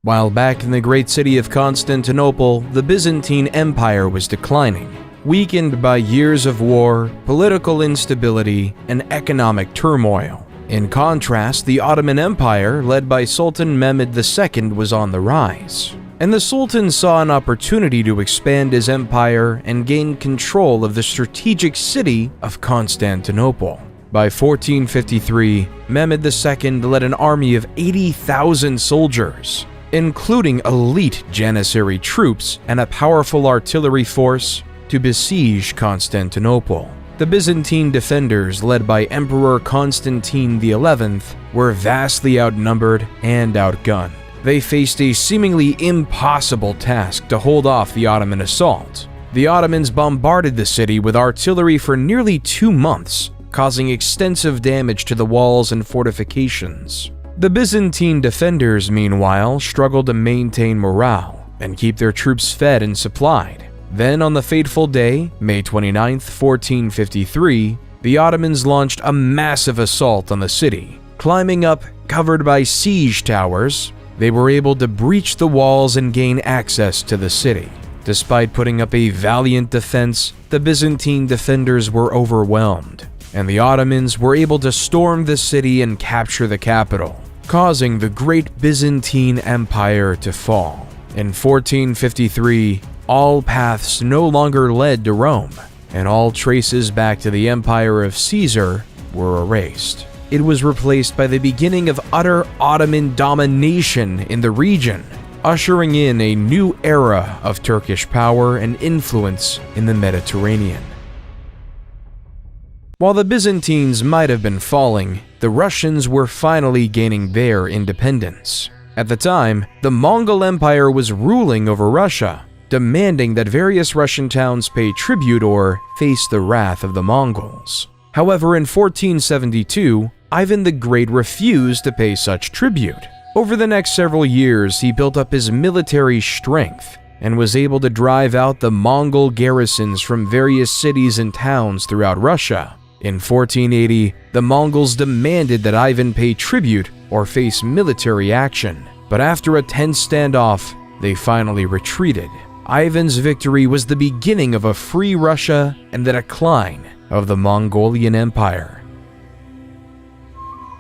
While back in the great city of Constantinople, the Byzantine Empire was declining, weakened by years of war, political instability, and economic turmoil. In contrast, the Ottoman Empire, led by Sultan Mehmed II, was on the rise, and the Sultan saw an opportunity to expand his empire and gain control of the strategic city of Constantinople. By 1453, Mehmed II led an army of 80,000 soldiers, including elite Janissary troops and a powerful artillery force, to besiege Constantinople. The Byzantine defenders, led by Emperor Constantine XI, were vastly outnumbered and outgunned. They faced a seemingly impossible task to hold off the Ottoman assault. The Ottomans bombarded the city with artillery for nearly 2 months, causing extensive damage to the walls and fortifications. The Byzantine defenders, meanwhile, struggled to maintain morale and keep their troops fed and supplied. Then, on the fateful day, May 29, 1453, the Ottomans launched a massive assault on the city. Climbing up, covered by siege towers, they were able to breach the walls and gain access to the city. Despite putting up a valiant defense, the Byzantine defenders were overwhelmed, and the Ottomans were able to storm the city and capture the capital, causing the Great Byzantine Empire to fall. In 1453, all paths no longer led to Rome, and all traces back to the Empire of Caesar were erased. It was replaced by the beginning of utter Ottoman domination in the region, ushering in a new era of Turkish power and influence in the Mediterranean. While the Byzantines might have been falling, the Russians were finally gaining their independence. At the time, the Mongol Empire was ruling over Russia, demanding that various Russian towns pay tribute or face the wrath of the Mongols. However, in 1472, Ivan the Great refused to pay such tribute. Over the next several years, he built up his military strength and was able to drive out the Mongol garrisons from various cities and towns throughout Russia. In 1480, the Mongols demanded that Ivan pay tribute or face military action, but after a tense standoff, they finally retreated. Ivan's victory was the beginning of a free Russia and the decline of the Mongolian Empire.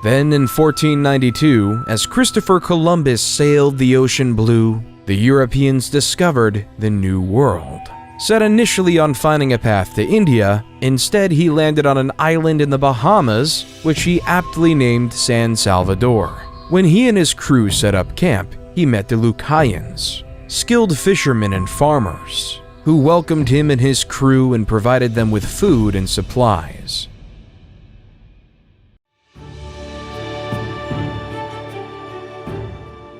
Then in 1492, as Christopher Columbus sailed the ocean blue, the Europeans discovered the New World. Set initially on finding a path to India, instead he landed on an island in the Bahamas, which he aptly named San Salvador. When he and his crew set up camp, he met the Lucayans, skilled fishermen and farmers, who welcomed him and his crew and provided them with food and supplies.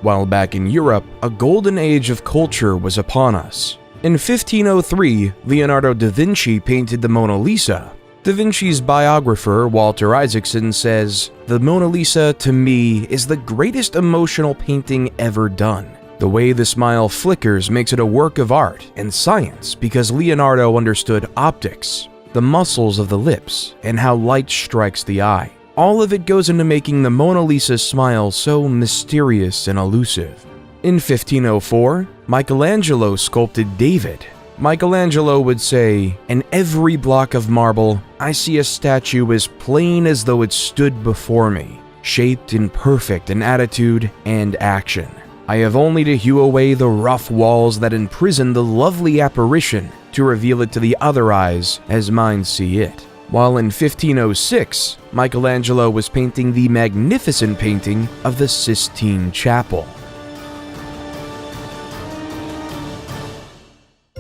While back in Europe, a golden age of culture was upon us. In 1503, Leonardo da Vinci painted the Mona Lisa. Da Vinci's biographer, Walter Isaacson, says, "The Mona Lisa, to me, is the greatest emotional painting ever done. The way the smile flickers makes it a work of art and science because Leonardo understood optics, the muscles of the lips, and how light strikes the eye. All of it goes into making the Mona Lisa smile so mysterious and elusive." In 1504, Michelangelo sculpted David, Michelangelo would say, "In every block of marble, I see a statue as plain as though it stood before me, shaped and perfect in attitude and action. I have only to hew away the rough walls that imprison the lovely apparition to reveal it to the other eyes as mine see it." While in 1506, Michelangelo was painting the magnificent painting of the Sistine Chapel.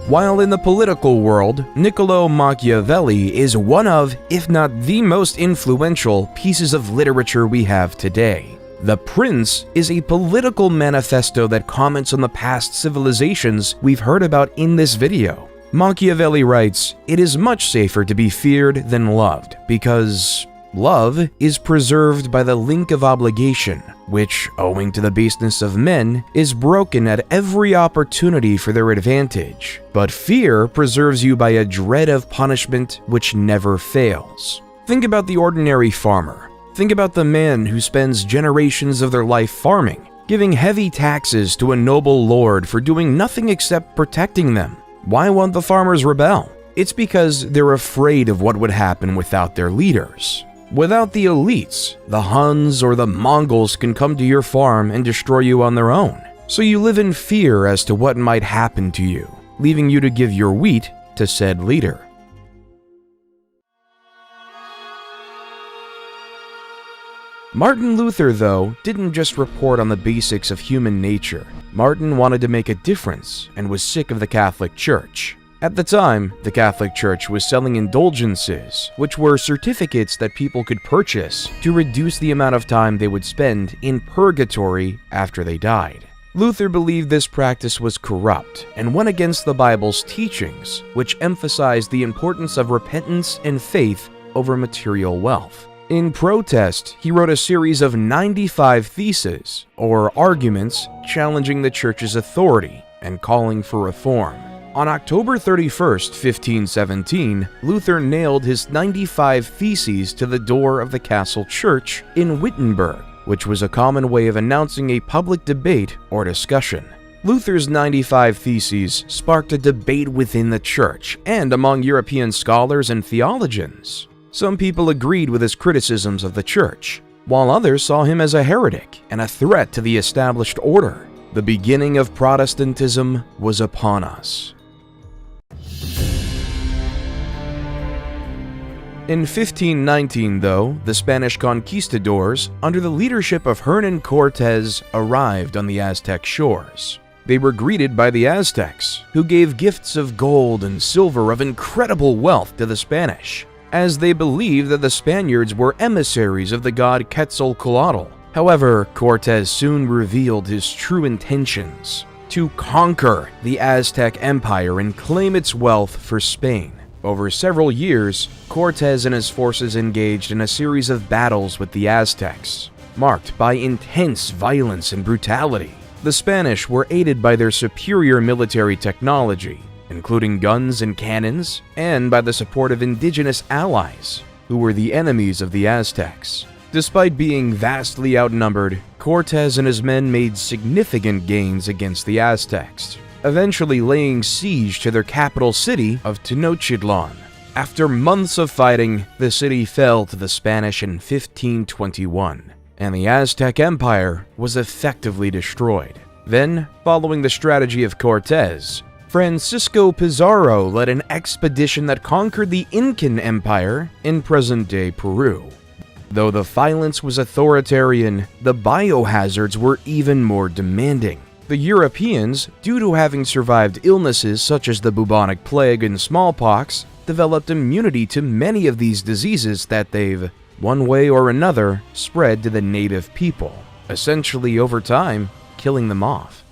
While in the political world, Niccolò Machiavelli is one of, if not the most influential, pieces of literature we have today. The Prince is a political manifesto that comments on the past civilizations we've heard about in this video. Machiavelli writes, "It is much safer to be feared than loved, because love is preserved by the link of obligation, which, owing to the baseness of men, is broken at every opportunity for their advantage. But fear preserves you by a dread of punishment which never fails." Think about the ordinary farmer. Think about the man who spends generations of their life farming, giving heavy taxes to a noble lord for doing nothing except protecting them. Why won't the farmers rebel? It's because they're afraid of what would happen without their leaders. Without the elites, the Huns or the Mongols can come to your farm and destroy you on their own. So you live in fear as to what might happen to you, leaving you to give your wheat to said leader. Martin Luther, though, didn't just report on the basics of human nature. Martin wanted to make a difference and was sick of the Catholic Church. At the time, the Catholic Church was selling indulgences, which were certificates that people could purchase to reduce the amount of time they would spend in purgatory after they died. Luther believed this practice was corrupt and went against the Bible's teachings, which emphasized the importance of repentance and faith over material wealth. In protest, he wrote a series of 95 theses, or arguments, challenging the Church's authority and calling for reform. On October 31st, 1517, Luther nailed his 95 theses to the door of the castle church in Wittenberg, which was a common way of announcing a public debate or discussion. Luther's 95 Theses sparked a debate within the church and among European scholars and theologians. Some people agreed with his criticisms of the church, while others saw him as a heretic and a threat to the established order. The beginning of Protestantism was upon us. In 1519, though, the Spanish conquistadors, under the leadership of Hernan Cortés, arrived on the Aztec shores. They were greeted by the Aztecs, who gave gifts of gold and silver of incredible wealth to the Spanish, as they believed that the Spaniards were emissaries of the god Quetzalcoatl. However, Cortés soon revealed his true intentions: to conquer the Aztec Empire and claim its wealth for Spain. Over several years, Cortés and his forces engaged in a series of battles with the Aztecs, marked by intense violence and brutality. The Spanish were aided by their superior military technology, including guns and cannons, and by the support of indigenous allies, who were the enemies of the Aztecs. Despite being vastly outnumbered, Cortés and his men made significant gains against the Aztecs, eventually laying siege to their capital city of Tenochtitlan. After months of fighting, the city fell to the Spanish in 1521, and the Aztec Empire was effectively destroyed. Then, following the strategy of Cortés, Francisco Pizarro led an expedition that conquered the Incan Empire in present-day Peru. Though the violence was authoritarian, the biohazards were even more demanding. The Europeans, due to having survived illnesses such as the bubonic plague and smallpox, developed immunity to many of these diseases that they've, one way or another, spread to the native people, essentially over time, killing them off.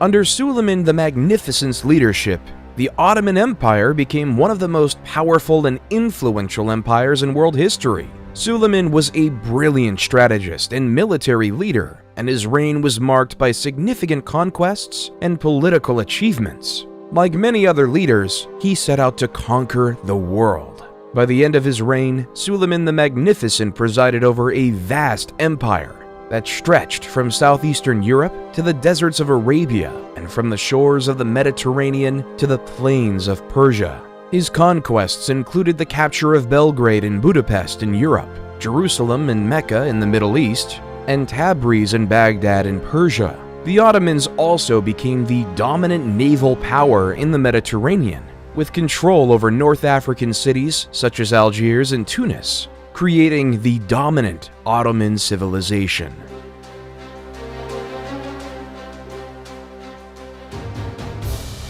Under Suleiman the Magnificent's leadership, the Ottoman Empire became one of the most powerful and influential empires in world history. Suleiman was a brilliant strategist and military leader, and his reign was marked by significant conquests and political achievements. Like many other leaders, he set out to conquer the world. By the end of his reign, Suleiman the Magnificent presided over a vast empire, that stretched from southeastern Europe to the deserts of Arabia and from the shores of the Mediterranean to the plains of Persia. His conquests included the capture of Belgrade and Budapest in Europe, Jerusalem and Mecca in the Middle East, and Tabriz and Baghdad in Persia. The Ottomans also became the dominant naval power in the Mediterranean, with control over North African cities such as Algiers and Tunis, creating the dominant Ottoman civilization.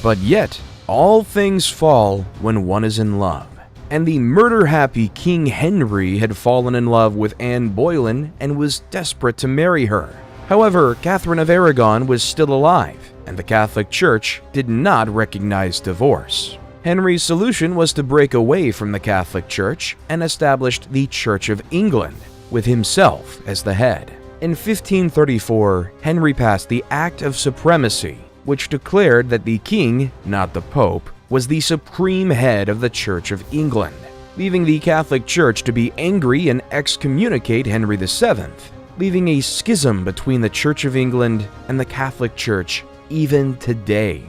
But yet, all things fall when one is in love, and the murder-happy King Henry had fallen in love with Anne Boleyn and was desperate to marry her. However, Catherine of Aragon was still alive, and the Catholic Church did not recognize divorce. Henry's solution was to break away from the Catholic Church and established the Church of England, with himself as the head. In 1534, Henry passed the Act of Supremacy, which declared that the king, not the Pope, was the supreme head of the Church of England, leaving the Catholic Church to be angry and excommunicate Henry VII, leaving a schism between the Church of England and the Catholic Church even today.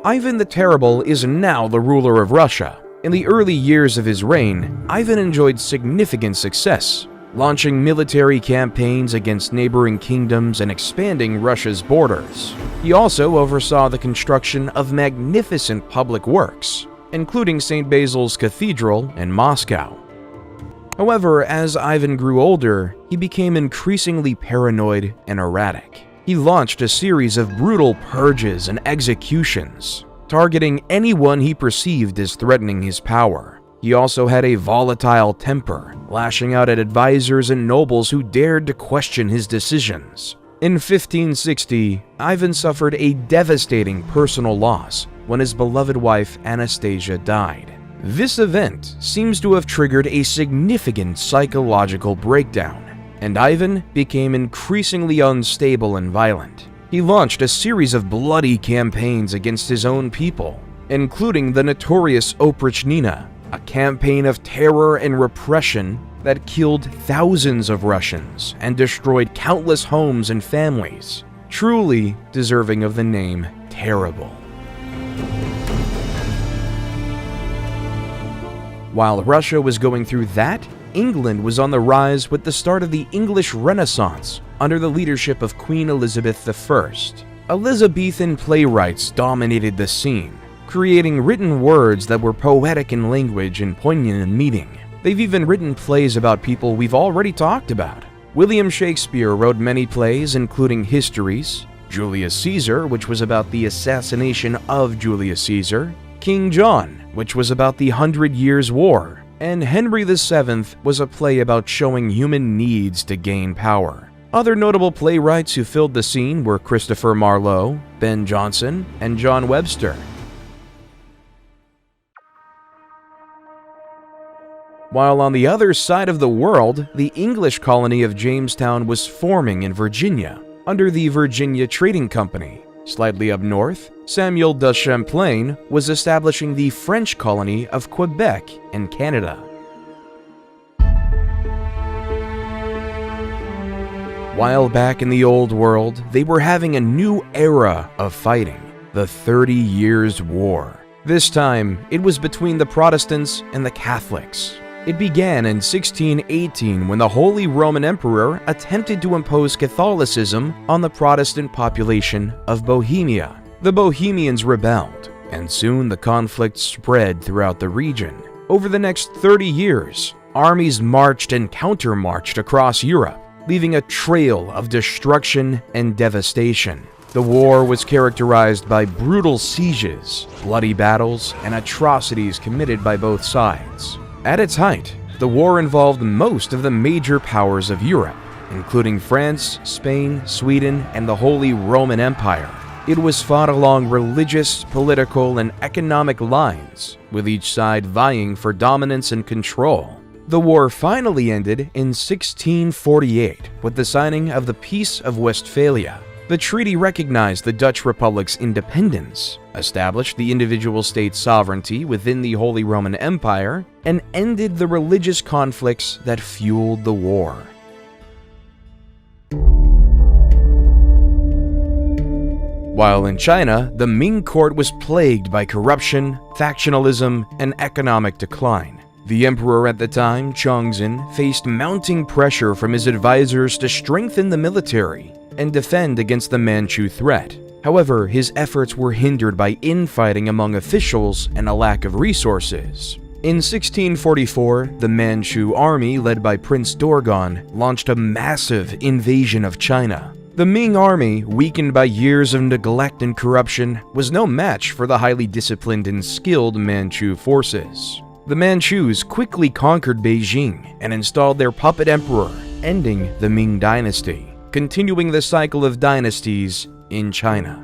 Ivan the Terrible is now the ruler of Russia. In the early years of his reign, Ivan enjoyed significant success, launching military campaigns against neighboring kingdoms and expanding Russia's borders. He also oversaw the construction of magnificent public works, including St. Basil's Cathedral in Moscow. However, as Ivan grew older, he became increasingly paranoid and erratic. He launched a series of brutal purges and executions, targeting anyone he perceived as threatening his power. He also had a volatile temper, lashing out at advisors and nobles who dared to question his decisions. In 1560, Ivan suffered a devastating personal loss when his beloved wife Anastasia died. This event seems to have triggered a significant psychological breakdown, and Ivan became increasingly unstable and violent. He launched a series of bloody campaigns against his own people, including the notorious Oprichnina, a campaign of terror and repression that killed thousands of Russians and destroyed countless homes and families, truly deserving of the name Terrible. While Russia was going through that, England was on the rise with the start of the English Renaissance under the leadership of Queen Elizabeth I. Elizabethan playwrights dominated the scene, creating written words that were poetic in language and poignant in meaning. They've even written plays about people we've already talked about. William Shakespeare wrote many plays, including Histories, Julius Caesar, which was about the assassination of Julius Caesar, King John, which was about the 100 Years' War, and Henry VII was a play about showing human needs to gain power. Other notable playwrights who filled the scene were Christopher Marlowe, Ben Jonson, and John Webster. While on the other side of the world, the English colony of Jamestown was forming in Virginia, under the Virginia Trading Company. Slightly up north, Samuel de Champlain was establishing the French colony of Quebec in Canada. While back in the Old World, they were having a new era of fighting, the 30 Years' War. This time, it was between the Protestants and the Catholics. It began in 1618 when the Holy Roman Emperor attempted to impose Catholicism on the Protestant population of Bohemia. The Bohemians rebelled, and soon the conflict spread throughout the region. Over the next 30 years, armies marched and counter-marched across Europe, leaving a trail of destruction and devastation. The war was characterized by brutal sieges, bloody battles, and atrocities committed by both sides. At its height, the war involved most of the major powers of Europe, including France, Spain, Sweden, and the Holy Roman Empire. It was fought along religious, political, and economic lines, with each side vying for dominance and control. The war finally ended in 1648 with the signing of the Peace of Westphalia. The treaty recognized the Dutch Republic's independence, established the individual state's sovereignty within the Holy Roman Empire, and ended the religious conflicts that fueled the war. While in China, the Ming court was plagued by corruption, factionalism, and economic decline. The emperor at the time, Chongzhen, faced mounting pressure from his advisors to strengthen the military and defend against the Manchu threat. However, his efforts were hindered by infighting among officials and a lack of resources. In 1644, the Manchu army, led by Prince Dorgon, launched a massive invasion of China. The Ming army, weakened by years of neglect and corruption, was no match for the highly disciplined and skilled Manchu forces. The Manchus quickly conquered Beijing and installed their puppet emperor, ending the Ming dynasty, continuing the cycle of dynasties in China.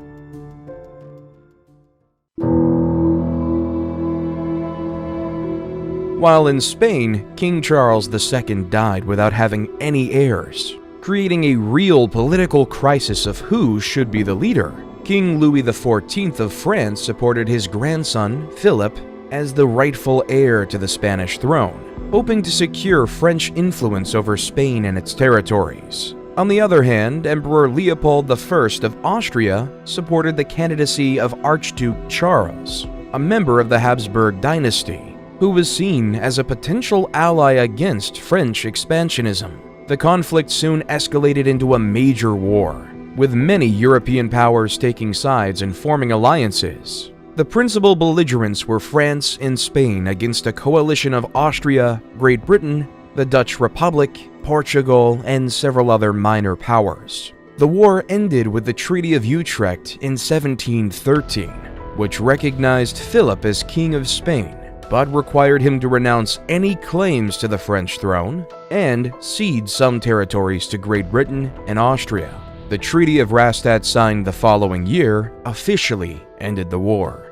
While in Spain, King Charles II died without having any heirs, creating a real political crisis of who should be the leader. King Louis XIV of France supported his grandson, Philip, as the rightful heir to the Spanish throne, hoping to secure French influence over Spain and its territories. On the other hand, Emperor Leopold I of Austria supported the candidacy of Archduke Charles, a member of the Habsburg dynasty, who was seen as a potential ally against French expansionism. The conflict soon escalated into a major war, with many European powers taking sides and forming alliances. The principal belligerents were France and Spain against a coalition of Austria, Great Britain, the Dutch Republic, Portugal, and several other minor powers. The war ended with the Treaty of Utrecht in 1713, which recognized Philip as King of Spain, but required him to renounce any claims to the French throne and cede some territories to Great Britain and Austria. The Treaty of Rastatt, signed the following year, officially ended the war.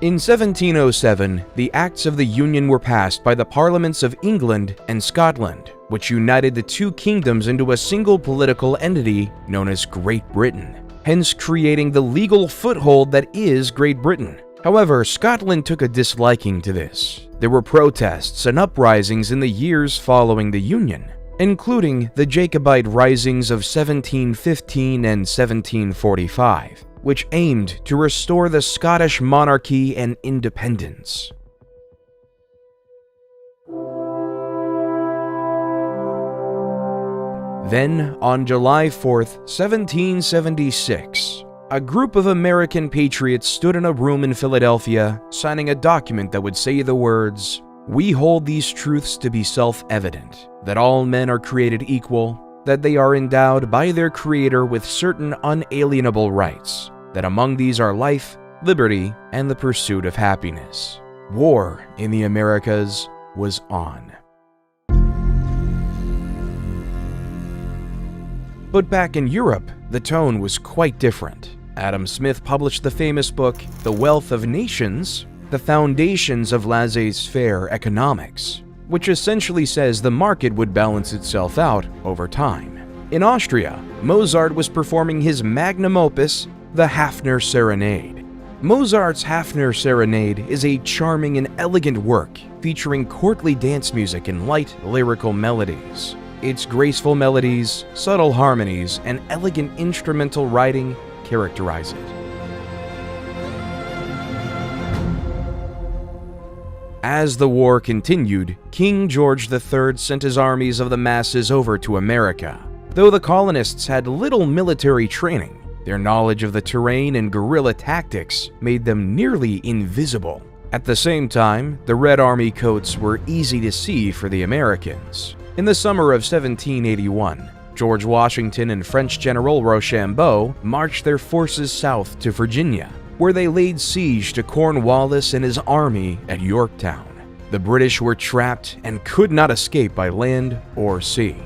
In 1707, the Acts of the Union were passed by the Parliaments of England and Scotland, which united the two kingdoms into a single political entity known as Great Britain, hence creating the legal foothold that is Great Britain. However, Scotland took a disliking to this. There were protests and uprisings in the years following the Union, including the Jacobite risings of 1715 and 1745, which aimed to restore the Scottish monarchy and independence. Then, on July 4th, 1776, a group of American patriots stood in a room in Philadelphia, signing a document that would say the words, "We hold these truths to be self-evident, that all men are created equal, that they are endowed by their Creator with certain unalienable rights, that among these are life, liberty, and the pursuit of happiness." War in the Americas was on. But back in Europe, the tone was quite different. Adam Smith published the famous book, The Wealth of Nations, the foundations of laissez-faire economics, which essentially says the market would balance itself out over time. In Austria, Mozart was performing his magnum opus, the Hafner Serenade. Mozart's Hafner Serenade is a charming and elegant work featuring courtly dance music and light, lyrical melodies. Its graceful melodies, subtle harmonies, and elegant instrumental writing characterize it. As the war continued, King George III sent his armies of the masses over to America. Though the colonists had little military training, their knowledge of the terrain and guerrilla tactics made them nearly invisible. At the same time, the Red Army coats were easy to see for the Americans. In the summer of 1781, George Washington and French General Rochambeau marched their forces south to Virginia, where they laid siege to Cornwallis and his army at Yorktown. The British were trapped and could not escape by land or sea.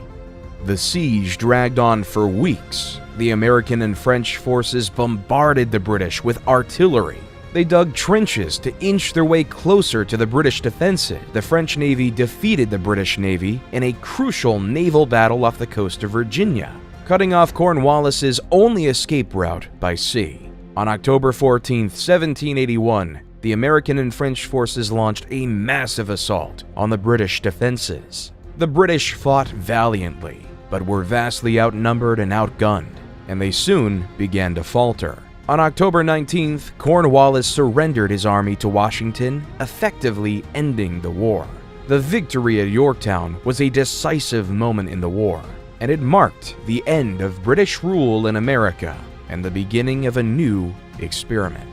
The siege dragged on for weeks. The American and French forces bombarded the British with artillery, They dug trenches to inch their way closer to the British defenses. The French Navy defeated the British Navy in a crucial naval battle off the coast of Virginia, cutting off Cornwallis's only escape route by sea. On October 14, 1781, the American and French forces launched a massive assault on the British defenses. The British fought valiantly, but were vastly outnumbered and outgunned, and they soon began to falter. On October 19th, Cornwallis surrendered his army to Washington, effectively ending the war. The victory at Yorktown was a decisive moment in the war, and it marked the end of British rule in America and the beginning of a new experiment.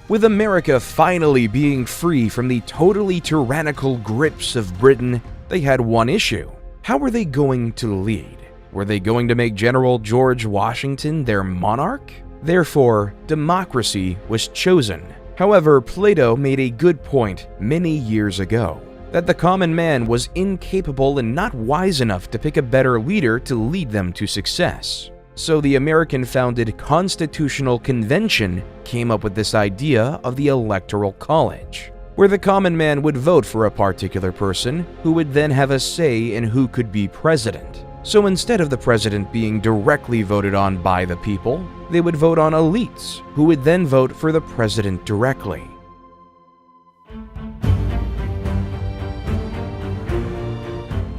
With America finally being free from the totally tyrannical grips of Britain, they had one issue. How were they going to lead? Were they going to make General George Washington their monarch? Therefore, democracy was chosen. However, Plato made a good point many years ago, that the common man was incapable and not wise enough to pick a better leader to lead them to success. So the American-founded Constitutional Convention came up with this idea of the Electoral College, where the common man would vote for a particular person who would then have a say in who could be president. So instead of the president being directly voted on by the people, they would vote on elites, who would then vote for the president directly.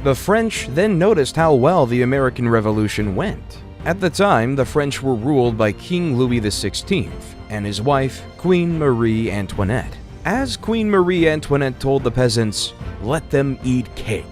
The French then noticed how well the American Revolution went. At the time, the French were ruled by King Louis XVI and his wife, Queen Marie Antoinette. As Queen Marie Antoinette told the peasants, "Let them eat cake,"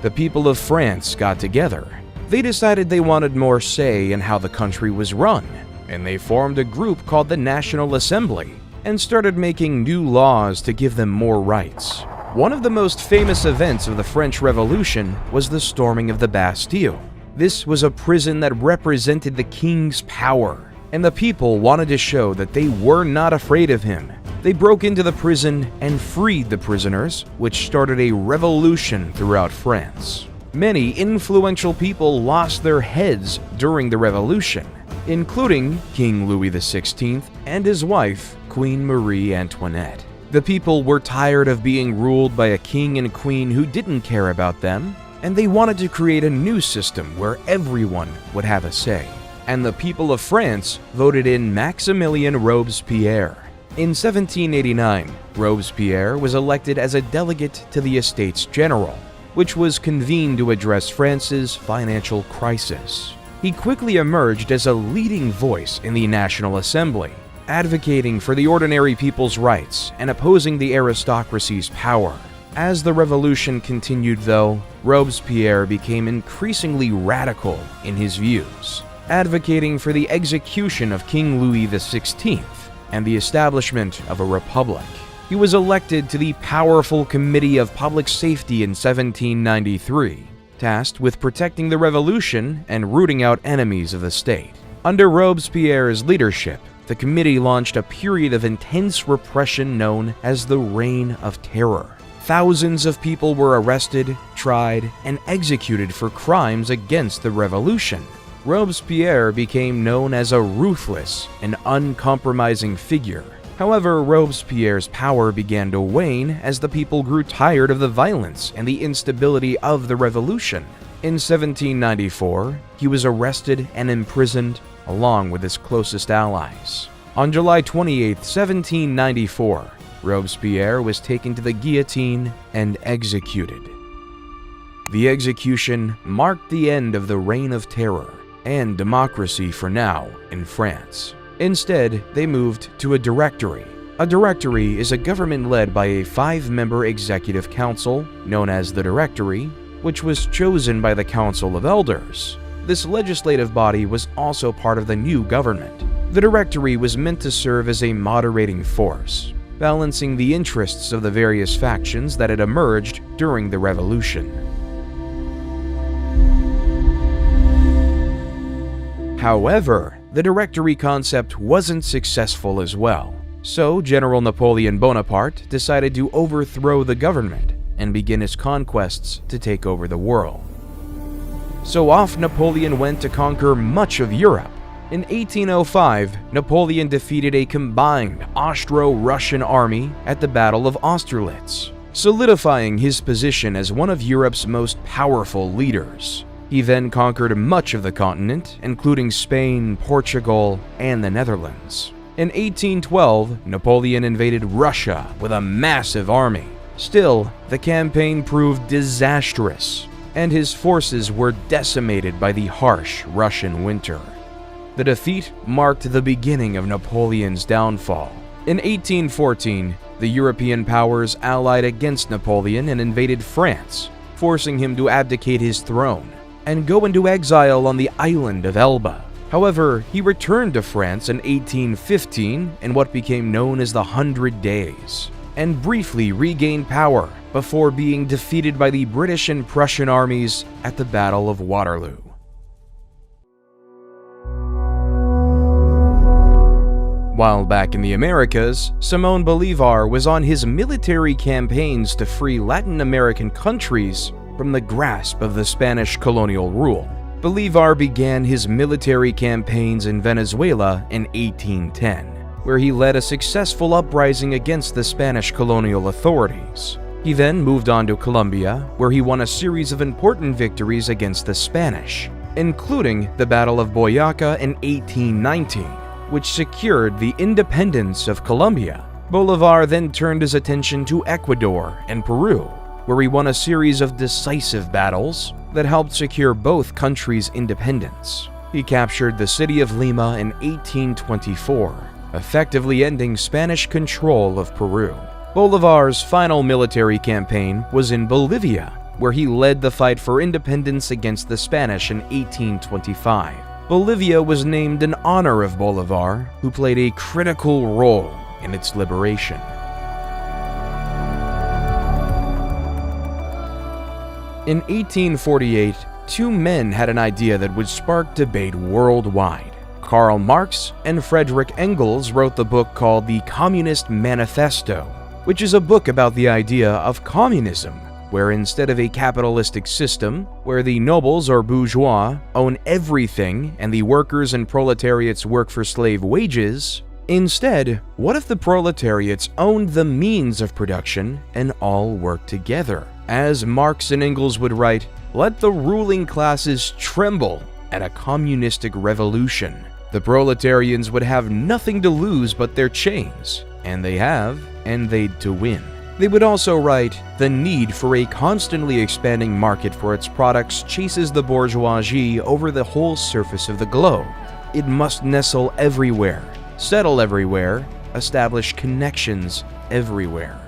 the people of France got together. They decided they wanted more say in how the country was run, and they formed a group called the National Assembly and started making new laws to give them more rights. One of the most famous events of the French Revolution was the storming of the Bastille. This was a prison that represented the king's power, and the people wanted to show that they were not afraid of him. They broke into the prison and freed the prisoners, which started a revolution throughout France. Many influential people lost their heads during the revolution, including King Louis XVI and his wife, Queen Marie Antoinette. The people were tired of being ruled by a king and queen who didn't care about them, and they wanted to create a new system where everyone would have a say. And the people of France voted in Maximilien Robespierre. In 1789, Robespierre was elected as a delegate to the Estates General, which was convened to address France's financial crisis. He quickly emerged as a leading voice in the National Assembly, advocating for the ordinary people's rights and opposing the aristocracy's power. As the revolution continued, though, Robespierre became increasingly radical in his views, advocating for the execution of King Louis XVI and the establishment of a republic. He was elected to the powerful Committee of Public Safety in 1793, tasked with protecting the revolution and rooting out enemies of the state. Under Robespierre's leadership, the committee launched a period of intense repression known as the Reign of Terror. Thousands of people were arrested, tried, and executed for crimes against the revolution. Robespierre became known as a ruthless and uncompromising figure. However, Robespierre's power began to wane as the people grew tired of the violence and the instability of the revolution. In 1794, he was arrested and imprisoned along with his closest allies. On July 28, 1794, Robespierre was taken to the guillotine and executed. The execution marked the end of the Reign of Terror and democracy for now in France. Instead, they moved to a directory. A directory is a government led by a 5-member executive council, known as the Directory, which was chosen by the Council of Elders. This legislative body was also part of the new government. The Directory was meant to serve as a moderating force, balancing the interests of the various factions that had emerged during the revolution. However, the Directory concept wasn't successful as well, so General Napoleon Bonaparte decided to overthrow the government and begin his conquests to take over the world. So off Napoleon went to conquer much of Europe, In 1805, Napoleon defeated a combined Austro-Russian army at the Battle of Austerlitz, solidifying his position as one of Europe's most powerful leaders. He then conquered much of the continent, including Spain, Portugal, and the Netherlands. In 1812, Napoleon invaded Russia with a massive army. Still, the campaign proved disastrous, and his forces were decimated by the harsh Russian winter. The defeat marked the beginning of Napoleon's downfall. In 1814, the European powers allied against Napoleon and invaded France, forcing him to abdicate his throne and go into exile on the island of Elba. However, he returned to France in 1815 in what became known as the 100 Days, and briefly regained power before being defeated by the British and Prussian armies at the Battle of Waterloo. While back in the Americas, Simón Bolívar was on his military campaigns to free Latin American countries from the grasp of the Spanish colonial rule. Bolívar began his military campaigns in Venezuela in 1810, where he led a successful uprising against the Spanish colonial authorities. He then moved on to Colombia, where he won a series of important victories against the Spanish, including the Battle of Boyacá in 1819, which secured the independence of Colombia. Bolívar then turned his attention to Ecuador and Peru, where he won a series of decisive battles that helped secure both countries' independence. He captured the city of Lima in 1824, effectively ending Spanish control of Peru. Bolívar's final military campaign was in Bolivia, where he led the fight for independence against the Spanish in 1825. Bolivia was named in honor of Bolívar, who played a critical role in its liberation. In 1848, two men had an idea that would spark debate worldwide. Karl Marx and Friedrich Engels wrote the book called The Communist Manifesto, which is a book about the idea of communism, where instead of a capitalistic system, where the nobles or bourgeois own everything and the workers and proletariats work for slave wages, instead, what if the proletariats owned the means of production and all worked together? As Marx and Engels would write, let the ruling classes tremble at a communistic revolution. The proletarians would have nothing to lose but their chains, and they have, and they'd to win. They would also write, the need for a constantly expanding market for its products chases the bourgeoisie over the whole surface of the globe. It must nestle everywhere, settle everywhere, establish connections everywhere.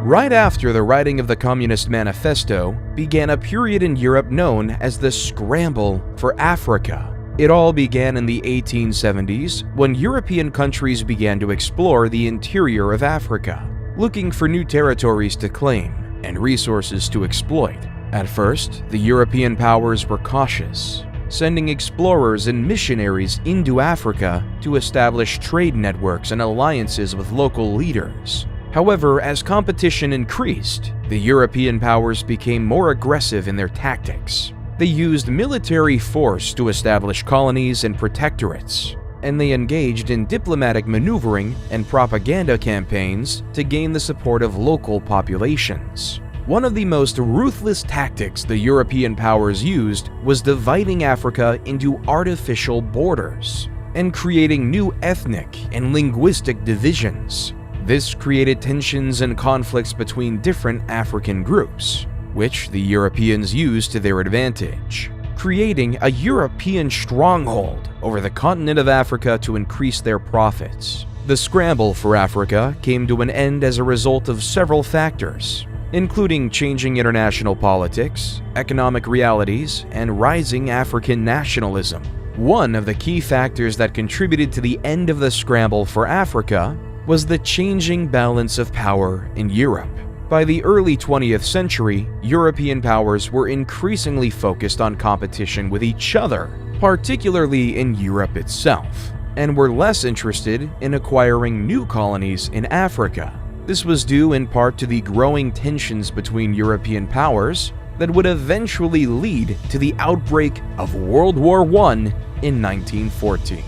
Right after the writing of the Communist Manifesto began a period in Europe known as the Scramble for Africa. It all began in the 1870s when European countries began to explore the interior of Africa, looking for new territories to claim and resources to exploit. At first, the European powers were cautious, sending explorers and missionaries into Africa to establish trade networks and alliances with local leaders. However, as competition increased, the European powers became more aggressive in their tactics. They used military force to establish colonies and protectorates, and they engaged in diplomatic maneuvering and propaganda campaigns to gain the support of local populations. One of the most ruthless tactics the European powers used was dividing Africa into artificial borders and creating new ethnic and linguistic divisions. This created tensions and conflicts between different African groups, which the Europeans used to their advantage, creating a European stronghold over the continent of Africa to increase their profits. The scramble for Africa came to an end as a result of several factors, including changing international politics, economic realities, and rising African nationalism. One of the key factors that contributed to the end of the scramble for Africa was the changing balance of power in Europe. By the early 20th century, European powers were increasingly focused on competition with each other, particularly in Europe itself, and were less interested in acquiring new colonies in Africa. This was due in part to the growing tensions between European powers that would eventually lead to the outbreak of World War I in 1914.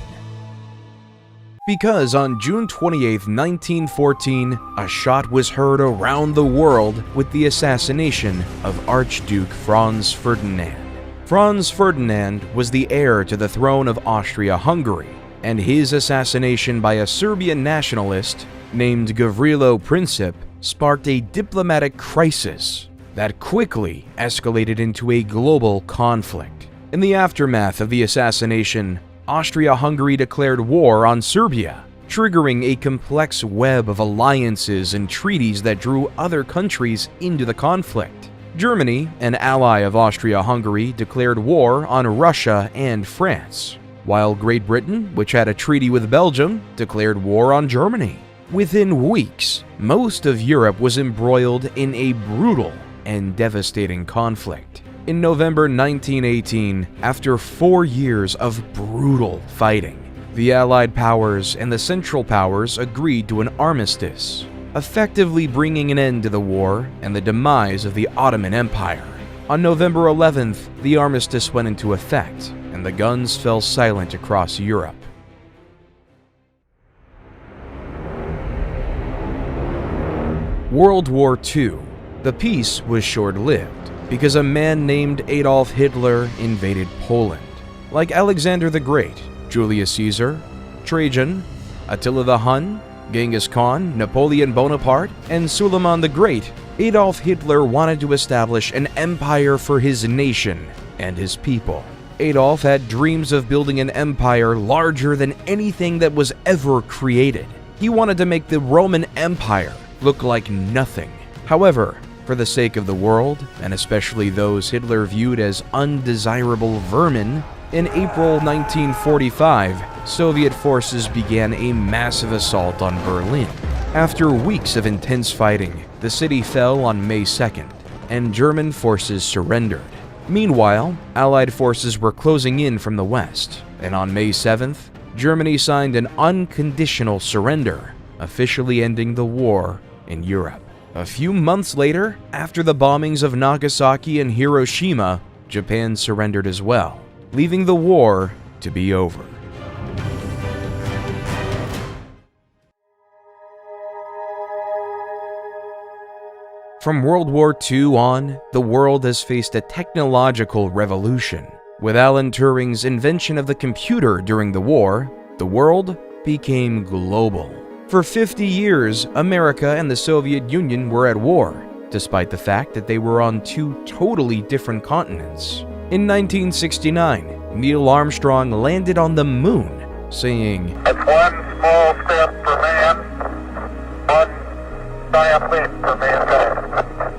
Because on June 28, 1914, a shot was heard around the world with the assassination of Archduke Franz Ferdinand. Franz Ferdinand was the heir to the throne of Austria-Hungary, and his assassination by a Serbian nationalist named Gavrilo Princip sparked a diplomatic crisis that quickly escalated into a global conflict. In the aftermath of the assassination, Austria-Hungary declared war on Serbia, triggering a complex web of alliances and treaties that drew other countries into the conflict. Germany, an ally of Austria-Hungary, declared war on Russia and France, while Great Britain, which had a treaty with Belgium, declared war on Germany. Within weeks, most of Europe was embroiled in a brutal and devastating conflict. In November 1918, after 4 years of brutal fighting, the Allied powers and the Central Powers agreed to an armistice, effectively bringing an end to the war and the demise of the Ottoman Empire. On November 11th, the armistice went into effect, and the guns fell silent across Europe. World War II. The peace was short-lived because a man named Adolf Hitler invaded Poland. Like Alexander the Great, Julius Caesar, Trajan, Attila the Hun, Genghis Khan, Napoleon Bonaparte, and Suleiman the Great, Adolf Hitler wanted to establish an empire for his nation and his people. Adolf had dreams of building an empire larger than anything that was ever created. He wanted to make the Roman Empire look like nothing. However, for the sake of the world, and especially those Hitler viewed as undesirable vermin, in April 1945, Soviet forces began a massive assault on Berlin. After weeks of intense fighting, the city fell on May 2nd, and German forces surrendered. Meanwhile, Allied forces were closing in from the west, and on May 7th, Germany signed an unconditional surrender, officially ending the war in Europe. A few months later, after the bombings of Nagasaki and Hiroshima, Japan surrendered as well, leaving the war to be over. From World War II on, the world has faced a technological revolution. With Alan Turing's invention of the computer during the war, the world became global. For 50 years, America and the Soviet Union were at war, despite the fact that they were on two totally different continents. In 1969, Neil Armstrong landed on the moon, saying, "It's one small step for man, one giant leap for mankind."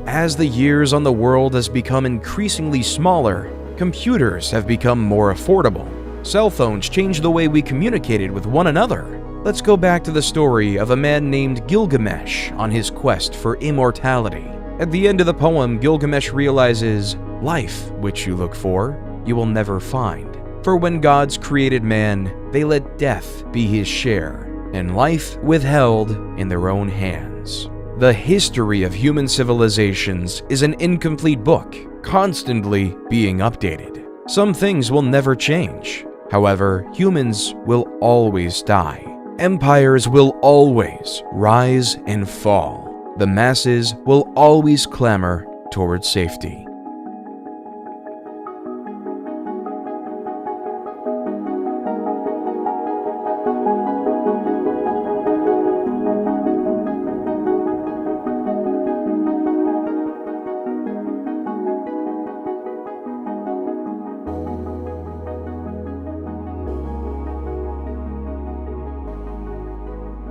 As the years on the world has become increasingly smaller, computers have become more affordable. Cell phones changed the way we communicated with one another. Let's go back to the story of a man named Gilgamesh on his quest for immortality. At the end of the poem, Gilgamesh realizes, life, which you look for, you will never find. For when gods created man, they let death be his share, and life withheld in their own hands. The history of human civilizations is an incomplete book, constantly being updated. Some things will never change. However, humans will always die. Empires will always rise and fall. The masses will always clamor towards safety.